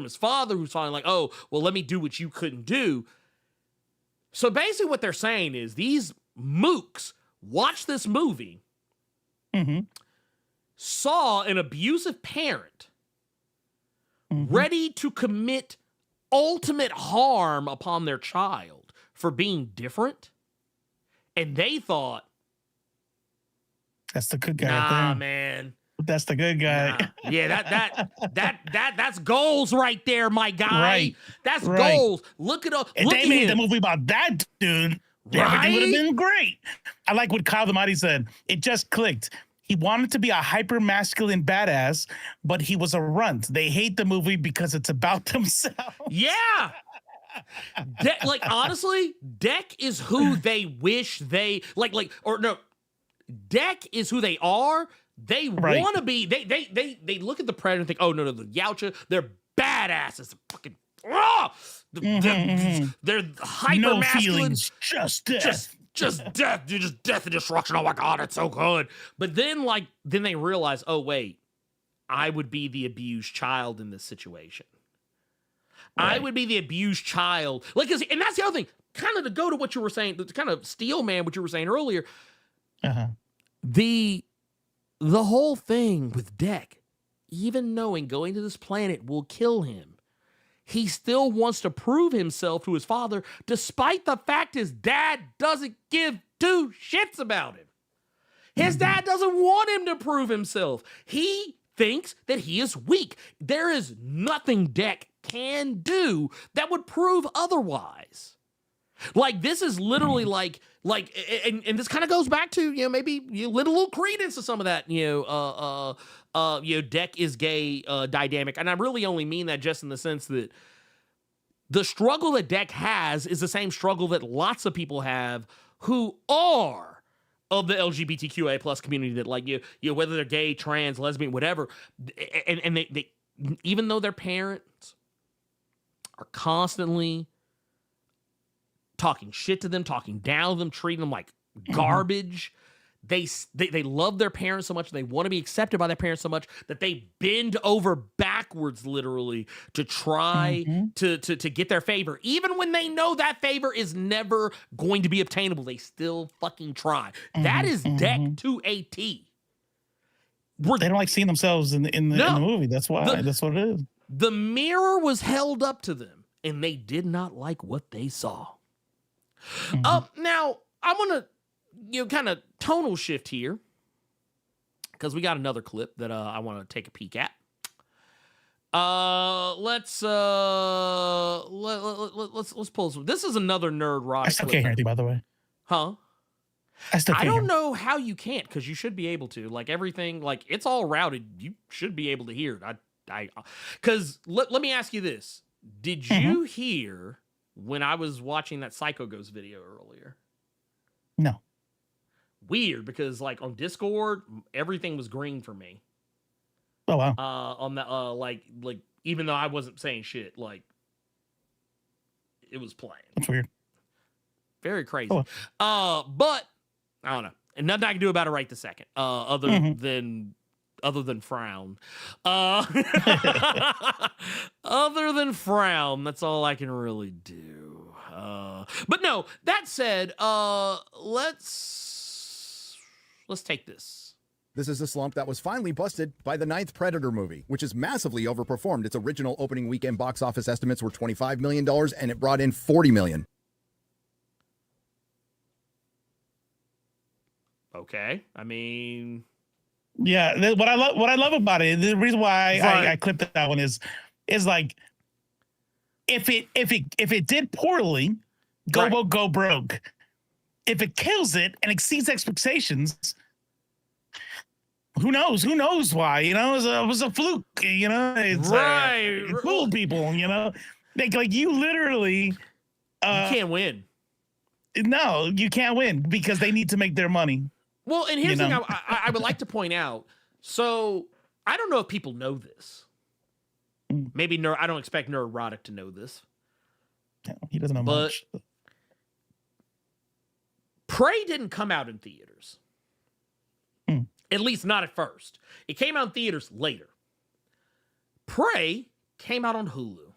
his father, who's finally like, oh, well, let me do what you couldn't do. So basically what they're saying is these mooks watched this movie, saw an abusive parent ready to commit ultimate harm upon their child for being different, and they thought, that's the good guy. Nah, man. That's the good guy. Nah. Yeah, that's goals right there, my guy. Right. That's goals. Look it up. If they made the movie about that dude, everything would have been great. I like what Kyle the Mighty said. It just clicked. He wanted to be a hyper masculine badass, but he was a runt. They hate the movie because it's about themselves. Yeah. Like honestly, Dek is who they wish they Dek is who they are. They want to be. They look at the Predator and think, oh no, the Yautja, they're badasses. Fucking, they're hyper no masculine. Feelings, just death. Just death. Dude, just death and destruction. Oh my god, it's so good. But then they realize, oh wait, I would be the abused child in this situation. I would be the abused child. And that's the other thing. Kind of to go to what you were saying, to kind of steel man what you were saying earlier. The whole thing with Dek, even knowing going to this planet will kill him, he still wants to prove himself to his father, despite the fact his dad doesn't give two shits about him. His dad doesn't want him to prove himself. He thinks that he is weak. There is nothing Dek can do that would prove otherwise. Like, this is literally and this kind of goes back to, maybe a little credence to some of that, Dek is gay dynamic. And I really only mean that just in the sense that the struggle that Dek has is the same struggle that lots of people have who are of the LGBTQA plus community that like whether they're gay, trans, lesbian, whatever, and they even though their parents are constantly talking shit to them, talking down to them, treating them like garbage. They love their parents so much, they want to be accepted by their parents so much that they bend over backwards, literally, to try to get their favor. Even when they know that favor is never going to be obtainable, they still fucking try. That is deck to a T. They don't like seeing themselves in the movie. That's why. That's what it is. The mirror was held up to them, and they did not like what they saw. Now, I want to kind of tonal shift here because we got another clip that I want to take a peek at. Let's pull this. This is another nerd rock. I still can't hear anything, by the way. Huh? I don't know how you can't, because you should be able to. Like everything, like it's all routed. You should be able to hear it. Because let me ask you this: did you hear when I was watching that Psycho Ghost video earlier? No. Weird, because like on Discord, everything was green for me. Oh wow. On the like even though I wasn't saying shit, like it was playing. That's weird. Very crazy. Oh. But I don't know, and nothing I can do about it right this second. Other than frown. Other than frown, that's all I can really do. But no, that said, let's take this. This is a slump that was finally busted by the 9th Predator movie, which has massively overperformed. Its original opening weekend box office estimates were $25 million, and it brought in $40 million. Okay, I mean, yeah. What I love about it, the reason why I clipped that one is like, if it did poorly, go broke. If it kills it and exceeds expectations, who knows? Who knows why? You know, it was a fluke. You know, it's it fooled people. You know, like you literally you can't win. No, you can't win because they need to make their money. Well, and here's the thing I would like to point out. So I don't know if people know this. Maybe I don't expect Neurotic to know this. No, he doesn't know much. Prey didn't come out in theaters. At least not at first. It came out in theaters later. Prey came out on Hulu.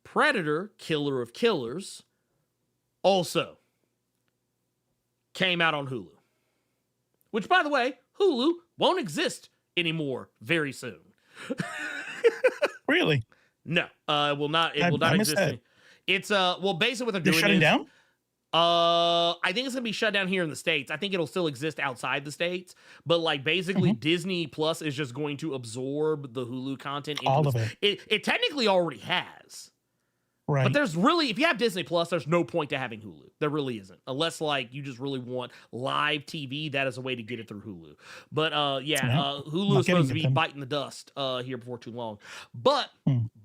Predator, Killer of Killers, also came out on Hulu. Which, by the way, Hulu won't exist anymore very soon. Really? No, it will not. It will not exist. It's basically what they're doing. Shutting down? I think it's gonna be shut down here in the States. I think it'll still exist outside the States, but like basically Disney Plus is just going to absorb the Hulu content. All of it. It technically already has. Right. But there's really, if you have Disney Plus, there's no point to having Hulu. There really isn't. Unless like you just really want live TV, that is a way to get it through Hulu. But Hulu is supposed to be biting the dust here before too long. But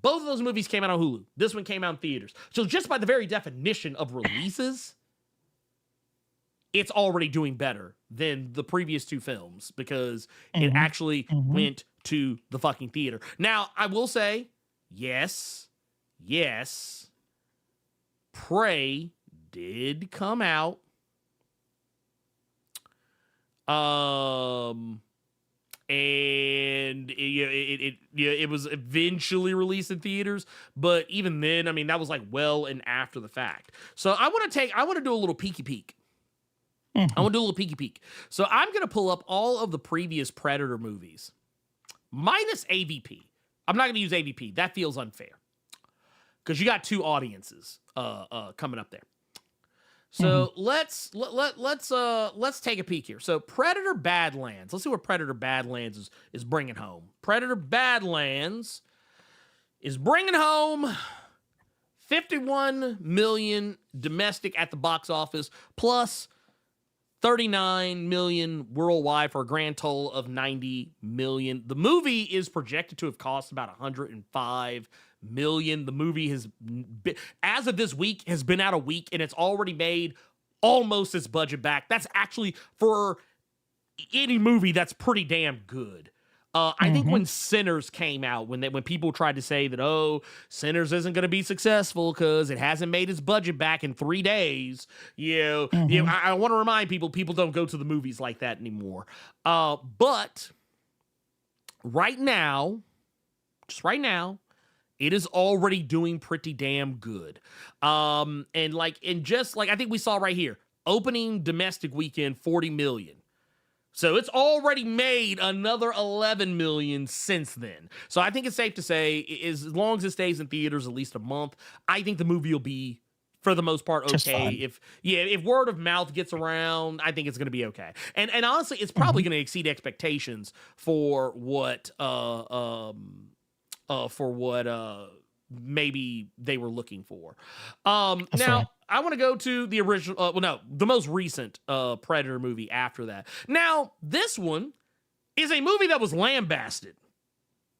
both of those movies came out on Hulu. This one came out in theaters. So just by the very definition of releases, it's already doing better than the previous two films because it actually went to the fucking theater. Now, I will say, yes, Prey did come out. And it was eventually released in theaters, but even then, I mean, that was like well and after the fact. So I want to do a little peeky peek. I want to do a little peeky peek. So I'm going to pull up all of the previous Predator movies, minus AVP. I'm not going to use AVP. That feels unfair because you got two audiences coming up there. So let's take a peek here. So Predator Badlands. Let's see what Predator Badlands is bringing home. Predator Badlands is bringing home 51 million domestic at the box office plus 39 million worldwide for a grand total of 90 million. The movie is projected to have cost about 105 million. The movie has been, as of this week, has been out a week and it's already made almost its budget back. That's actually, for any movie, that's pretty damn good. I think when Sinners came out, when people tried to say that, oh, Sinners isn't going to be successful because it hasn't made its budget back in 3 days, I want to remind people don't go to the movies like that anymore. But right now, just right now, it is already doing pretty damn good. I think we saw right here, opening domestic weekend, 40 million. So it's already made another 11 million since then. So I think it's safe to say, as long as it stays in theaters at least a month, I think the movie will be, for the most part, okay. If word of mouth gets around, I think it's going to be okay. And honestly, it's probably going to exceed expectations for what maybe they were looking for. Now, I want to go to the original, the most recent Predator movie after that. Now, this one is a movie that was lambasted.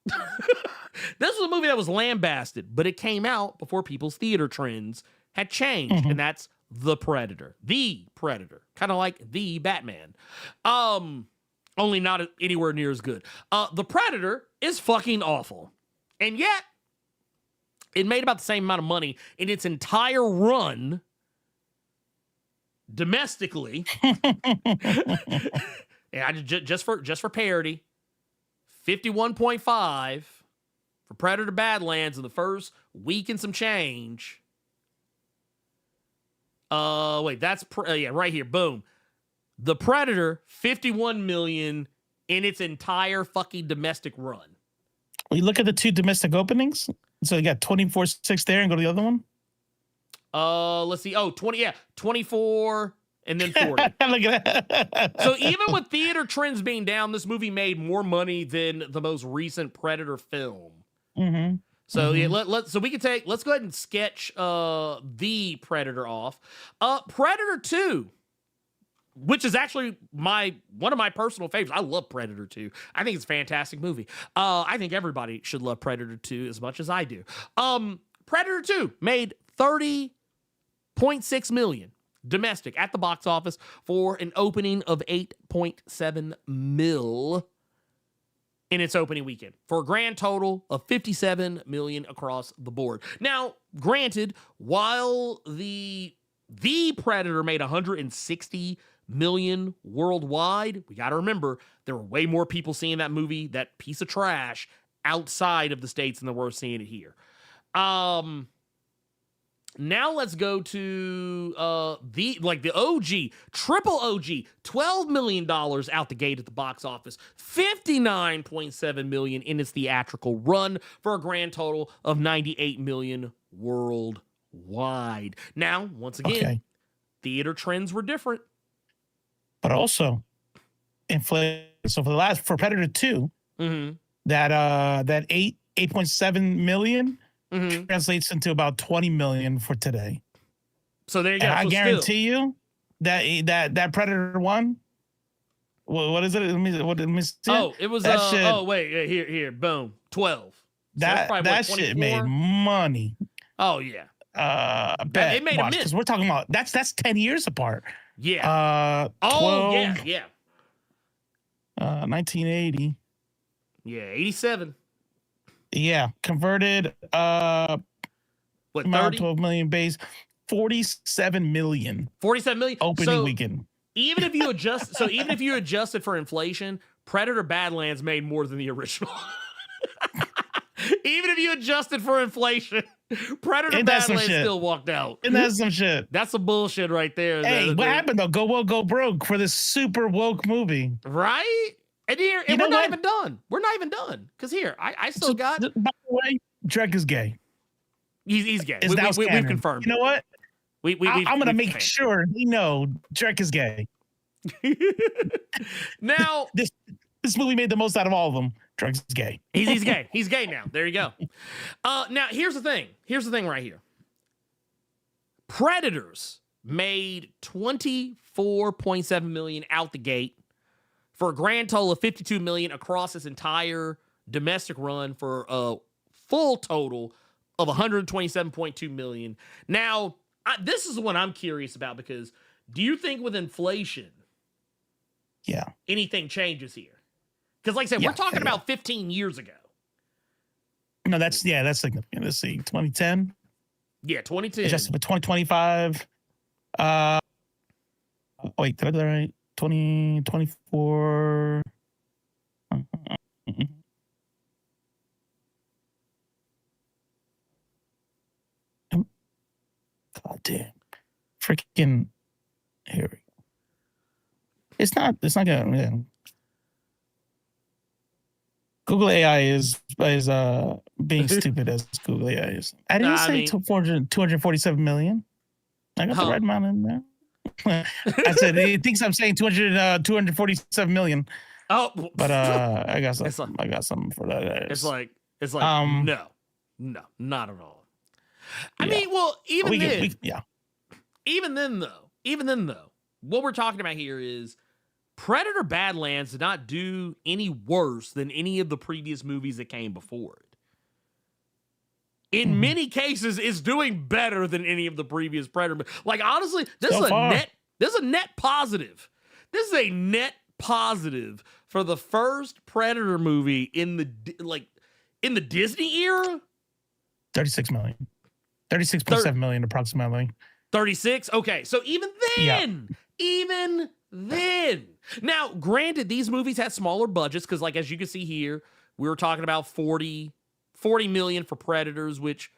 This was a movie that was lambasted, but it came out before people's theater trends had changed, and that's The Predator. The Predator. Kind of like The Batman. Only not anywhere near as good. The Predator is fucking awful. And yet, it made about the same amount of money in its entire run domestically. just for parody, 51.5 for Predator Badlands in the first week and some change. That's right here. Boom. The Predator, 51 million in its entire fucking domestic run. We look at the 2 domestic openings. So you got 24.6 there, and go to the other one. Let's see. 24 and then 40. Look at that. So even with theater trends being down, this movie made more money than the most recent Predator film. So let's go ahead and sketch the Predator off. Predator 2, which is actually one of my personal favorites. I love Predator 2. I think it's a fantastic movie. I think everybody should love Predator 2 as much as I do. Predator 2 made 30.6 million domestic at the box office for an opening of 8.7 mil in its opening weekend, for a grand total of 57 million across the board. Now, granted, while the Predator made 160 million worldwide, we got to remember there were way more people seeing that movie, that piece of trash, outside of the States than there were seeing it here. Now let's go to the OG, triple OG, $12 million out the gate at the box office, 59.7 million in its theatrical run, for a grand total of 98 million worldwide. Now, once again, theater trends were different. But also, inflation. So for Predator 2, that 8.7 million translates into about 20 million for today. So there you go. And I guarantee you that Predator 1, what is it? Let me see. Oh, it was here, boom, 12. That shit made money. Oh yeah. Bet. It made a miss, because we're talking about that's 10 years apart. Yeah. 12, yeah. 1980. Yeah, 87. Yeah, converted. What, 30? 12 million base, 47 million. 47 million opening weekend. Even if you adjusted for inflation, Predator Badlands made more than the original. Even if you adjusted for inflation, Predator Badlands still walked out. And that's some shit. That's some bullshit right there. Hey, what happened though? Go woke, go broke for this super woke movie. Right? And here, and we're not even done. We're not even done. Because here, I still got. By the way, Drek is gay. He's gay. We've confirmed. You know what? I'm going to make sure they know Drek is gay. Now, this movie made the most out of all of them. Drek's gay. He's gay. He's gay now. There you go. Now, here's the thing. Here's the thing right here. Predators made 24.7 million out the gate, for a grand total of 52 million across its entire domestic run, for a full total of 127.2 million. Now, this is the one I'm curious about, because Do you think with inflation, anything changes here? Because like I said, we're talking about 15 years ago. No, that's significant. Let's see, 2010. Yeah, 2010. Adjusted for 2025. Wait, did I do that right? 2024. God damn. Freaking. Here we go. It's not gonna. Yeah. Google AI is being stupid as Google AI is. I didn't say 247 million. I got the right amount in there. I said he thinks I'm saying 247 million. Oh, but I got something for that. It's like no, not at all. I mean, well, even then though, what we're talking about here is Predator Badlands did not do any worse than any of the previous movies that came before it. In many cases, it's doing better than any of the previous Predator. Like, honestly, this is a net positive. This is a net positive for the first Predator movie in the Disney era. 36 million. 36.7 million approximately. 36? Okay, so even then. Now, granted, these movies had smaller budgets because, like, as you can see here, we were talking about 40 million for Predators, which,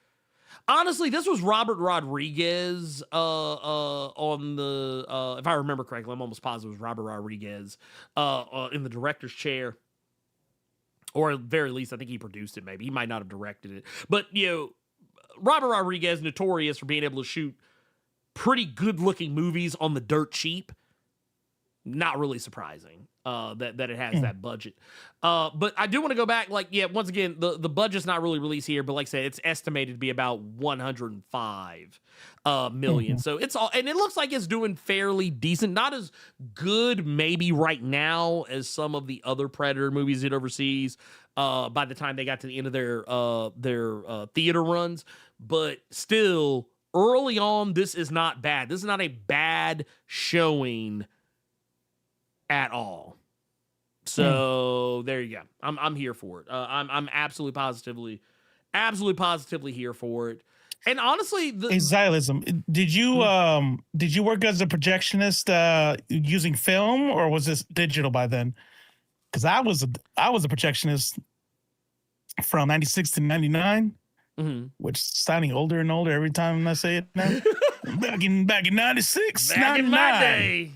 honestly, this was Robert Rodriguez on the, if I remember correctly, I'm almost positive it was Robert Rodriguez in the director's chair. Or at the very least, I think he produced it, maybe. He might not have directed it. But, Robert Rodriguez, notorious for being able to shoot pretty good-looking movies on the dirt cheap. Not really surprising that it has that budget. But I do want to go back, once again, the budget's not really released here, but like I said, it's estimated to be about 105 million. So it's all, and it looks like it's doing fairly decent. Not as good maybe right now as some of the other Predator movies did overseas by the time they got to the end of their theater runs. But still, early on, this is not bad. This is not a bad showing at all. So there you go. I'm here for it. I'm absolutely positively here for it. And honestly, hey, Xylism, did you work as a projectionist using film, or was this digital by then? Because I was a projectionist from 96 to 99, which is sounding older and older every time I say it now. back in 96, back in my day,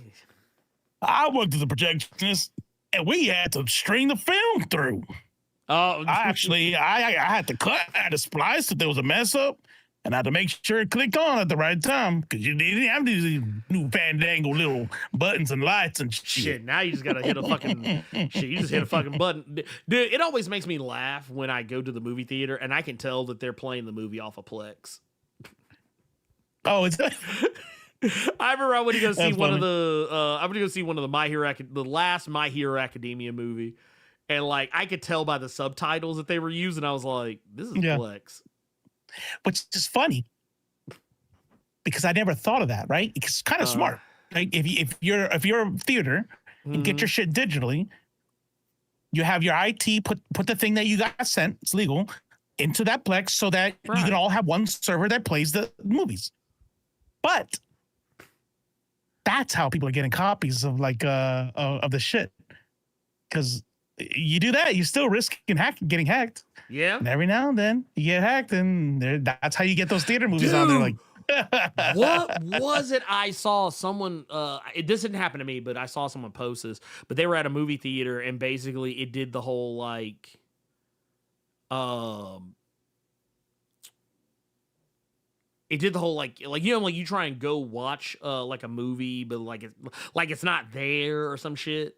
I worked as a projectionist, and we had to string the film through. Oh, I had to cut, I had to splice if there was a mess up, and I had to make sure it clicked on at the right time, because you didn't have these new fandangle little buttons and lights and shit. Now you just gotta hit a fucking shit. You just hit a fucking button, dude. It always makes me laugh when I go to the movie theater and I can tell that they're playing the movie off of Plex. Oh, it's. I remember I went to go see one of the the last My Hero Academia movie, and like I could tell by the subtitles that they were using. I was like, "This is Plex," which is funny because I never thought of that. Right? It's kind of smart. Right? If you're a theater and get your shit digitally, you have your IT put the thing that you got sent. It's legal into that Plex so that you can all have one server that plays the movies. But that's how people are getting copies of of the shit, because you do that, you still risk getting hacked. Yeah, and every now and then you get hacked, and that's how you get those theater movies out there. Like, what was it? I saw someone. This didn't happen to me, but I saw someone post this. But they were at a movie theater, and basically it did the whole It did the whole you try and go watch a movie, but it's not there or some shit.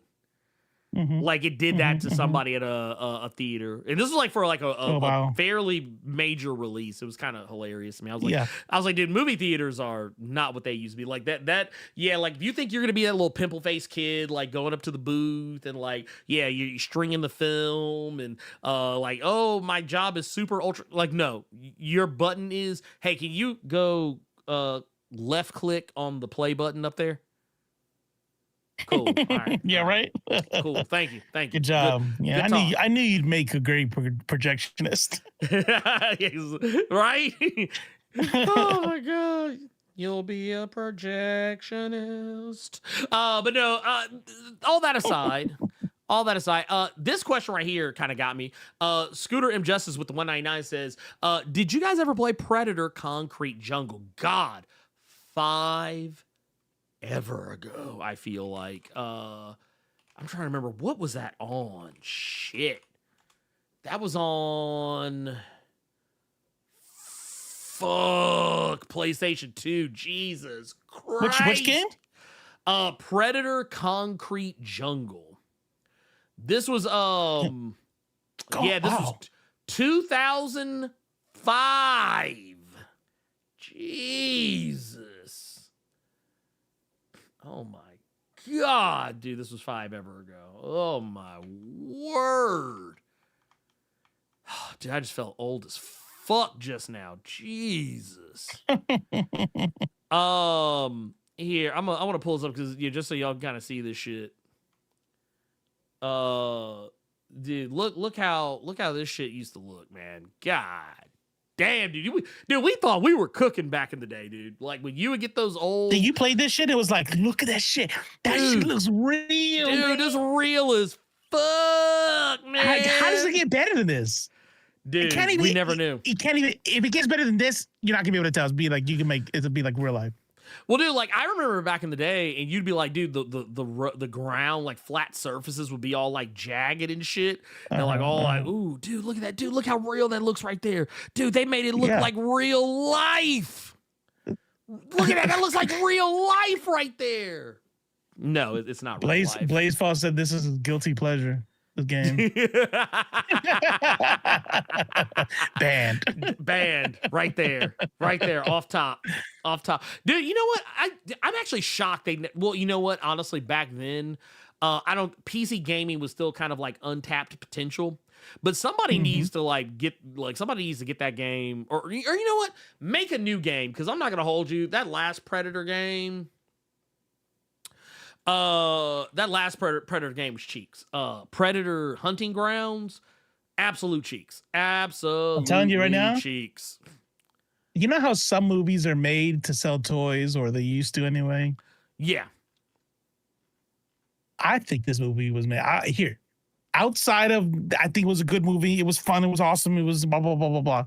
Like it did that to somebody at a theater, and this was for a fairly major release. It was kind of hilarious to me. I was like, dude, movie theaters are not what they used to be. Like that. Yeah, like if you think you're gonna be that little pimple faced kid, like going up to the booth and you're stringing the film and oh, my job is super ultra. Like, no, your button is, hey, can you go left click on the play button up there? Cool. All right. Yeah, all right. Cool. Thank you. Thank you. Good job. Yeah, good I knew you'd make a great projectionist. Yes, right? Oh my god. You'll be a projectionist. But no, all that aside, this question right here kind of got me. Scooter M. Justice with the 199 says, did you guys ever play Predator Concrete Jungle? God, 5 ever ago, I feel like. I'm trying to remember, what was that on? Shit. That was on... Fuck, PlayStation 2. Jesus Christ. Which game? Predator Concrete Jungle. This was this was 2005. Jesus. Oh my god, dude, this was 5 ever ago. Oh my word. Dude, I just felt old as fuck just now. Jesus. Here, I want to pull this up because just so y'all kind of see this shit. Dude, look how this shit used to look, man. God damn, dude. We thought we were cooking back in the day, dude. Like when you would get those old. You played this shit, it was like, look at that shit. That shit looks real. Dude, this real as fuck, man. How does it get better than this? Dude, we never knew. You can't even. If it gets better than this, you're not gonna be able to tell. It'll be like real life. Well, dude, like I remember back in the day, and you'd be like, dude, the ground, like flat surfaces would be all like jagged and shit, and like all like, ooh, dude, look at that, dude, look how real that looks right there, dude. They made it look like real life. Look at that looks like real life right there. No, it's not. Real life. Blaze Fall said this is a guilty pleasure. This game. Banned right there off top. Dude, you know what, I'm actually shocked well, you know what, honestly, back then PC gaming was still kind of like untapped potential, but somebody needs to get that game, or you know what, make a new game, because I'm not gonna hold you, that last Predator game was cheeks. Predator Hunting Grounds, absolute cheeks. Absolutely, I'm telling you right now, cheeks. You know how some movies are made to sell toys, or they used to anyway? Yeah. I think this movie was made outside of, I think it was a good movie. It was fun. It was awesome. It was blah, blah, blah, blah, blah.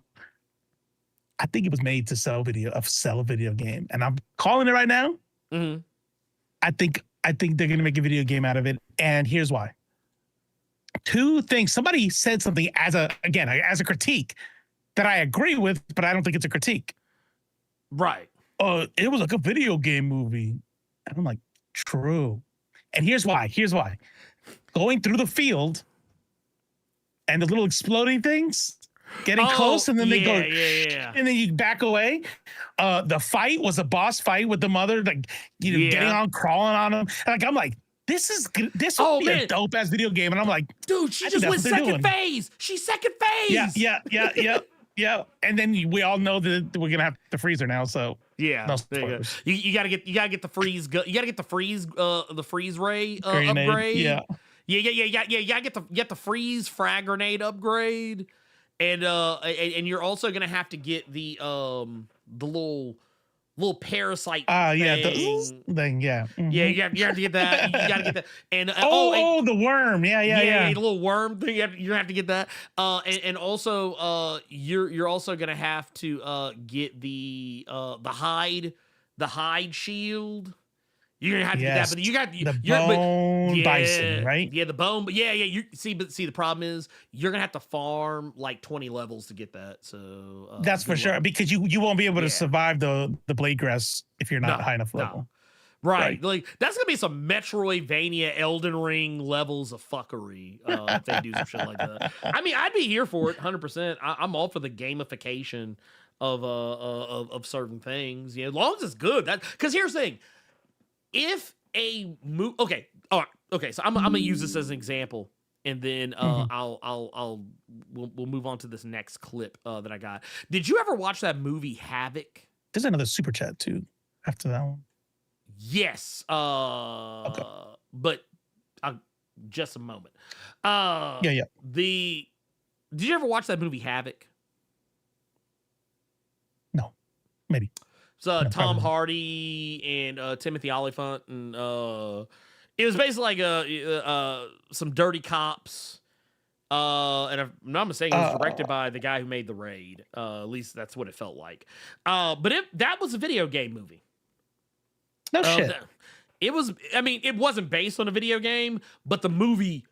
I think it was made to sell a video game. And I'm calling it right now. Mm-hmm. I think they're going to make a video game out of it. And here's why. 2 things. Somebody said something as a critique that I agree with, but I don't think it's a critique. Right. It was like a video game movie. And I'm like, true. And here's why. Going through the field and the little exploding things, getting close, and then they go, and then you back away. The fight was a boss fight with the mother, getting on, crawling on him. Like, I'm like, this will be a dope ass video game. And I'm like, dude, she just went second phase. She's second phase. Yeah. And then we all know that we're gonna have the freezer now. So yeah, no, you gotta get the freeze. You gotta get the freeze ray upgrade. Yeah. You gotta get the freeze frag grenade upgrade, and you're also gonna have to get the little parasite thing. Mm-hmm. Yeah, you have to get that. You gotta get that. And the worm. Yeah. The little worm thing. You have to get that. And also you're also gonna have to get the hide shield. You're gonna have to get that, but you got the bone bison, right? Yeah, the bone. But yeah. You see, the problem is you're gonna have to farm like 20 levels to get that. So that's for sure, because you won't be able to survive the blade grass if you're not high enough level. Right. Like that's gonna be some Metroidvania Elden Ring levels of fuckery if they do some shit like that. I mean, I'd be here for it 100%. I'm all for the gamification of certain things. As long as it's good. Because here's the thing. If a movie, so I'm gonna use this as an example, and then we'll move on to this next clip that I got. Did you ever watch that movie Havoc? There's another super chat too after that one. Yes. but just a moment. Yeah. Did you ever watch that movie Havoc? No, maybe. It's No, Tom probably. Hardy and Timothy Olyphant, and it was basically like some dirty cops. And if I'm not mistaken, it was directed by the guy who made The Raid. At least that's what it felt like. But that was a video game movie. No shit. It was. I mean, it wasn't based on a video game, but the movie.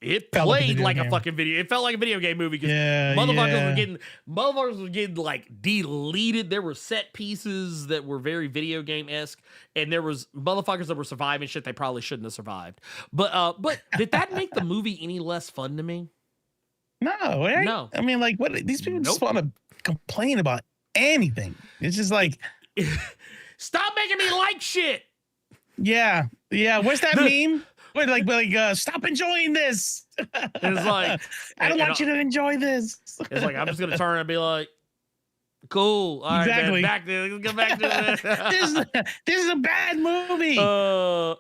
It Felt like a played video like a game. fucking video. It felt like a video game movie because Yeah, motherfuckers were getting like deleted. There were set pieces that were very video game-esque, and there was motherfuckers that were surviving shit they probably shouldn't have survived. But did that make the movie any less fun to me? No, right? No. I mean, like, what? These people just Nope. want to complain about anything. It's just like, Stop making me like shit. yeah. Where's that meme? Where like, stop enjoying this. And it's like I don't and want you to enjoy this. It's like I'm just gonna turn and be like, cool. All right, Exactly. man, back to let's go back to this is a bad movie. And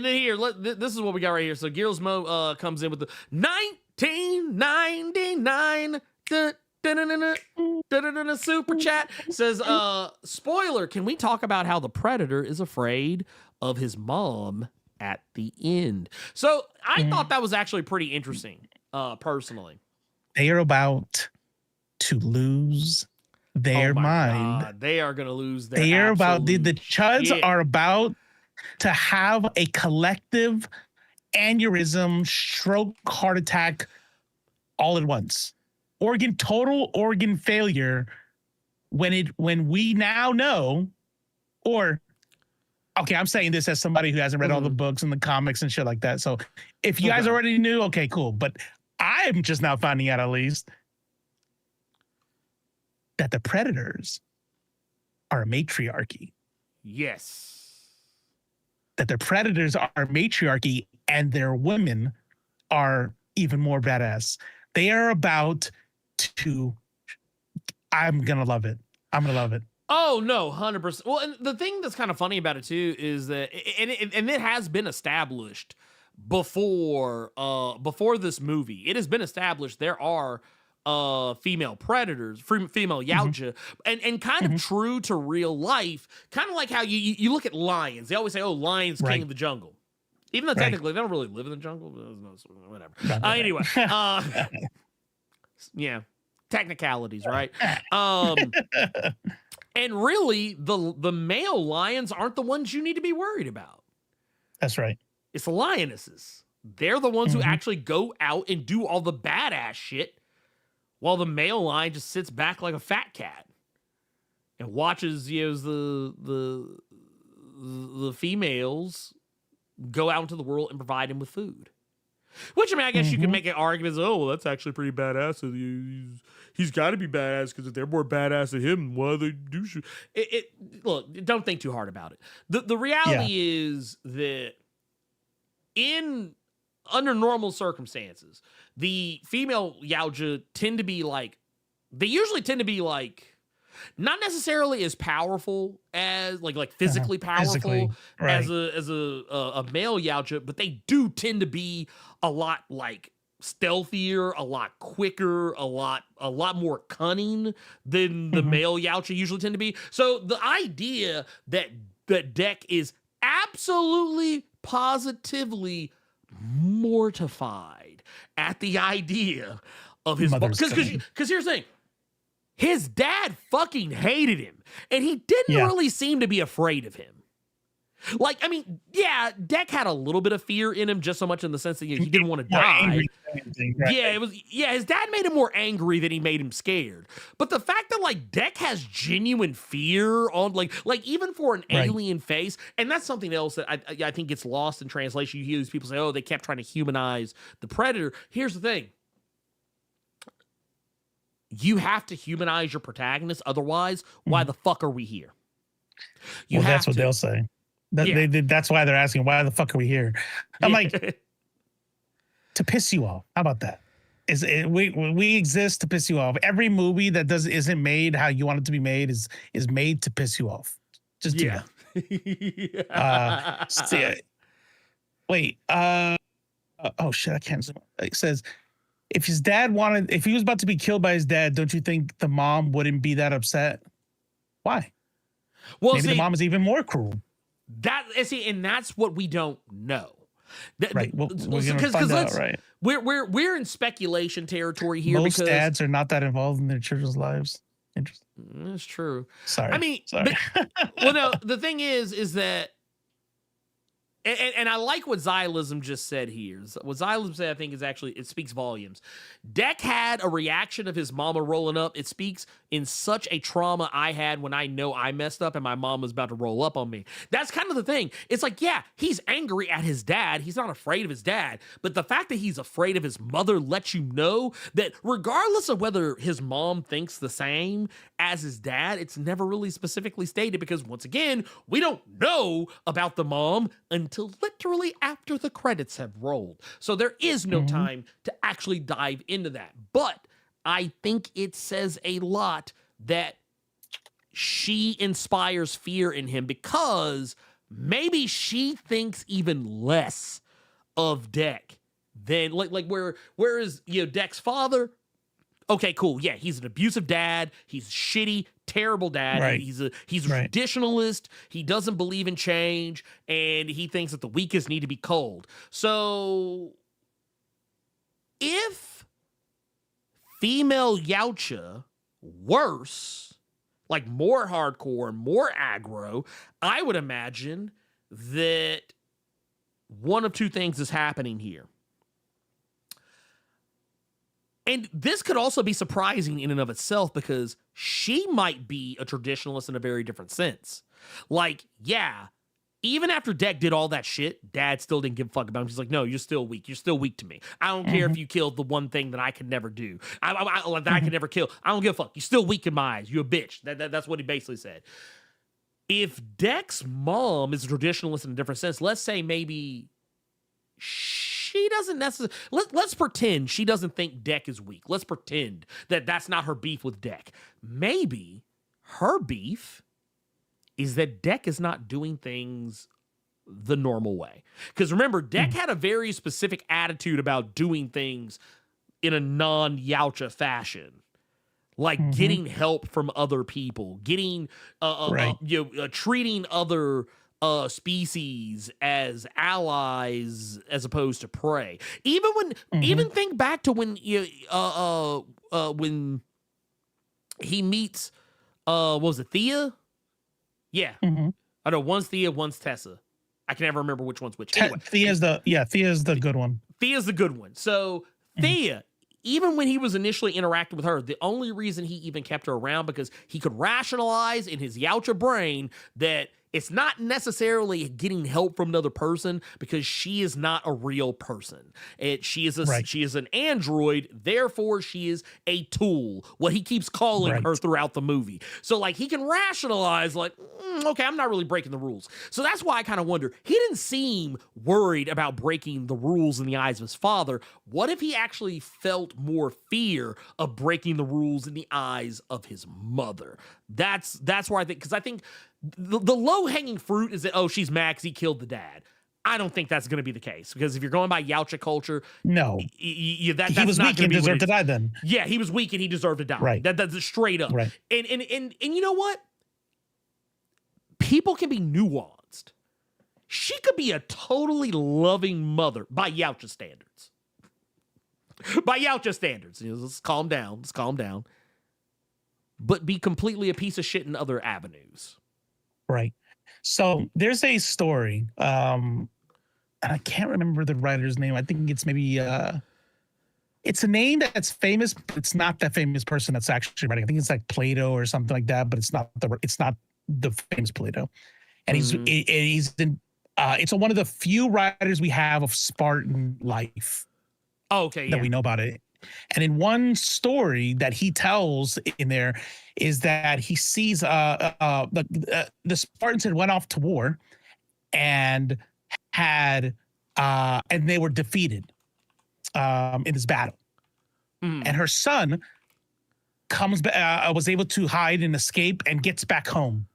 then here, this is what we got right here. So Gizmo comes in with the 1999 super chat. Says, spoiler, can we talk about how the Predator is afraid of his mom at the end? So I thought that was actually pretty interesting, personally. They are about to lose their Oh my mind. God, they are going to lose their They are about the absolute chuds shit. are about to have a collective aneurysm, stroke, heart attack, all at once. Total organ failure. When we now know, or okay, I'm saying this as somebody who hasn't read all the books and the comics and shit like that. So if you guys Okay. already knew, okay, cool. But I'm just now finding out, at least, that the predators are a matriarchy. Yes. That the predators are a matriarchy and their women are even more badass. They are about to. I'm gonna love it. I'm gonna love it. Oh no, 100%. Well, and the thing that's kind of funny about it too is that, and it has been established before this movie. It has been established there are female predators, female yautja, and kind of true to real life, kind of like how you look at lions. They always say, "Oh, lions, king of the jungle," even though technically they don't really live in the jungle. Whatever. Anyway, yeah, technicalities, right? And really, the male lions aren't the ones you need to be worried about. That's right. It's the lionesses. They're the ones who actually go out and do all the badass shit, while the male lion just sits back like a fat cat and watches the females go out into the world and provide him with food. Which, I mean, I guess you could make an argument as, oh, well, that's actually pretty badass. He's got to be badass because if they're more badass than him, why they do shit? Look, don't think too hard about it. The reality is that under normal circumstances, the female yautja usually tend to be like, not necessarily as powerful as like physically powerful right. as a male yautja, but they do tend to be a lot like stealthier, a lot quicker, a lot more cunning than the male yautja usually tend to be. So the idea that Deck is absolutely positively mortified at the idea of his because here's the thing. His dad fucking hated him, and he didn't really seem to be afraid of him. Like, I mean, yeah, Deck had a little bit of fear in him, just so much in the sense that he didn't want to die. Right. His dad made him more angry than he made him scared. But the fact that like Deck has genuine fear on like even for an alien face, and that's something else that I think gets lost in translation. You hear these people say, "Oh, they kept trying to humanize the Predator." Here's the thing. You have to humanize your protagonist, otherwise, why the fuck are we here? That's what they'll say. That's why they're asking, why the fuck are we here? I'm like, to piss you off. How about that? We exist to piss you off. Every movie that isn't made how you want it to be made is made to piss you off. Just do that. Wait. Oh shit! I can't zoom. It says, if he was about to be killed by his dad, don't you think the mom wouldn't be that upset? Why? Well, Maybe the mom is even more cruel. And that's what we don't know. Right. Well, we're gonna find out, right? We're in speculation territory here. Most because dads are not that involved in their children's lives. Interesting. That's true. Sorry. I mean, sorry. Well, no. The thing is that, and I like what Xylism just said here. What Xylism said, I think, is actually, it speaks volumes. Deck had a reaction of his mama rolling up. It speaks in such a trauma I had when I know I messed up and my mom was about to roll up on me. That's kind of the thing. It's like, yeah, he's angry at his dad. He's not afraid of his dad. But the fact that he's afraid of his mother lets you know that regardless of whether his mom thinks the same as his dad, it's never really specifically stated because, once again, we don't know about the mom until literally after the credits have rolled. So there is no time to actually dive into that. But I think it says a lot that she inspires fear in him because maybe she thinks even less of Deck than whereas Deck's father, okay, cool, yeah, he's an abusive dad, he's shitty, terrible dad, right. he's a traditionalist, he doesn't believe in change, and he thinks that the weakest need to be cold. So if female Yautja worse, like more hardcore, more aggro, I would imagine that one of two things is happening here. And this could also be surprising in and of itself because she might be a traditionalist in a very different sense. Like, yeah, even after Deck did all that shit, Dad still didn't give a fuck about him. He's like, no, you're still weak. You're still weak to me. I don't care if you killed the one thing that I could never do. I could never kill. I don't give a fuck. You're still weak in my eyes. You're a bitch. That's what he basically said. If Deck's mom is a traditionalist in a different sense, let's say maybe she doesn't necessarily... Let's pretend she doesn't think Deck is weak. Let's pretend that that's not her beef with Deck. Maybe her beef is that Deck is not doing things the normal way. Because remember, Deck had a very specific attitude about doing things in a non-Yautja fashion. Like getting help from other people, getting, treating other species as allies as opposed to prey. Even think back to when he meets, what was it, Thea? Yeah. I know one's Thea, one's Tessa. I can never remember which one's which. Anyway, Thea's the good one. Thea's the good one. So Thea, even when he was initially interacting with her, the only reason he even kept her around because he could rationalize in his Yautja brain that it's not necessarily getting help from another person because she is not a real person. She is an android, therefore she is a tool, what he keeps calling her throughout the movie. So like he can rationalize like, okay, I'm not really breaking the rules. So that's why I kind of wonder, he didn't seem worried about breaking the rules in the eyes of his father. What if he actually felt more fear of breaking the rules in the eyes of his mother? That's where I think, because I think the low-hanging fruit is that, oh, she's mad because he killed the dad. I don't think that's going to be the case, because if you're going by Yautja culture, no, he was weak and deserved to die then. Yeah, he was weak and he deserved to die. Right. That's straight up. Right. And you know what? People can be nuanced. She could be a totally loving mother by Yautja standards. By Yautja standards. Let's calm down. Let's calm down. But be completely a piece of shit in other avenues. Right. So there's a story, and I can't remember the writer's name. I think it's maybe it's a name that's famous, but it's not that famous person that's actually writing. I think it's like Plato or something like that, but it's not the famous Plato. And he's it's one of the few writers we have of Spartan life. Oh, okay, that we know about it. And in one story that he tells in there is that he sees the Spartans had went off to war and had and they were defeated in this battle. And her son comes was able to hide and escape and gets back home.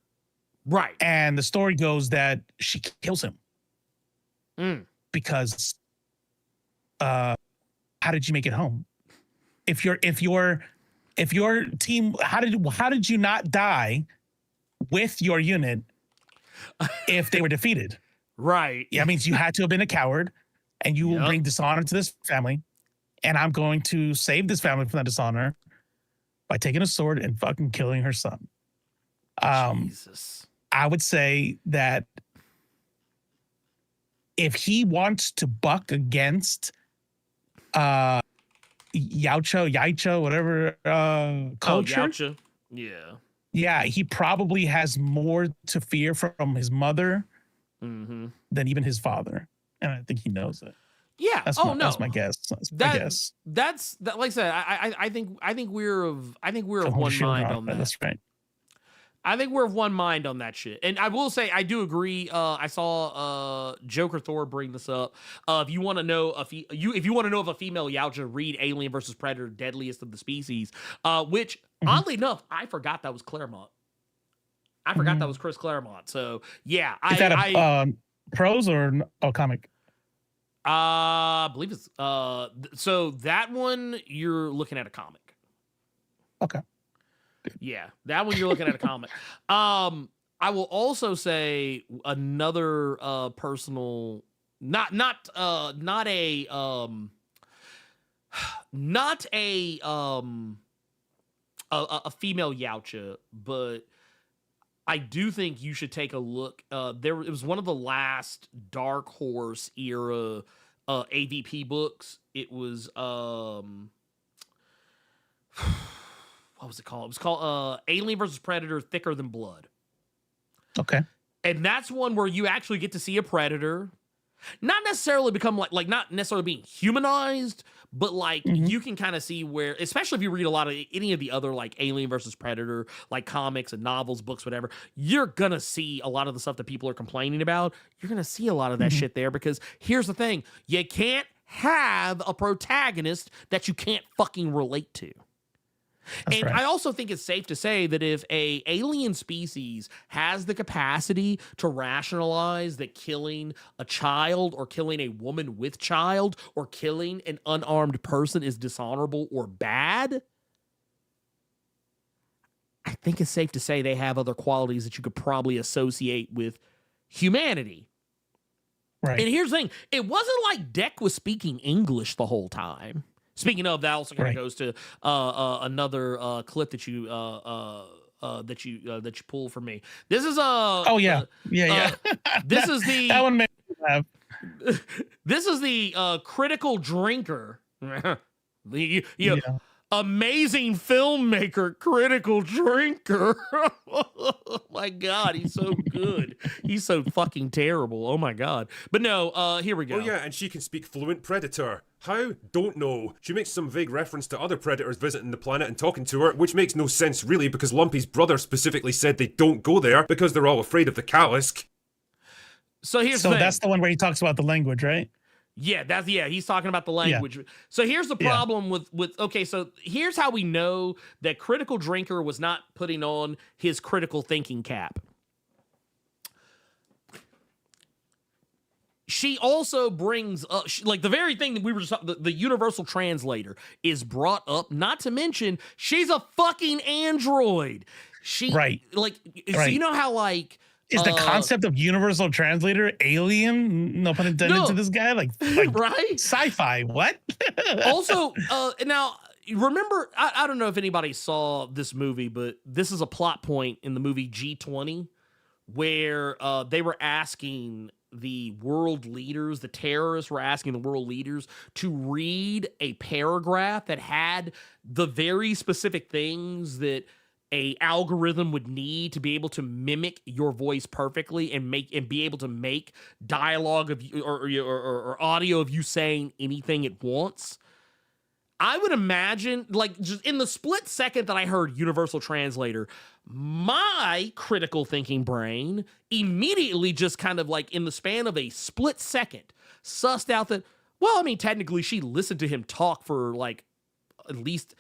Right. And the story goes that she kills him. because how did you make it home? If your team, how did you not die with your unit if they were defeated? Right. Yeah, that means you had to have been a coward, and you will bring dishonor to this family. And I'm going to save this family from that dishonor by taking a sword and fucking killing her son. Jesus. I would say that if he wants to buck against Yaicho, whatever culture. Oh, Yautja. Yeah. Yeah, he probably has more to fear from his mother than even his father. And I think he knows it. Yeah. That's my guess. That's like I said. I think we're of one mind on that. That's right. I think we're of one mind on that shit. And I will say I do agree. I saw Joker Thor bring this up. If you want to know if you want to know if a female Yautja, read Alien versus Predator: Deadliest of the Species, which oddly enough I forgot that was Claremont. I forgot that was Chris Claremont. So yeah, Is that a prose or a comic? I believe it's so that one you're looking at a comic. Okay. Yeah, that one you're looking at a comic. I will also say another personal, not a female Yautja, but I do think you should take a look. It was one of the last Dark Horse era AVP books. It was what was it called? It was called Alien versus Predator: Thicker Than Blood. Okay. And that's one where you actually get to see a predator, not necessarily become like not necessarily being humanized, but like you can kind of see where, especially if you read a lot of any of the other like Alien versus Predator, like comics and novels, books, whatever, you're gonna see a lot of the stuff that people are complaining about. You're gonna see a lot of that shit there, because here's the thing: you can't have a protagonist that you can't fucking relate to. That's right. I also think it's safe to say that if a alien species has the capacity to rationalize that killing a child or killing a woman with child or killing an unarmed person is dishonorable or bad, I think it's safe to say they have other qualities that you could probably associate with humanity. Right. And here's the thing: it wasn't like Deck was speaking English the whole time. Speaking of, that also kind of goes to another clip that you pulled from me. This is this is the that one made me laugh. This is the critical drinker. Amazing filmmaker, critical drinker. Oh my God, he's so good. He's so fucking terrible. Oh my God. But no, here we go. Oh yeah, and she can speak fluent Predator. How? Don't know. She makes some vague reference to other predators visiting the planet and talking to her, which makes no sense really, because Lumpy's brother specifically said they don't go there because they're all afraid of the Kalisk. So here's the thing. That's the one where he talks about the language, right? Yeah, he's talking about the language. Yeah. So here's the problem with okay, so here's how we know that Critical Drinker was not putting on his critical thinking cap. She also brings up, like the very thing that we were just the universal translator is brought up, not to mention she's a fucking android. So you know how like is the concept of universal translator alien? No pun intended to this guy. Like right? Sci-fi. What? Also, now remember, I don't know if anybody saw this movie, but this is a plot point in the movie G20 where they were asking the world leaders, the terrorists were asking the world leaders to read a paragraph that had the very specific things that a algorithm would need to be able to mimic your voice perfectly and be able to make dialogue of you or audio of you saying anything it wants. I would imagine, like, just in the split second that I heard universal translator, my critical thinking brain immediately just kind of like in the span of a split second sussed out that, well, I mean, technically she listened to him talk for like at least,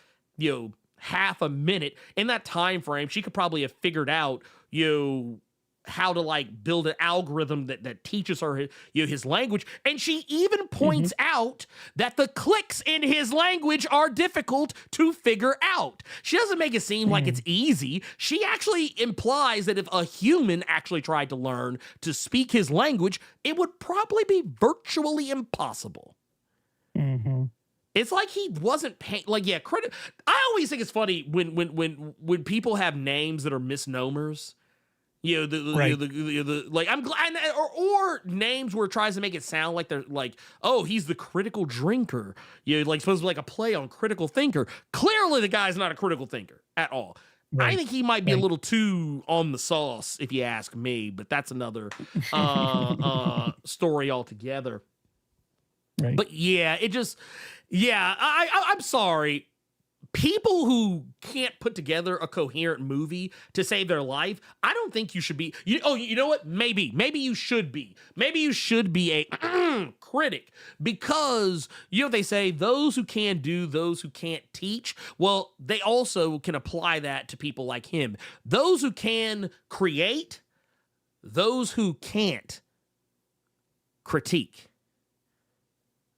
half a minute. In that time frame, she could probably have figured out, how to like build an algorithm that teaches her his language, and she even points out that the clicks in his language are difficult to figure out. She doesn't make it seem like it's easy. She actually implies that if a human actually tried to learn to speak his language, it would probably be virtually impossible. It's like he wasn't paying. Like, yeah, credit. I always think it's funny when people have names that are misnomers. You know, like, I'm glad, or names where it tries to make it sound like they're like, oh, he's the critical drinker. You know, like supposed to be like a play on critical thinker. Clearly, the guy's not a critical thinker at all. I think he might be a little too on the sauce, if you ask me. But that's another story altogether. Right. But yeah, I'm sorry. People who can't put together a coherent movie to save their life, I don't think you should be. You know what? Maybe you should be. Maybe you should be a critic, because they say those who can do, those who can't teach. Well, they also can apply that to people like him. Those who can create, those who can't critique.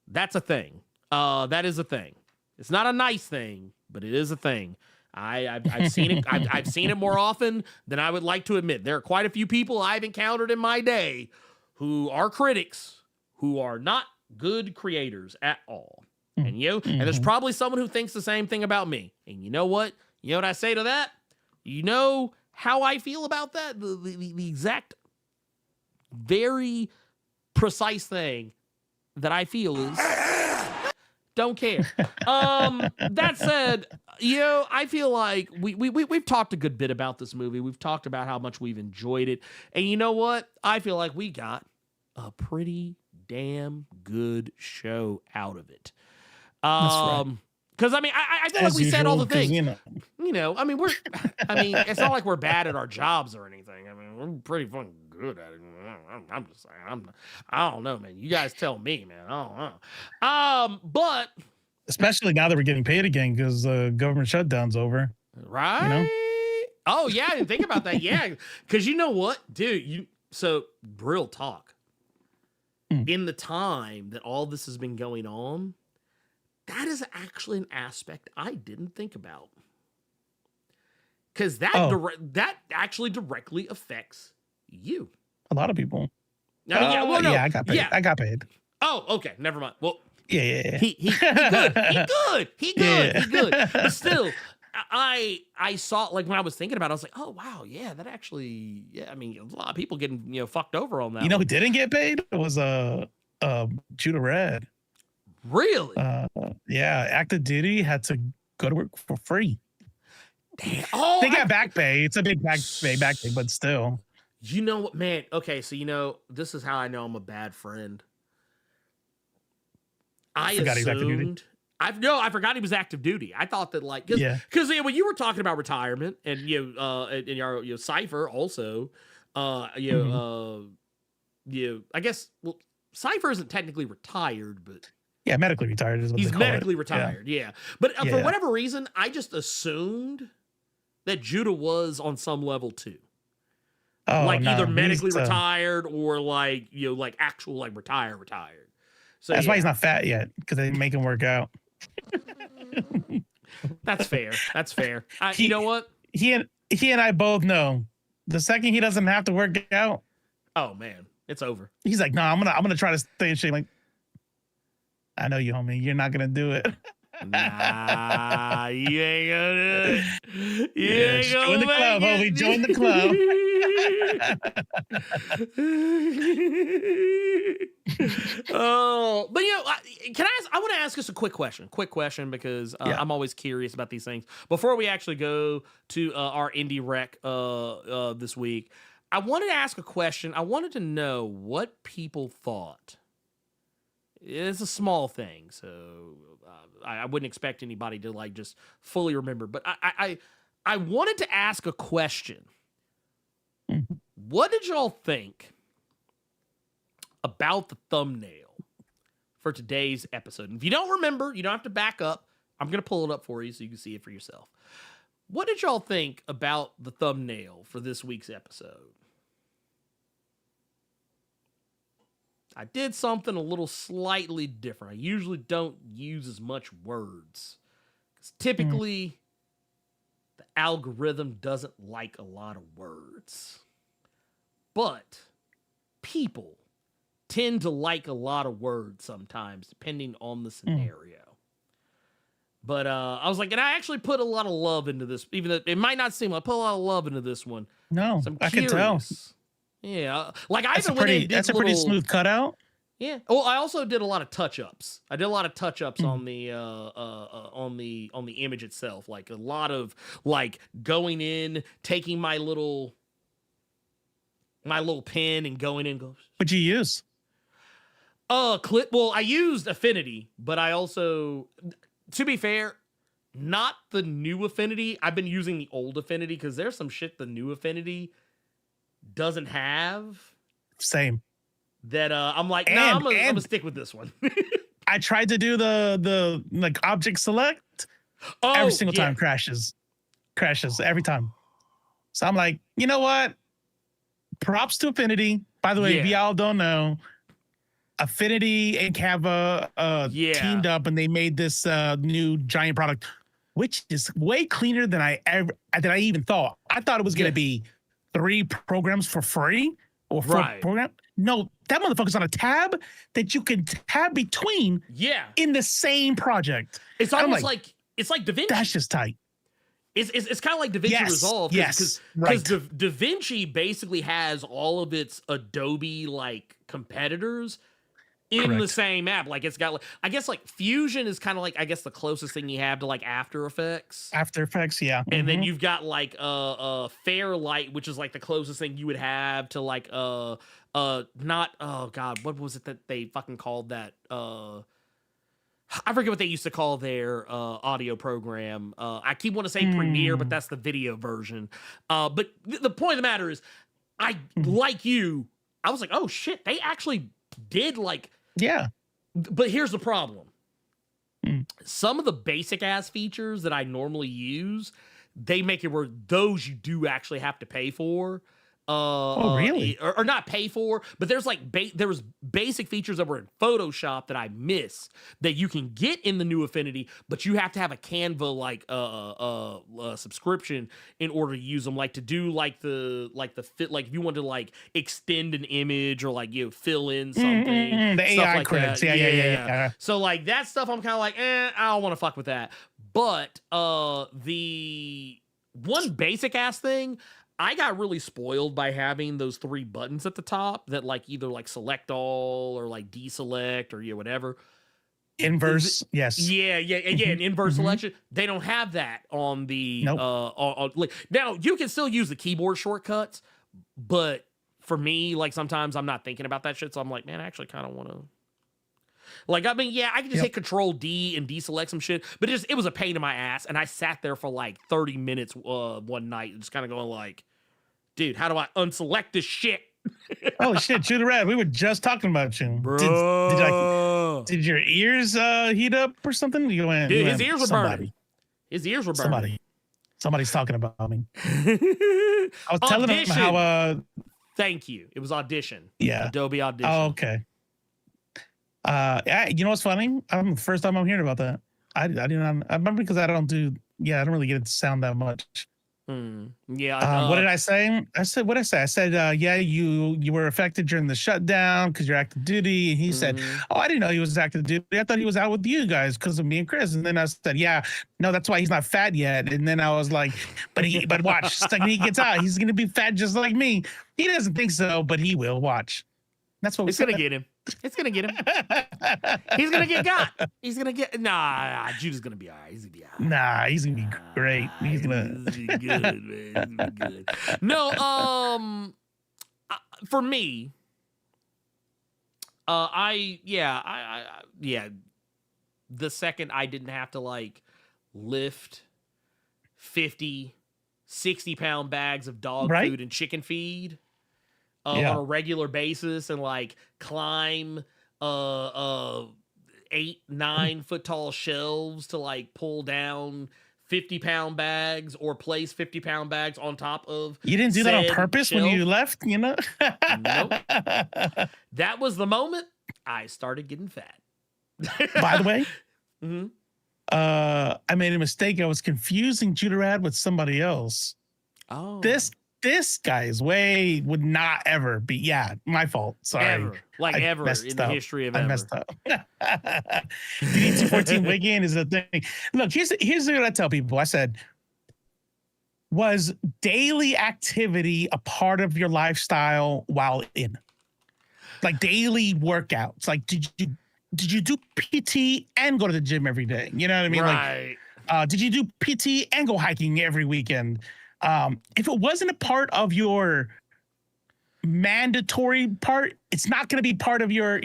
That's a thing. That is a thing. It's not a nice thing, but it is a thing. I've seen it. I've seen it more often than I would like to admit. There are quite a few people I've encountered in my day who are critics who are not good creators at all. And and there's probably someone who thinks the same thing about me. And you know what? You know what I say to that? You know how I feel about that? The exact, very precise thing that I feel is don't care. That said, I feel like we've talked a good bit about this movie. We've talked about how much we've enjoyed it. And you know what? I feel like we got a pretty damn good show out of it. That's right. Because I feel like we said all the things. It's not like we're bad at our jobs or anything. We're pretty fucking good at it. I'm just saying. I don't know, man. You guys tell me, man. I don't know. But especially now that we're getting paid again because the government shutdown's over. Right. Oh yeah, I didn't think about that. Yeah, because you know what, dude. So real talk. In the time that all this has been going on, that is actually an aspect I didn't think about. Because that actually directly affects you. A lot of people. I got paid. I got paid. Oh, okay. Never mind. Well, yeah. He good. He good. But still, I saw, like, when I was thinking about it, I was like, oh wow, yeah, that actually, a lot of people getting fucked over on that. You know who didn't get paid? It was Judah Red. Really? Active Duty had to go to work for free. Damn. Oh, they got back pay. It's a big back pay, but still. You know what, man? Okay, so this is how I know I'm a bad friend. I forgot he was active duty. I thought that, like, because when you were talking about retirement and and your Cypher also, I guess Cypher isn't technically retired, but medically retired is what he's they call medically it. retired. Yeah, but for whatever reason, I just assumed that Judah was on some level too. Oh, like either medically retired or like actual like retired. So that's why he's not fat yet, because they make him work out. That's fair. You know what? He and I both know the second he doesn't have to work out. Oh man, it's over. He's like, no, I'm gonna try to stay in shape. Like, I know you, homie. You're not gonna do it. Nah, you ain't gonna do it. You ain't gonna join the club, homie. Join the club. Oh, but can I ask? I want to ask us a quick question. Because I'm always curious about these things. Before we actually go to our indie rec this week, I wanted to ask a question. I wanted to know what people thought. It's a small thing, so I wouldn't expect anybody to like just fully remember. But I wanted to ask a question. What did y'all think about the thumbnail for today's episode? And if you don't remember, you don't have to back up. I'm going to pull it up for you so you can see it for yourself. What did y'all think about the thumbnail for this week's episode? I did something a little slightly different. I usually don't use as much words. Because typically, the algorithm doesn't like a lot of words. But people tend to like a lot of words sometimes, depending on the scenario. But I was like, and I actually put a lot of love into this, even though it might not seem like I put a lot of love into this one. No, So I can tell. Yeah, like I That's a even went in pretty, and did that's a pretty little- smooth cutout. Yeah. Well, I also did a lot of touch-ups. I did a lot of touch-ups on the image itself. Like a lot of like going in, taking my little pen and going in. What'd you use? Clip. Well, I used Affinity, but I also, to be fair, not the new Affinity. I've been using the old Affinity because there's some shit the new Affinity doesn't have. Same. That I'm like, no, I'm gonna stick with this one. I tried to do the like object select. Every single time crashes every time. So I'm like, you know what? Props to Affinity. By the way, if y'all don't know, Affinity and Canva teamed up and they made this new giant product, which is way cleaner than I even thought. I thought it was gonna be 3 programs for free or 4 program. No, that motherfucker's on a tab that you can tab between. Yeah. In the same project. It's almost like it's like DaVinci. That's just tight. It's kind of like DaVinci Resolve. Because DaVinci basically has all of its Adobe like competitors in the same app. Like it's got like, I guess like Fusion is kind of like, I guess the closest thing you have to like After Effects. After Effects, yeah. And then you've got like Fairlight, which is like the closest thing you would have to like not, oh god, what was it that they fucking called that? I forget what they used to call their audio program. I keep wanting to say Premiere, but that's the video version. But the point of the matter is, I like you. I was like, oh shit, they actually did like. Yeah. But here's the problem. Some of the basic ass features that I normally use, they make it where those you do actually have to pay for. Oh, really? Or not pay for, but there's like there was basic features that were in Photoshop that I miss that you can get in the new Affinity, but you have to have a Canva like subscription in order to use them. Like to do like the fit, like if you want to like extend an image or like fill in something, the AI like credits. that. Yeah. So like that stuff, I'm kind of like, I don't want to fuck with that. But the one basic ass thing. I got really spoiled by having those 3 buttons at the top that like either like select all or like deselect or whatever. Inverse, yes. Yeah, an inverse selection. They don't have that on the now you can still use the keyboard shortcuts, but for me, like sometimes I'm not thinking about that shit, so I'm like, man, I actually kind of want to. Like, I mean, yeah, I can just hit Control D and deselect some shit, but it was a pain in my ass, and I sat there for like 30 minutes one night, just kind of going like, dude, how do I unselect this shit? Holy shit, Shooter Red, we were just talking about you. Bro. Did your ears heat up or something? Dude, his ears were burning. His ears were burning. Somebody's talking about me. I was telling him how... Thank you. It was Audition. Yeah. Adobe Audition. Oh, okay. You know what's funny? The first time I'm hearing about that. I remember because I don't really get it to sound that much. Yeah. What did I say? I said, yeah, you were affected during the shutdown because you're active duty. And he said, oh, I didn't know he was active duty. I thought he was out with you guys because of me and Chris. And then I said, yeah, no, that's why he's not fat yet. And then I was like, but watch, the second he gets out, he's gonna be fat just like me. He doesn't think so, but he will. Watch. That's what it's gonna get him. It's gonna get him. He's gonna get got. He's gonna get. Nah, Judah's gonna be all right. He's gonna be all right. Nah, he's gonna be great. He's gonna be good, man. He's gonna be good. No, for me, the second I didn't have to like lift 50, 60-pound bags of dog food and chicken feed. On a regular basis and like climb 8-9 foot tall shelves to like pull down 50-pound bags or place 50-pound bags on top of. You didn't do that on said purpose when you shelf. left, you know? Nope. That was the moment I started getting fat. By the way, Mhm. I made a mistake. I was confusing Judarad with somebody else. Oh, This guy would not ever be. My fault. Sorry. ever, like I ever messed in the up. history of I ever. messed up. DD214 weekend is the thing. Look, here's what I tell people. I said, was daily activity a part of your lifestyle while in? Like daily workouts? Like did you do PT and go to the gym every day? You know what I mean? Right. Like, did you do PT and go hiking every weekend? If it wasn't a part of your mandatory part, it's not going to be part of your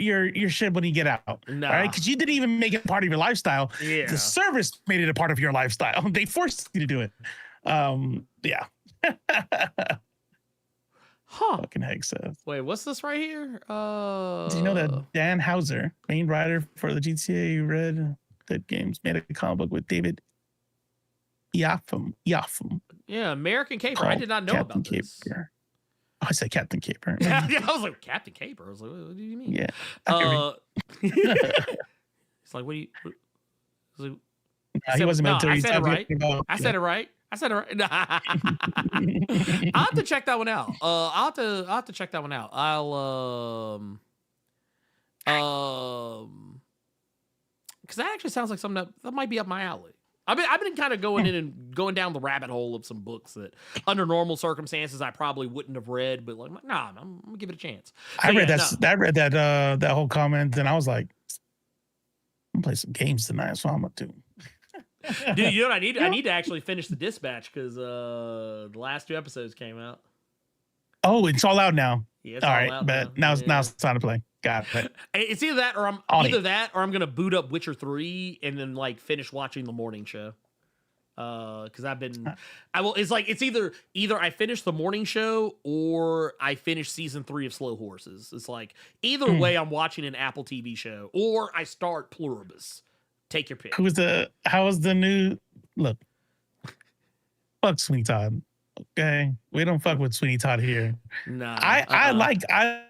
shit when you get out. No. Right? Because you didn't even make it part of your lifestyle. Yeah. The service made it a part of your lifestyle. They forced you to do it. Yeah. Huh. Fucking heck says. Wait, what's this right here? Do you know that Dan Hauser, main writer for the GTA Red Dead games, made a comic book with David Yaffam. Yeah, American Caper. I did not know Captain about this. Caper. Oh, I said Captain Caper. Yeah, I was like, Captain Caper. I was like, what do you mean? Yeah. It's like, what do you? Like, He wasn't no, military. I said it right. About, I said it right. I'll have to check that one out. I'll have to check that one out. Because that actually sounds like something that might be up my alley. I've been kind of going in and going down the rabbit hole of some books that, under normal circumstances, I probably wouldn't have read. But like, nah, I'm gonna give it a chance. So, I read that whole comment, and I was like, I'm gonna play some games tonight. That's what I'm gonna do. Dude, you know what I need? I need to actually finish The Dispatch because the last 2 episodes came out. Oh, it's all out now. Yeah, it's all all right, out but now. now it's time to play. Got it. It's either that or I'm gonna boot up Witcher 3 and then like finish watching the morning show. Because it's either I finish the morning show or I finish season 3 of Slow Horses. It's like either way I'm watching an Apple TV show or I start Pluribus. Take your pick. How was the new look? Fuck Sweeney Todd. Okay. We don't fuck with Sweeney Todd here. Nah. I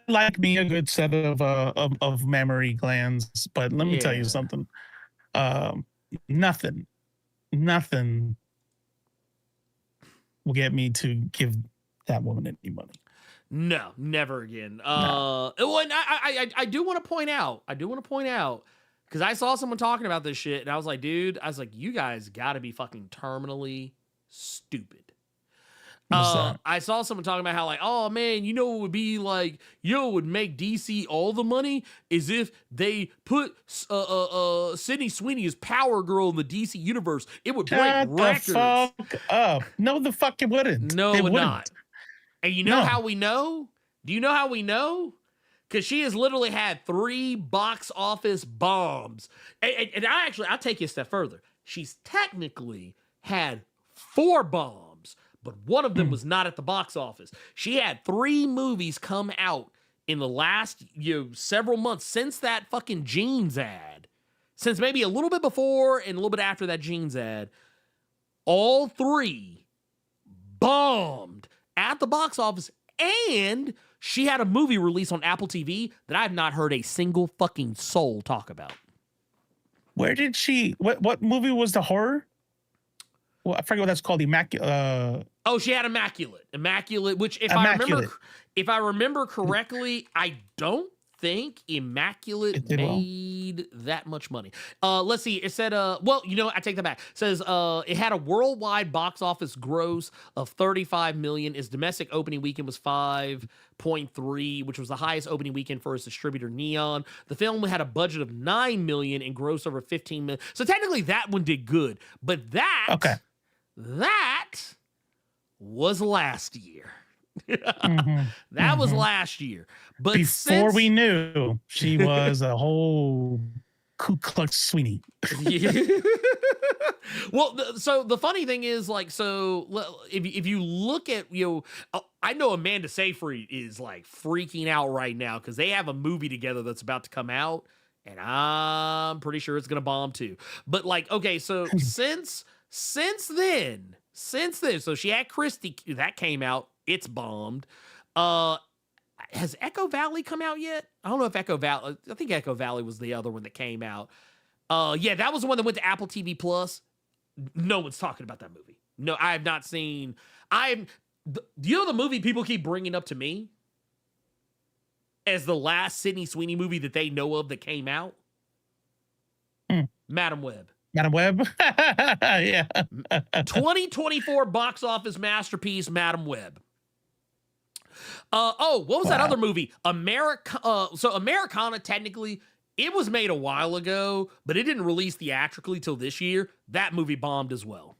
like me a good set of memory glands, but let me tell you something. Nothing will get me to give that woman any money. No, never again. Well, and I do want to point out, because I saw someone talking about this shit, and I was like, dude, you guys got to be fucking terminally stupid. I saw someone talking about how like, oh man, you know what would be like, would make DC all the money is if they put Sydney Sweeney as Power Girl in the DC universe. It would break records. The fuck up. No, the fuck it wouldn't. No, it would not. And you know No. how we know? Do you know how we know? Because she has literally had 3 box office bombs. And I'll take you a step further. She's technically had 4 bombs, but one of them was not at the box office. She had 3 movies come out in the last several months since that fucking jeans ad. Since maybe a little bit before and a little bit after that jeans ad. All 3 bombed at the box office, and she had a movie release on Apple TV that I've not heard a single fucking soul talk about. Where did she? What movie was the horror? Well, I forget what that's called. Immaculate. Oh, she had Immaculate, which if I remember correctly, I don't think Immaculate made that much money. Let's see. It said, I take that back. It says it had a worldwide box office gross of $35 million. Its domestic opening weekend was 5.3, which was the highest opening weekend for its distributor Neon. The film had a budget of $9 million and gross over $15 million. So technically that one did good, but that was last year. That was last year. But before we knew, she was a whole Ku Klux Sweeney. Well, so the funny thing is, if you look at, I know Amanda Seyfried is like freaking out right now because they have a movie together that's about to come out, and I'm pretty sure it's gonna bomb too. But since since then, so she had Christie, that came out, it's bombed. Has Echo Valley come out yet? I don't know if Echo Valley, I think Echo Valley was the other one that came out. Yeah, that was the one that went to Apple TV Plus. No one's talking about that movie. No, I have not seen. Do you know the movie people keep bringing up to me as the last Sydney Sweeney movie that they know of that came out? Madam Web. Madam Web? Yeah. 2024 box office masterpiece, Madam Web. What was that other movie? So Americana, technically, it was made a while ago, but it didn't release theatrically till this year. That movie bombed as well.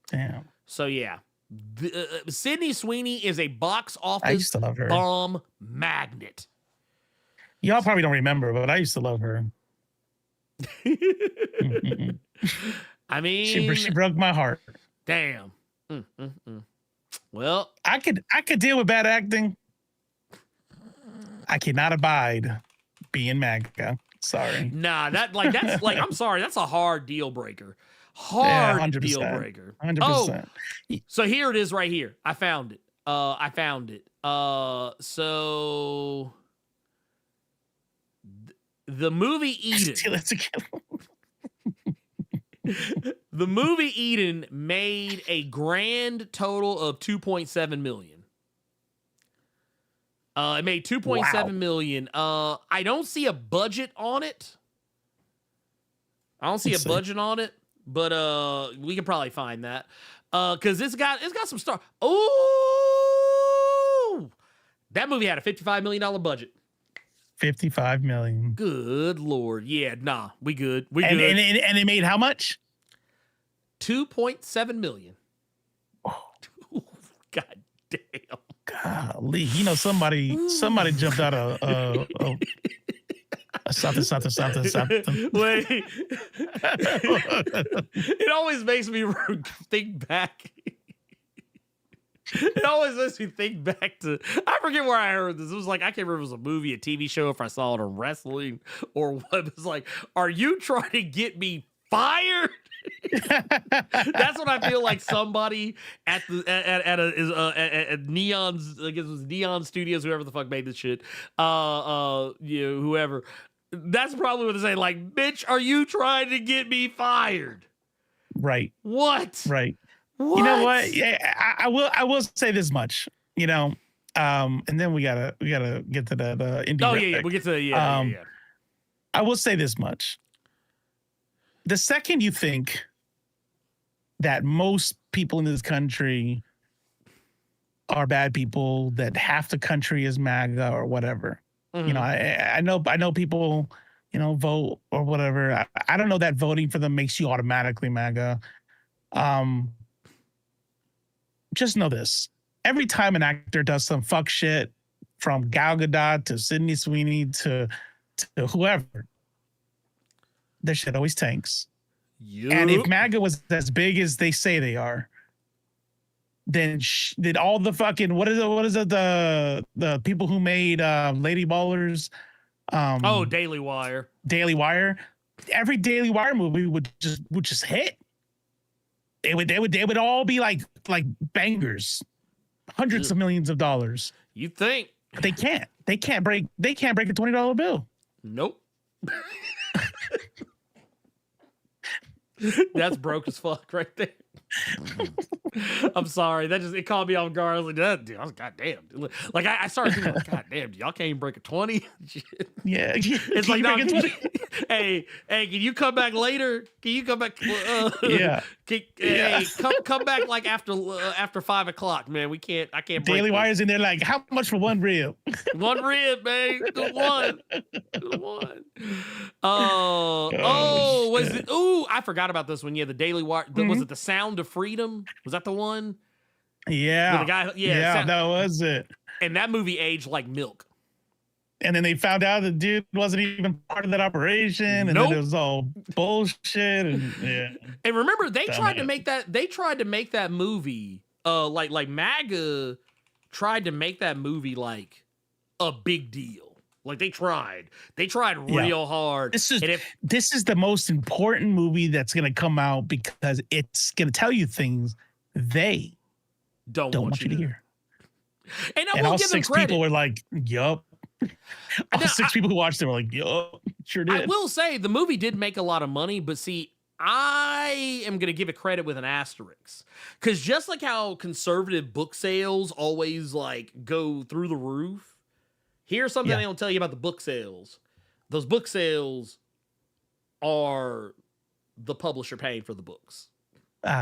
Damn. So yeah, Sydney Sweeney is a box I office used to love her. bomb magnet. Y'all probably don't remember, but I used to love her. I mean, she broke my heart. Damn. Well, I could deal with bad acting. I cannot abide being MAGA. Sorry. nah, that's like, I'm sorry, that's a hard deal breaker. Hard deal breaker. 100%. Oh, so here it is right here. I found it. So the movie Eden. The movie Eden made a grand total of 2.7 million. It made 2.7 million. I don't see a budget on it. But we can probably find that. Cause it's got some star. Oh, that movie had a $55 million budget. 55 million. Good Lord. Yeah, nah, we good. And it made how much? 2.7 million. Oh. God damn. Golly, somebody jumped out of something. Wait. It always makes me think back. It always makes me think back to, I forget where I heard this. It was like, I can't remember if it was a movie, a TV show, if I saw it on wrestling or what. It was like, are you trying to get me fired? That's what I feel like somebody at Neon's, I guess it was Neon Studios, whoever the fuck made this shit, whoever. That's probably what they say. Like, bitch, are you trying to get me fired? Right. What? Right. What? You know what? Yeah, I will say this much. And then we gotta get to the indie. Oh yeah, we'll get to yeah. I will say this much. The second you think that most people in this country are bad people, that half the country is MAGA or whatever, I know people, vote or whatever. I don't know that voting for them makes you automatically MAGA. Just know this: every time an actor does some fuck shit, from Gal Gadot to Sydney Sweeney to whoever, their shit always tanks. Yep. And if MAGA was as big as they say they are, then did all the fucking what is it the people who made Lady Ballers, Daily Wire, every Daily Wire movie would just hit. They would all be like bangers, hundreds of millions of dollars. You think? They can't break a $20 bill. Nope. That's broke as fuck right there. I'm sorry. It caught me off guard. I was like, dude, God damn. Like I started thinking, God damn, y'all can't even break a 20. Yeah. It's like, no, hey, can you come back later? Can you come back? Yeah. Hey, come back like after 5:00, man. I can't break Daily Wire's in there like, how much for one rib? One rib, man. Good one. Was it? Ooh, I forgot about this one. Yeah, the Daily Wire. Was it The Sound of Freedom? Was that the one? Yeah. With the guy, that was it. And that movie aged like milk. And then they found out the dude wasn't even part of that operation, and then it was all bullshit. And yeah. And remember, they tried to make that movie. Like MAGA tried to make that movie like a big deal. Like they tried real hard. This is the most important movie that's going to come out because it's going to tell you things they don't want you to hear. And all six people were like, yup. All six people who watched it were like, yup, sure did. I will say the movie did make a lot of money, but see, I am going to give it credit with an asterisk. Because just like how conservative book sales always like go through the roof, here's something they don't tell you about the book sales. Those book sales are the publisher paying for the books.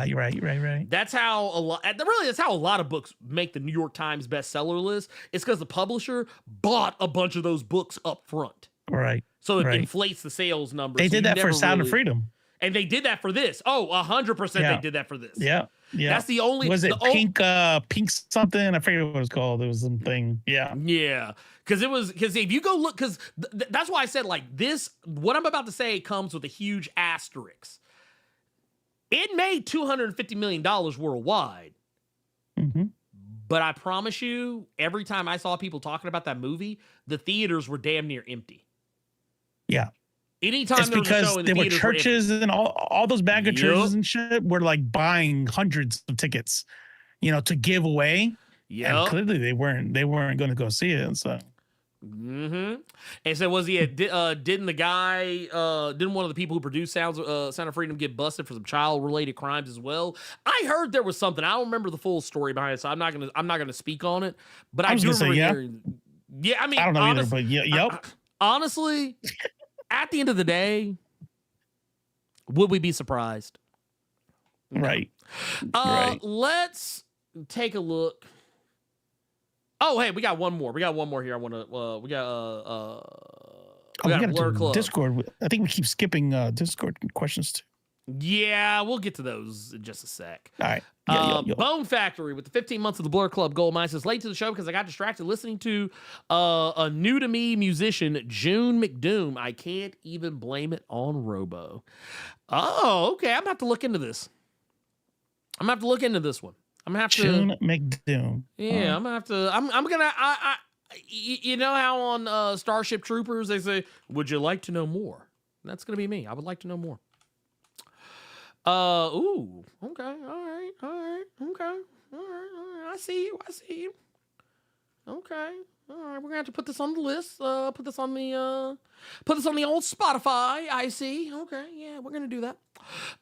You're right. That's how that's how a lot of books make the New York Times bestseller list. It's because the publisher bought a bunch of those books up front. Right. So it inflates the sales numbers. They did that for Sound of Freedom. And they did that for this. Oh, 100% they did that for this. Yeah. That's the only... Was it pink something? I forget what it was called. It was something. Yeah. Yeah. Because if you go look... Because that's why I said, like, this... What I'm about to say comes with a huge asterisk. It made $250 million worldwide. Mm-hmm. But I promise you, every time I saw people talking about that movie, the theaters were damn near empty. Yeah. Anytime it's because there were churches and all those mega churches and shit were like buying hundreds of tickets, to give away. Yeah. And clearly they weren't going to go see it. So. Mm-hmm. And so didn't one of the people who produced Sound of Freedom get busted for some child related crimes as well? I heard there was something. I don't remember the full story behind it, so I'm not gonna speak on it. But I do remember hearing. Yeah, I mean, I don't know either, but yep. Honestly, at the end of the day, would we be surprised? Right. Let's take a look. Oh, hey, we got one more. Here. I want to. We got a Blerd Club. Discord. I think we keep skipping Discord questions too. Yeah, we'll get to those in just a sec. All right. Bone Factory with the 15 months of the Blerd Club Gold Mine says late to the show because I got distracted listening to a new to me musician, June McDoom. I can't even blame it on Robo. Oh, okay. I'm gonna have to look into this. one. I'm gonna have to. June McDoom. Yeah, I'm gonna have to. I'm gonna. You know how on Starship Troopers they say, "Would you like to know more?" That's gonna be me. I would like to know more. Ooh. Okay. All right. Okay. All right. I see you. Okay. All right. We're gonna have to put this on the list. Put this on the old Spotify. I see. Okay. Yeah, we're gonna do that.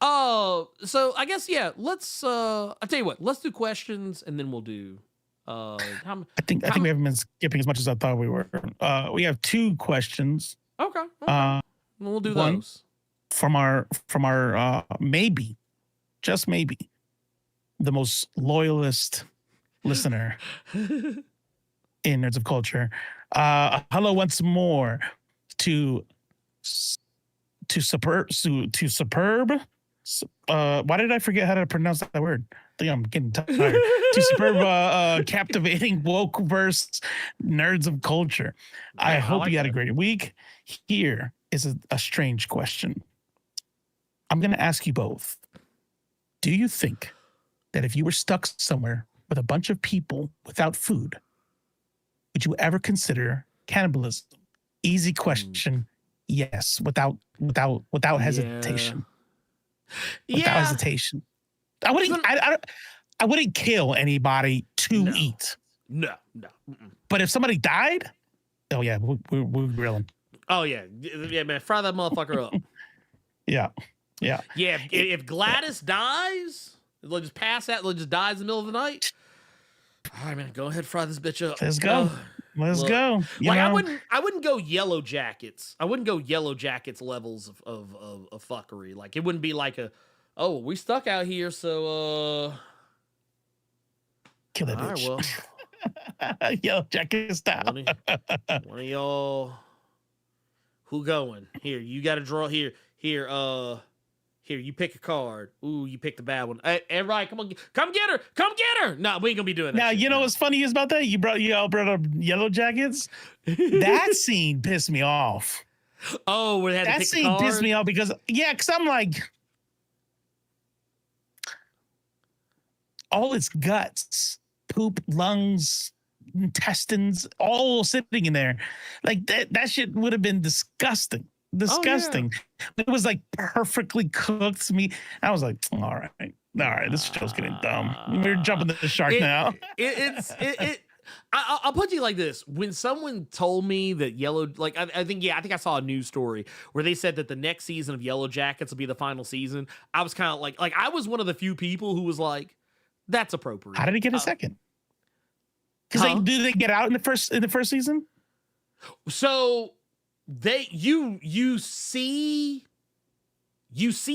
So I guess let's. I tell you what. Let's do questions and then we'll do. I think we haven't been skipping as much as I thought we were. We have 2 questions. Okay. We'll do one those. From our maybe, just maybe, the most loyalist listener in Nerds of Culture. Hello once more to superb. Why did I forget how to pronounce that word? I think I'm getting tired. To superb, captivating woke-verse Nerds of Culture. I hope you had a great week. Here is a strange question. I'm going to ask you both. Do you think that if you were stuck somewhere with a bunch of people without food, would you ever consider cannibalism? Easy question. Yes, without hesitation. Without hesitation. I wouldn't kill anybody to eat. No. Mm-mm. But if somebody died, oh yeah, we're grilling. Oh yeah, man, fry that motherfucker up. Yeah. If Gladys dies, they'll just pass out. They'll just dies in the middle of the night. All right, man, go ahead, fry this bitch up. Let's go. Let's go. I wouldn't go Yellow Jackets. I wouldn't go Yellow Jackets levels of fuckery. Like it wouldn't be like we stuck out here, so kill that bitch. All right, well, Yellow Jacket style. One of y'all. Who going? Here, you got to draw. Here, you pick a card. Ooh, you picked the bad one. Hey, everybody, come get her. No, we ain't gonna be doing that. Now, you know what's funny is about that? You all brought up Yellow Jackets. That scene pissed me off. Oh, where they had to pick the card? That scene pissed me off because I'm like, all its guts, poop, lungs, intestines all sitting in there. Like that shit would have been disgusting. Disgusting. It was like perfectly cooked meat. I was like, all right, this show's getting dumb. We're jumping the shark now. I'll put you like this. When someone told me that I think I saw a news story where they said that the next season of Yellow Jackets will be the final season. I was kind of like I was one of the few people who was like, that's appropriate. How did he get a second? Because do they get out in the first season? So you see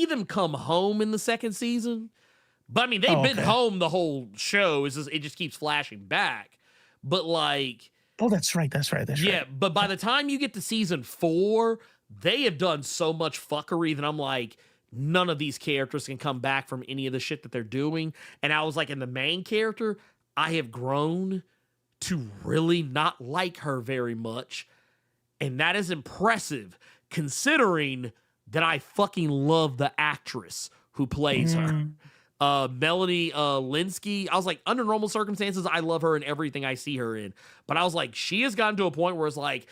them come home in the second season, but I mean they've been home the whole show. It just keeps flashing back. But like, that's right. Yeah, but by the time you get to season 4, they have done so much fuckery that I'm like, none of these characters can come back from any of the shit that they're doing. And I was like, in the main character, I have grown to really not like her very much. And that is impressive considering that I fucking love the actress who plays her. Melanie Linsky. I was like, under normal circumstances, I love her in everything I see her in. But I was like, she has gotten to a point where it's like,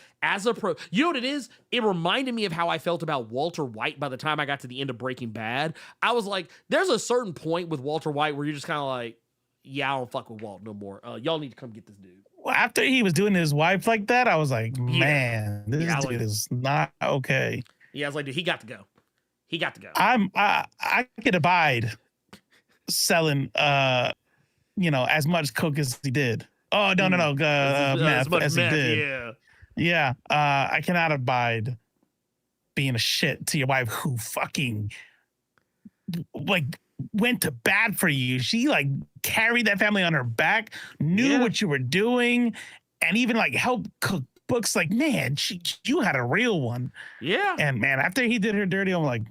you know what it is? It reminded me of how I felt about Walter White by the time I got to the end of Breaking Bad. I was like, there's a certain point with Walter White where you're just kind of like, yeah, I don't fuck with Walt no more. Y'all need to come get this dude. Well, after he was doing his wife like that, I was like, man, this dude is not okay. Yeah, I was like, dude, he got to go. I could abide selling as much coke as he did. Oh no, meth as he did. Yeah. I cannot abide being a shit to your wife who fucking like went to bat for you. She like carried that family on her back, knew what you were doing, and even like helped cook books. Like, man, you had a real one. Yeah. And man, after he did her dirty, I'm like,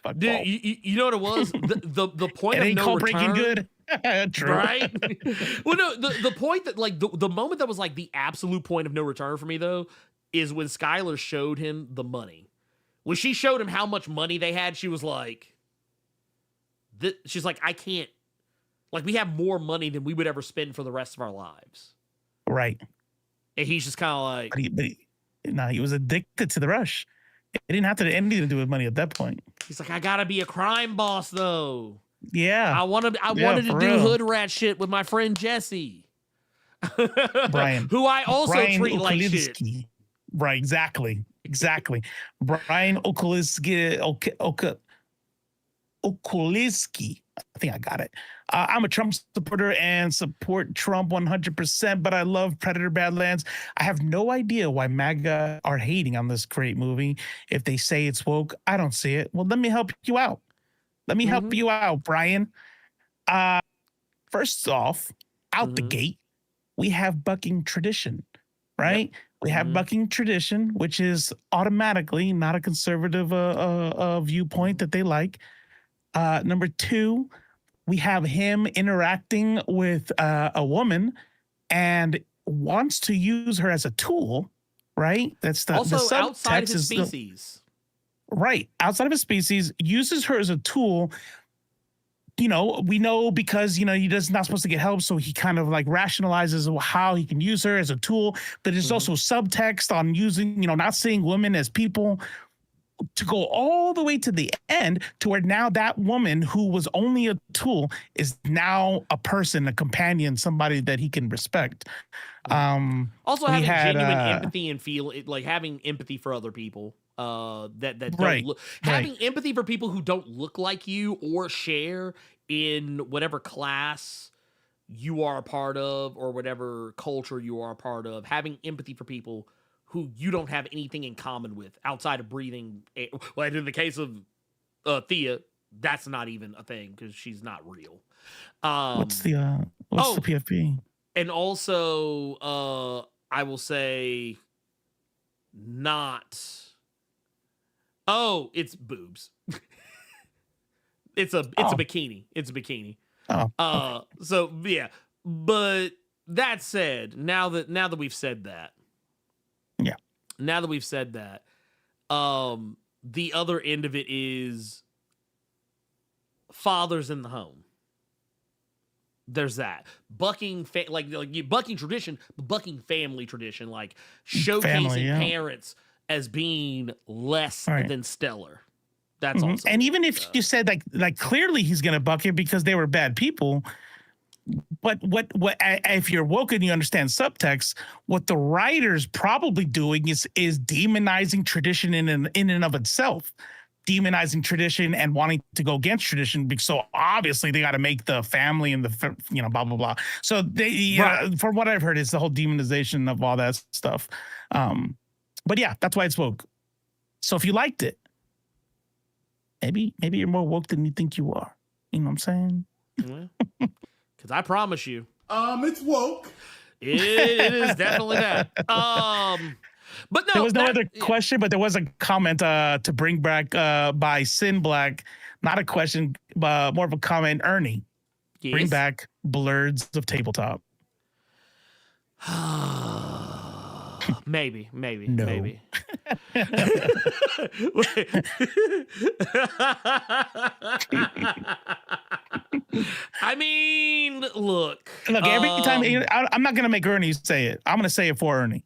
fuck. Dude, you know what it was? The point it of ain't no called return. Breaking Good. True. Right? Well, no, the point that like the moment that was like the absolute point of no return for me though is when Skylar showed him the money. When she showed him how much money they had, she was like, she's like, I can't, like, we have more money than we would ever spend for the rest of our lives. Right. And he's just kind of like, he was addicted to the rush. It didn't have to have anything to do with money at that point. He's like, I gotta be a crime boss though. Yeah. I wanted to do hood rat shit with my friend Jesse. Brian. Who I also treat like shit. Right, exactly. Brian Okuliski. I think I got it. I'm a Trump supporter and support Trump 100%, but I love Predator Badlands. I have no idea why MAGA are hating on this great movie. If they say it's woke, I don't see it. Well, let me help you out. Brian. First off, out the gate, we have bucking tradition, right? Yep. We have bucking tradition, which is automatically not a conservative viewpoint that they like. Number 2, we have him interacting with a woman and wants to use her as a tool, right? That's the also the outside of his species. Right. Outside of his species, uses her as a tool. We know because, he does not supposed to get help. So he kind of like rationalizes how he can use her as a tool. But there's also subtext on using, not seeing women as people, to go all the way to the end to where now that woman who was only a tool is now a person, a companion, somebody that he can respect. Also having genuine empathy and having empathy for other people. That don't having empathy for people who don't look like you or share in whatever class you are a part of or whatever culture you are a part of. Having empathy for people who you don't have anything in common with outside of breathing. Well, in the case of Thea, that's not even a thing because she's not real. What's the PFP? And also, I will say, not. Oh, it's boobs. It's a bikini. It's a bikini. Oh. Okay. So yeah, but that said, now that we've said that. Yeah. Now that we've said that, the other end of it is fathers in the home. there's that bucking bucking tradition, bucking family tradition, like showcasing parents as being less than stellar. That's also, and even if you said like clearly he's gonna buck it because they were bad people, but what if you're woke and you understand subtext, what the writer's probably doing is demonizing tradition in and of itself. Demonizing tradition and wanting to go against tradition, because so obviously they got to make the family and the blah blah blah. So they, from what I've heard, it's the whole demonization of all that stuff. But yeah, that's why it's woke. So if you liked it, maybe you're more woke than you think you are. You know what I'm saying? Because I promise you, it's woke. It is definitely that. But no, there was no other question, but there was a comment to bring back by Sin Black. Not a question, but more of a comment. Ernie, bring back Blerds of Tabletop. Maybe. No. Maybe. I mean, look. Every time I'm not gonna make Ernie say it. I'm gonna say it for Ernie.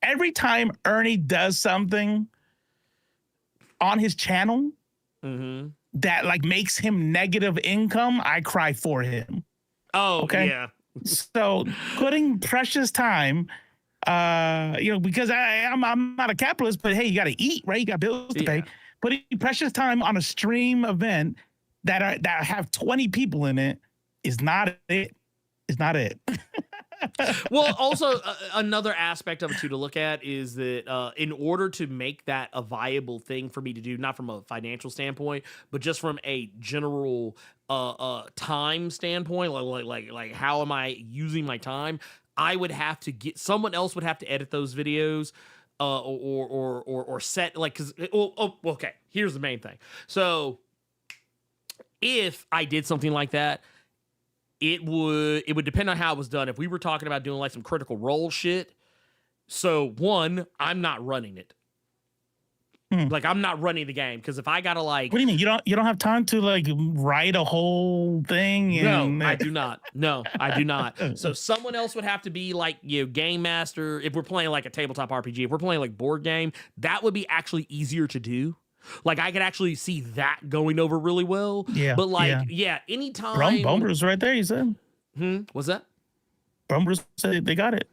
Every time Ernie does something on his channel that like makes him negative income, I cry for him. Oh, okay. Yeah. So putting precious time, because I'm not a capitalist, but hey, you got to eat, right? You got bills to pay. Putting precious time on a stream event that have 20 people in it is not it. It's not it. Well, also another aspect of it too to look at is that in order to make that a viable thing for me to do, not from a financial standpoint, but just from a general time standpoint, like how am I using my time? I would have to get someone else would have to edit those videos, or set because okay. Here's the main thing. So if I did something like that, it would depend on how it was done. If we were talking about doing like some Critical Role shit, so one, I'm not running it. Like I'm not running the game because if I gotta like, what do you mean you don't have time to like write a whole thing? No, I do not. No, I do not. So someone else would have to be like game master. If we're playing like a tabletop RPG, if we're playing like board game, that would be actually easier to do. Like I could actually see that going over really well. Yeah. But anytime. Bumbrew's right there, you said. What's that? Bumbrew's said they got it.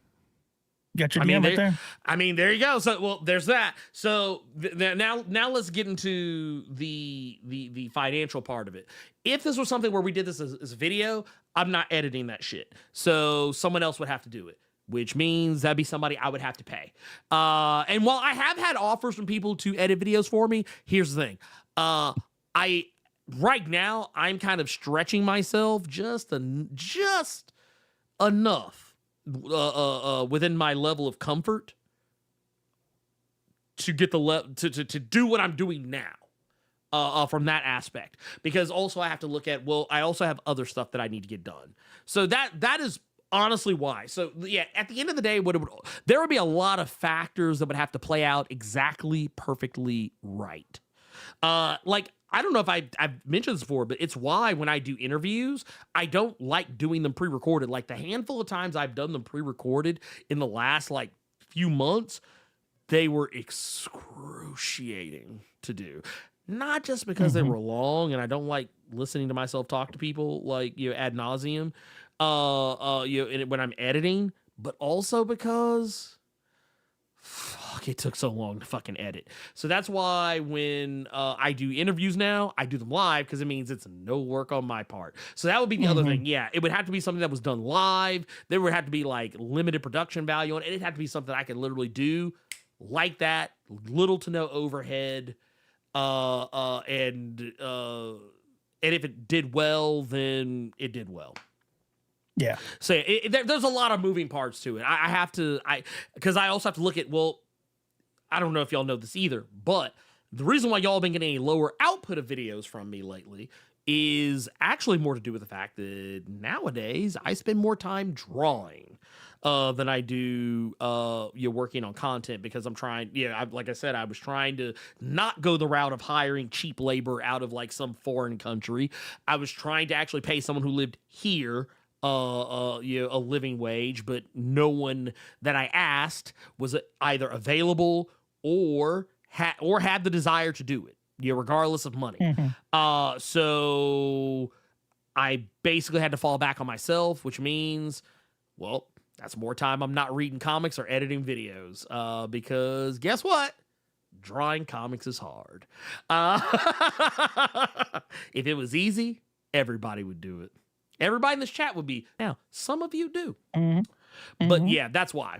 Got your DM right there. I mean, there you go. So there's that. So now let's get into the financial part of it. If this was something where we did this as a video, I'm not editing that shit. So someone else would have to do it, which means that'd be somebody I would have to pay. And while I have had offers from people to edit videos for me, here's the thing. Right now, I'm kind of stretching myself just enough within my level of comfort to get to do what I'm doing now. From that aspect, because also I have to look at, I also have other stuff that I need to get done. So that is honestly why. So yeah, at the end of the day, there would be a lot of factors that would have to play out exactly perfectly right. I don't know if I've mentioned this before, but it's why when I do interviews, I don't like doing them pre-recorded. Like the handful of times I've done them pre-recorded in the last few months, they were excruciating to do. Not just because they were long and I don't like listening to myself talk to people ad nauseum, when I'm editing, but also because it took so long to fucking edit. So that's why when I do interviews now, I do them live because it means it's no work on my part. So that would be the other thing. Yeah, it would have to be something that was done live. There would have to be limited production value on it. It'd have to be something I could literally do like that, little to no overhead. And if it did well, then it did well. Yeah. So there's a lot of moving parts to it. Because I also have to look at, I don't know if y'all know this either, but the reason why y'all have been getting a lower output of videos from me lately is actually more to do with the fact that nowadays I spend more time drawing than I do working on content, because I'm trying, like I said, I was trying to not go the route of hiring cheap labor out of some foreign country. I was trying to actually pay someone who lived here a living wage, but no one that I asked was either available or had the desire to do it, regardless of money. So I basically had to fall back on myself, which means, well, that's more time I'm not reading comics or editing videos, because guess what? Drawing comics is hard. If it was easy, everybody would do it. Everybody in this chat would be. Now, some of you do. But yeah, that's why.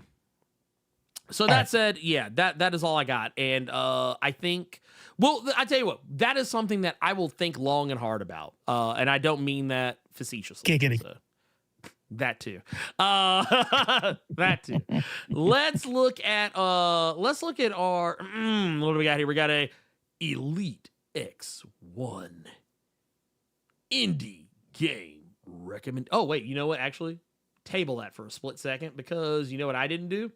So that said, yeah, that is all I got. And I think, well, I tell you what, that is something that I will think long and hard about. And I don't mean that facetiously. So, that too. That too. Let's look at our what do we got here? We got a Elite X1 indie game recommend. Oh, wait, you know what? Actually, table that for a split second, because you know what I didn't do?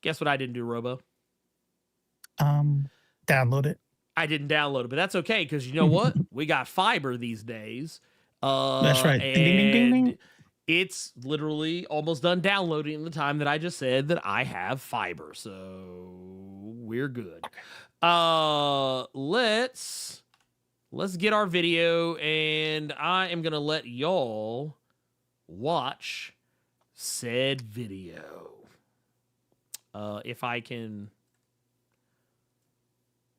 Guess what I didn't do, Robo? Download it. I didn't download it, but that's okay, because you know what? We got fiber these days. That's right. And Ding, ding, ding, ding. it's literally almost done downloading in the time that I just said that I have fiber. So we're good. Let's get our video, and I am going to let y'all watch said video. If I can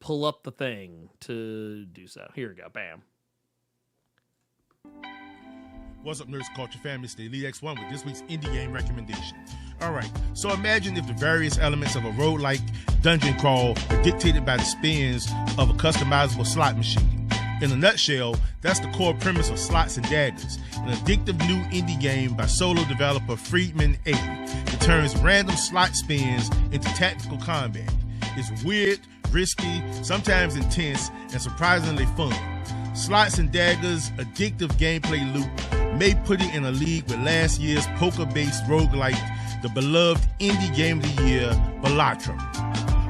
pull up the thing to do so. Here we go. Bam. What's up, Nerds Culture family? It's the Elite X1 with this week's indie game recommendation. All right, so imagine if the various elements of a roguelike dungeon crawl are dictated by the spins of a customizable slot machine. In a nutshell, that's the core premise of Slots and Daggers, an addictive new indie game by solo developer Friedman A. that turns random slot spins into tactical combat. It's weird, risky, sometimes intense, and surprisingly fun. Slots and Daggers' addictive gameplay loop may put it in a league with last year's poker-based roguelike, the beloved indie game of the year, Balatro.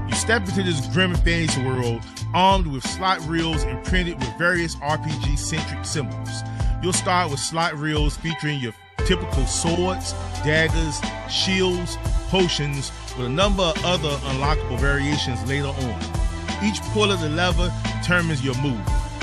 You step into this grim fantasy world armed with slot reels imprinted with various RPG-centric symbols. You'll start with slot reels featuring your typical swords, daggers, shields, potions, with a number of other unlockable variations later on. Each pull of the lever determines your move.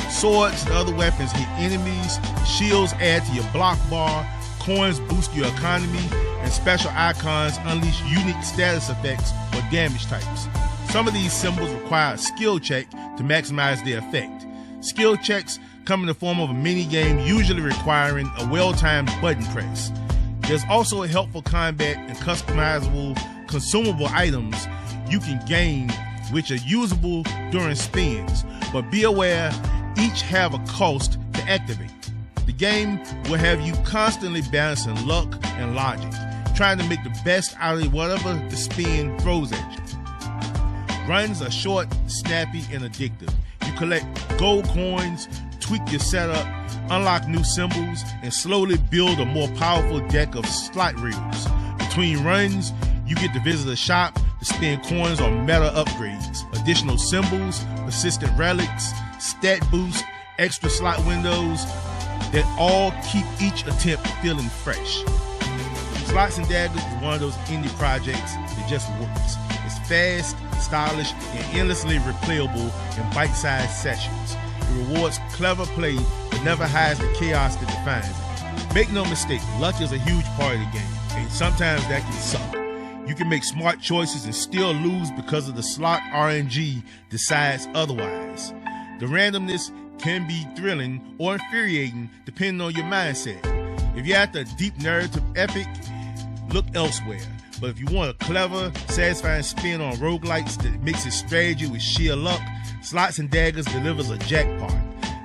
Swords and other weapons hit enemies, shields add to your block bar, coins boost your economy, and special icons unleash unique status effects or damage types. Some of these symbols require a skill check to maximize their effect. Skill checks come in the form of a mini-game usually requiring a well-timed button press. There's also a helpful combat and customizable consumable items you can gain which are usable during spins, but be aware each have a cost to activate. The game will have you constantly balancing luck and logic, trying to make the best out of whatever the spin throws at you. Runs are short, snappy, and addictive. You collect gold coins, tweak your setup, unlock new symbols, and slowly build a more powerful deck of slot reels. Between runs, you get to visit a shop to spend coins on meta upgrades, additional symbols, persistent relics, stat boosts, extra slot windows that all keep each attempt feeling fresh. Slots and Daggers is one of those indie projects that just works. It's fast, stylish, and endlessly replayable in bite-sized sessions. It rewards clever play but never hides the chaos that defines it. Make no mistake, luck is a huge part of the game, and sometimes that can suck. You can make smart choices and still lose because of the slot RNG decides otherwise. The randomness can be thrilling or infuriating depending on your mindset. If you're after a deep narrative epic, look elsewhere. But if you want a clever, satisfying spin on roguelikes that mixes strategy with sheer luck, Slots and Daggers delivers a jackpot.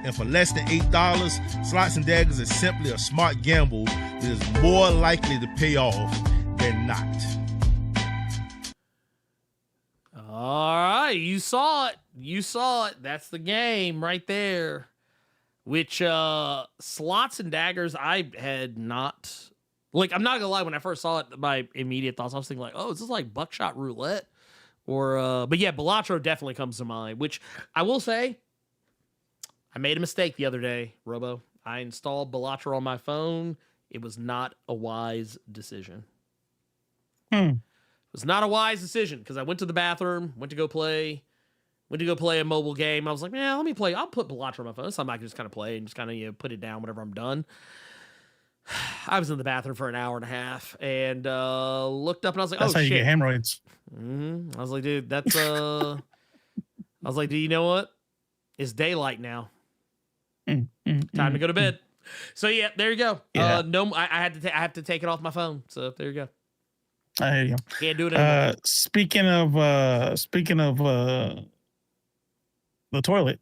And for less than $8, Slots and Daggers is simply a smart gamble that is more likely to pay off than not. All right, you saw it. You saw it. That's the game right there. Which Slots and Daggers, I had not. Like, I'm not gonna lie. When I first saw it, my immediate thoughts, I was thinking like, "Oh, is this like Buckshot Roulette?" Or, but yeah, Balatro definitely comes to mind. Which I will say, I made a mistake the other day, Robo. I installed Bellatra on my phone. It was not a wise decision. It was not a wise decision because I went to the bathroom, went to go play a mobile game. I was like, man, let me play. I'll put Bellatra on my phone. It's something I can just kind of play and just kind of put it down whenever I'm done. I was in the bathroom for an hour and a half and looked up and I was like, that's oh, how shit. you get hemorrhoids. I was like, dude, that's I was like, do you know what? It's daylight now. Time to go to bed. So yeah, there you go. Yeah. No, I have to take it off my phone. So there you go. I hear you. Can't do it anymore. Speaking of the toilet.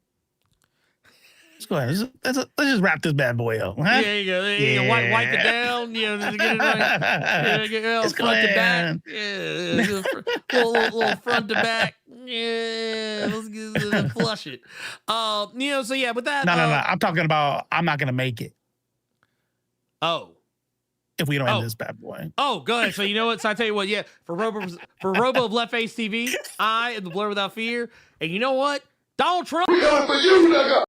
Let's go ahead. Let's just wrap this bad boy up. Huh? Yeah, there you go. There you go. Wipe it down. Just get it right. Let's go front to ahead. back. Yeah. Little front to back. Yeah. Let's get flush it. So yeah, with that. No. I'm talking about I'm not gonna make it. Oh. If we don't end this bad boy. Oh, go ahead. So you know what? So I tell you what, yeah, for Robo of Left Face TV, I am the Blerd Without Fear. And you know what? Donald Trump. We coming for you, nigga.